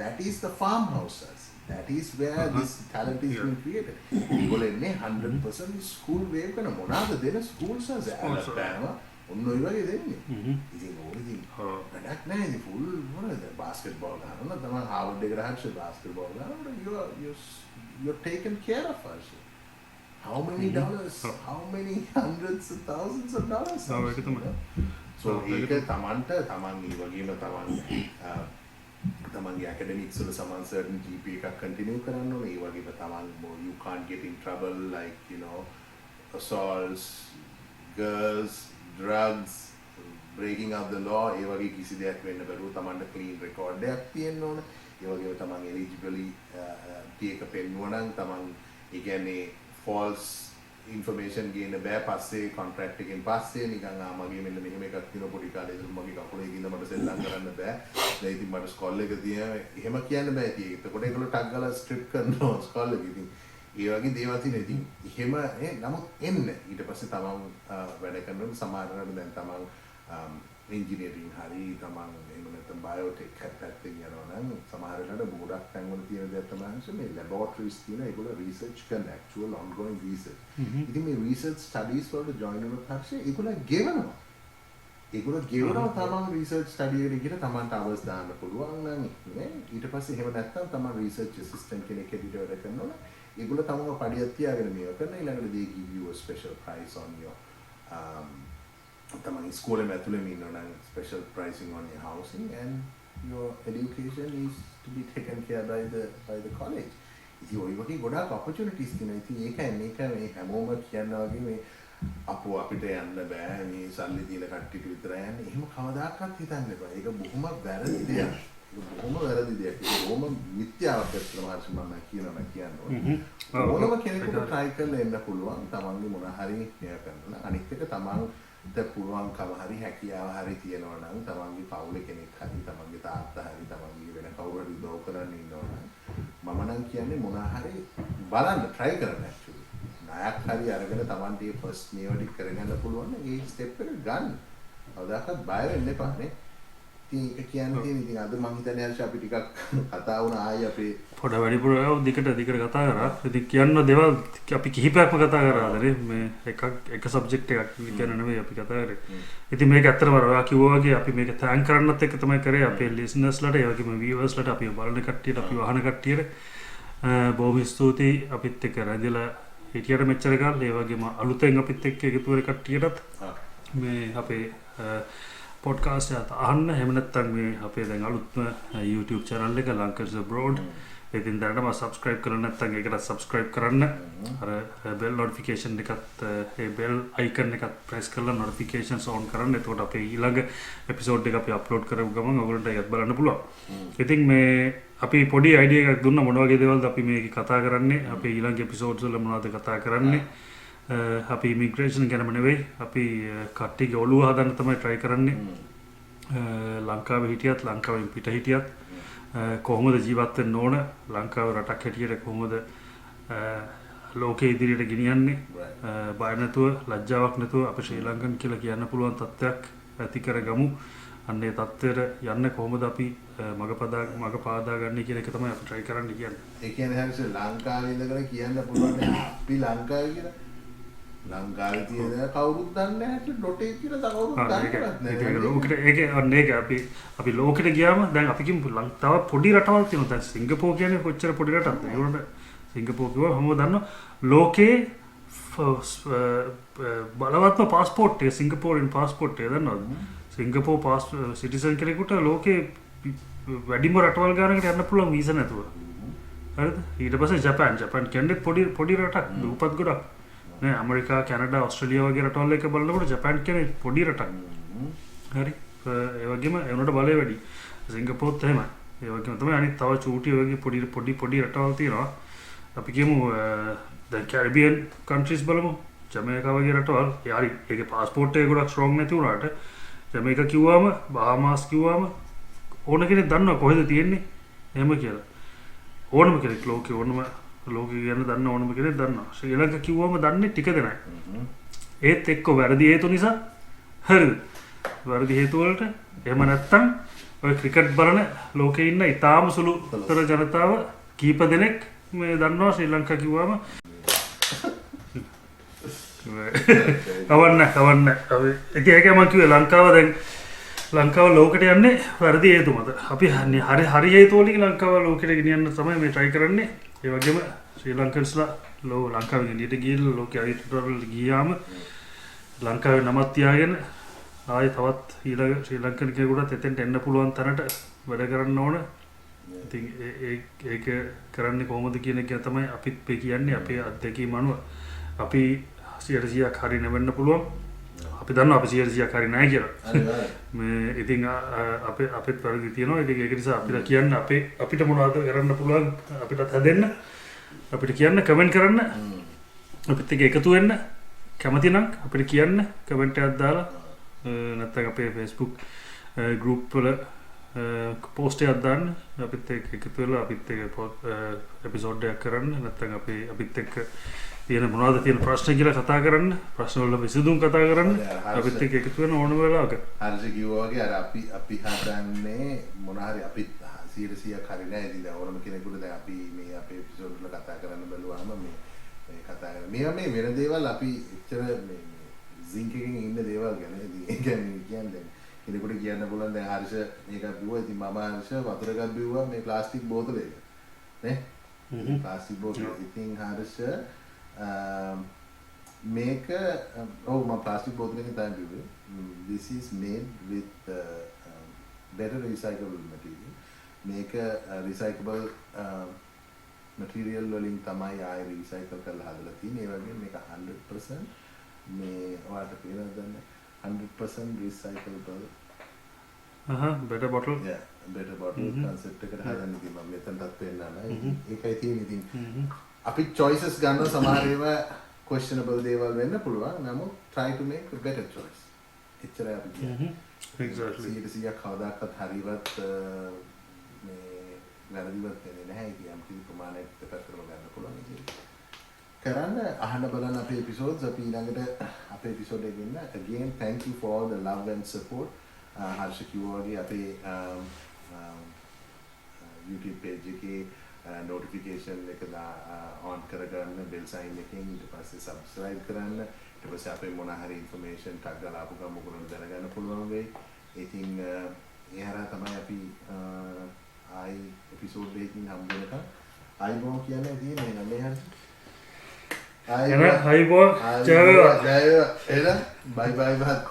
that is the farmhouses. That is where this talent is being created. People එන්නේ 100% school wave කරන මොනවාද දෙන schools Alabama ඔන්න ඔය වගේ දෙන්නේ. ඉතින් ඕකදී වැඩක් නැහැ ඉතින් full මොනවද basketball ගන්නවා තමයි Harvard එකට හරියට basketball ගන්නවා you're taken care of us. How many dollars? How many hundreds of thousands of dollars? So ඒක තමන්ට තමන් ඒ වගේම තමන්ගේ academics වල සමාන certain GPA එකක් continue කරන්න ඕනේ. ඒ වගේම තමන් you can't get in trouble like assaults, girls, drugs, breaking of the law. ඒ වගේ කිසි දෙයක් වෙන්න බැරුව තමන්ට clean record එකක් තියෙන්න ඕනේ. ඒ වගේම තමන් eligibility එක පෙන්නුවා නම් තමන් ඒ කියන්නේ false information ගේන්න බෑ පස්සේ contract එකෙන් පස්සේ නිකන් මගේ මෙන්න මෙහෙම එකක් තියෙන පොඩි කාලේ ඉතින් මගේ කකුලේ ගිහින් මට සෙල්ලම් කරන්න බෑ දැන් ඉතින් මට ස්කෝල් එක තියෙන එහෙම කියන්න බෑ ඉතින් ඒකට ඒගොල්ලෝ ටක් ගාලා ස්ට්‍රිප් කරනවා ස්කෝල් එක ඉතින් ඒ වගේ දේවල් තියෙන ඉතින් එහෙම නමුත් එන්න ඊට පස්සේ තමන් වැඩ කරනකොට සමහරවිට දැන් තමන් engineering හරි තමන් එහෙම නැත්නම් biotech පැත්තෙන් යනවා නම් සමහර වෙලාවට ගොඩක් තැන්වල තියෙන දේ තමයි මේ laboratories තියෙන ඒගොල්ලෝ research කරන actual ongoing research. ඉතින් මේ research studies වලට join වෙනකොට හරියට ඒගොල්ලෝ ගෙවනවා. ඒගොල්ලෝ ගෙවනවා තමන් research study එකට ගිහලා තමන්ට hours දාන්න පුළුවන් නම් නේ ඊට පස්සේ එහෙම නැත්නම් තමන් research assistant කෙනෙක් හැටියට වැඩ කරනවා නම් ඒගොල්ලෝ තමන්ව පඩියක් තියාගෙන මේවා කරන ඊළඟට they give you a special price on your තමන් ස්කෝලේ ඇතුළේම ඉන්නවා නම් special pricing on your housing and your education is to be taken care by the college. ඉතින් ඔය වගේ ගොඩාක් opportunities තියෙනවා. ඉතින් ඒකයි මේක මේ හැමෝම කියනවා වගේ මේ අපෝ අපිට යන්න බෑ මේ සල්ලි තියෙන කට්ටියට විතරයි යන්නේ. එහෙම කවදාකවත් හිතන්න එපා. ඒක බොහොම වැරදි දෙයක්. බොහොම වැරදි දෙයක්. ඒක බොහොම මිත්‍යාවක් ඇත්තටම හරියට මම කියනවා කියන්නේ. ඕනම කෙනෙකුට try කරලා එන්න පුළුවන්. තමන්ගේ මොන හරි මෙයා කරනවා. අනිත් එක තමන් පුළුවන්කම හරි හැකියාව හරි තියෙනවා නම් තමන්ගේ පවුලේ කෙනෙක් හරි තමන්ගේ තාත්තා හරි තමන්ගේ වෙන කවුරු හරි උදව් කරන්න ඉන්නවා නම් මම නම් කියන්නේ මොනවා හරි බලන්න try කරන්න actually ණයක් හරි අරගෙන තමන්ට මේ first මේවා ටික කරගන්න පුළුවන් නම් ඒ step එක ගන්න. කවදාකවත් බය වෙන්න එපා නේ. ඉතින් ඒක කියන්නේ ඉතින් අද මම හිතන්නේ හරියට අපි ටිකක් කතා වුණා ආයි අපේ පොඩ වැඩිපුර දිගට කතා කරා. ඉතින් කියන්න දේවල් අපි කිහිපයක්ම කතා කරාද නේ මේ එක සබ්ජෙක්ට් එකක් කියන නෙවෙයි අපි කතා කරේ. ඉතින් මේක ඇත්තටම ඔයා කිව්වා වගේ අපි මේක තෑන්ක් කරන්නත් එක තමයි කරේ අපේ listenersලට ඒ වගේම viewers ලට අපි බලන කට්ටියට අපි වහන කට්ටියට බොහොම ස්තුතියි අපිත් එක්ක රැඳිලා හිටියට මෙච්චර කාලේ ඒ වගේම අලුතෙන් අපිත් එක්ක එකතු වෙන කට්ටියටත් මේ අපේ පොඩ්කාස්ට් එක අහන්න එහෙම නැත්නම් මේ අපේ දැන් අලුත්ම YouTube channel එක Lankers Abroad ඉතින් දැනටම subscribe කරන්න නැත්නම් ඒකට subscribe කරන්න අර bell notification එකත් ඒ bell icon එකත් press කරලා notifications on කරන්න. එතකොට අපේ ඊළඟ episode එක අපි upload කරපු ගමන් ඔයගොල්ලන්ට ඒකත් බලන්න පුළුවන්. ඉතින් මේ අපි පොඩි idea එකක් දුන්නා මොන වගේ දේවල්ද අපි මේක කතා කරන්නේ අපේ ඊළඟ episodes වල මොනවද කතා කරන්නේ අපි immigration ගැනම නෙවෙයි අපි කට්ටියගේ ඔළුව හදන්න තමයි try කරන්නේ. ලංකාවේ හිටියත් ලංකාවෙන් පිට හිටියත් කොහොමද ජීවත් වෙන්න ඕන ලංකාව රටක් හැටියට කොහොමද ලෝකෙ ඉදිරියට ගෙනියන්නේ බය නැතුව ලැජ්ජාවක් නැතුව අපි ශ්‍රී ලංකන් කියලා කියන්න පුළුවන් තත්ත්වයක් ඇති කරගමු. අන්න ඒ තත්ත්වයට යන්න කොහොමද අපි මග පාදා ගන්න කියන එක තමයි අපි try කරන්න කියන්නේ. ඒ කියන්නේ හරියට ලංකාවේ ඉඳගෙන කියන්න පුළුවන් අපි ලංකාවේ කියලා ලංකාවේ තියෙන කවුරුත් දන්නේ නැහැ ඩොටේ කියලා තව කවුරුත් දන්නවත් ඒක ලෝකෙට ඒක අන්න ඒක අපි ලෝකෙට ගියාම දැන් අපි කිව්ව තව පොඩි රටවල් තියෙනවා. දැන් සිංගප්පූර් කියන්නේ කොච්චර පොඩි රටක්ද? ඒකට සිංගප්පූර් කිව්වා හැමෝම දන්නවා ලෝකේ බලවත්ම පාස්පෝර්ට් එක සිංගප්පූරින් පාස්පෝර්ට් එක දන්නවද? සිංගප්පූර් සිටිසන් කෙනෙකුට ලෝකේ වැඩිම රටවල් ගානකට යන්න පුළුවන් වීසා නැතුව. හරිද? ඊට පස්සේ ජපාන් කියන්නේ පොඩි රටක් දුප්පත් ගොඩක්. නෑ ඇමරිකා කැනඩා ඔස්ට්‍රේලියා වගේ රටවල් එක බලනකොට ජපාන් කියන්නේ පොඩි රටක්. හරි. ඒ වගේම ඒනට බලය වැඩි. සිංගප්පූර්ත් එහෙමයි. ඒ වගේම තමයි අනිත් තව චූටි වගේ පොඩි රටවල් තියෙනවා. අපි කියමු දැන් කැරිබියන් කන්ට්‍රීස් බලමු. ජමේකා වගේ රටවල්. යාරි ඒකේ පාස්පෝර්ට් එක ගොඩක් ස්ට්‍රෝං නැති වුණාට ජමේකා කිව්වම බහාමාස් කිව්වම ඕන කෙනෙක් දන්නවා කොහෙද තියෙන්නේ එහෙම කියලා. ඕනම කෙනෙක් ලෝකේ ගැන දන්න ඕනම කෙනෙක් දන්නවා. ශ්‍රී ලංකාව කිව්වම දන්නේ ටික දෙනයි. ඒත් එක්ක වැරදි හේතු නිසා හරිද? වැරදි හේතු වලට එහෙම නැත්තම් ඔය ක්‍රිකට් බලන ලෝකේ ඉන්න ඉතාම සුළු තර ජනතාව කීප දෙනෙක් මේ දන්නවා ශ්‍රී ලංකාව කිව්වම කවන්න ඉතින් ඒකයි මම කිව්වේ ලංකාව ලෝකෙට යන්නේ වැරදි හේතු මත. අපි හරි හේතු වලින් ලංකාව ලෝකෙට ගෙනියන්න තමයි මේ try කරන්නේ. ඒ වගේම ශ්‍රී ලංකන්ස්ලා ලංකාවෙන් එළියට ගිහලා ලෝකෙ අයිතිවල ගියාම ලංකාවේ නමක් තියාගෙන ආයේ තවත් ඊළඟ ශ්‍රී ලංකන් කෙනෙකුට එතෙන්ට එන්න පුළුවන් තරමට වැඩ කරන්න ඕන. ඉතින් ඒක කරන්නේ කොහොමද කියන එක තමයි අපිත් කියන්නේ අපේ අත්දැකීම් අනුව. අපි 100%ක් හරි නෙවෙන්න පුළුවන්. අපි දන්නවා අපි 100%ක් හරි නැහැ කියලා. මේ ඉතින් අපිත් වැරදි තියෙනවා. ඒක නිසා අපිට කියන්න අපිට මොනවද කරන්න පුළුවන් අපිටත් හැදෙන්න. අපිට කියන්න කමෙන්ට් කරන්න. අපිත් එක්ක එකතු වෙන්න. කැමති නම් අපිට කියන්න කමෙන්ට් එකක් දාලා නැත්නම් අපේ Facebook group වල post එකක් දාන්න. අපිත් එක්ක එකතු වෙලා අපිත් එක්ක episode එකක් කරන්න. නැත්නම් අපිත් එක්ක තියෙන මොනවද තියෙන ප්‍රශ්න කියලා කතා කරන්න. ප්‍රශ්න වල විසඳුම් කතා කරන්න. අපිත් එක්ක එකතු වෙන ඕනම වෙලාවක. හරිද කිව්වා වගේ අර අපි හදන්නේ මොන හරි අපිත් 100%ක් හරි නෑ. ඉතින් ඕනම කෙනෙකුට දැන් අපි මේ අපේ එපිසෝඩ් වල කතා කරන්න බැලුවාම මේ කතා කරන මේ වෙන දේවල් අපි එච්චර මේ zink එකකින් ඉන්න දේවල් ගැන ඉතින් ඒ කියන්නේ කෙනෙකුට කියන්න පුළුවන් දැන් හර්ෂ මේකක් බිව්වා. ඉතින් මම හර්ෂ වතුර එකක් බිව්වා මේ ප්ලාස්ටික් බෝතලයක නේ. ප්ලාස්ටික් බෝතල ඉතින් හර්ෂ මේක මම ප්ලාස්ටික් බෝතලකින් තමයි බිව්වේ. This is made with better recyclable material. මේක recyclable material වලින් තමයි ආයෙ recycle කරලා හදලා තියෙන්නේ. ඒ වගේම මේක 100% මේ ඔයාලට පේනවද දන්නේ 100% recyclable better bottle. Yeah, better bottle concept එකට හදන්න ඉතින් මම මෙතනටත් පෙන්නනවා. ඒකයි තියෙන්නේ ඉතින් අපි choices ගන්න සමහර ඒවා questionable දේවල් වෙන්න පුළුවන්. නමුත් try to make a better choice. එච්චරයි අපි කියන්නේ. Exactly. 100% කවදාකවත් හරිවත් මේ වැරදිවත් වෙන්නේ නැහැ. කියම් කිසි ප්‍රමාණයක් දෙපැත්තටම ගන්න පුළුවන් ඉතින්. කරන්න අහන්න බලන්න අපේ episodes. අපි ඊළඟට අපේ episode එකකින් again thank you for all the love and support. Harsha කිව්වා වගේ අපේ YouTube page එකේ notification එක on කරගන්න bell sign එකෙන් ඊට පස්සේ subscribe කරන්න. ඊට පස්සේ අපේ මොන හරි information ටක් ගාලා ආපු ගමන් ඔයගොල්ලෝ දැනගන්න පුළුවන් වෙයි. ඉතින් ඒ හරහා තමයි අපි ආයි episode එකකින් හම්බ වෙනකම් ආයිබෝන් කියන්නේ තියෙන්නේ නේද හරි. ආයිබෝන් ජය වේවා. එන bye bye බත්.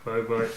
Bye bye.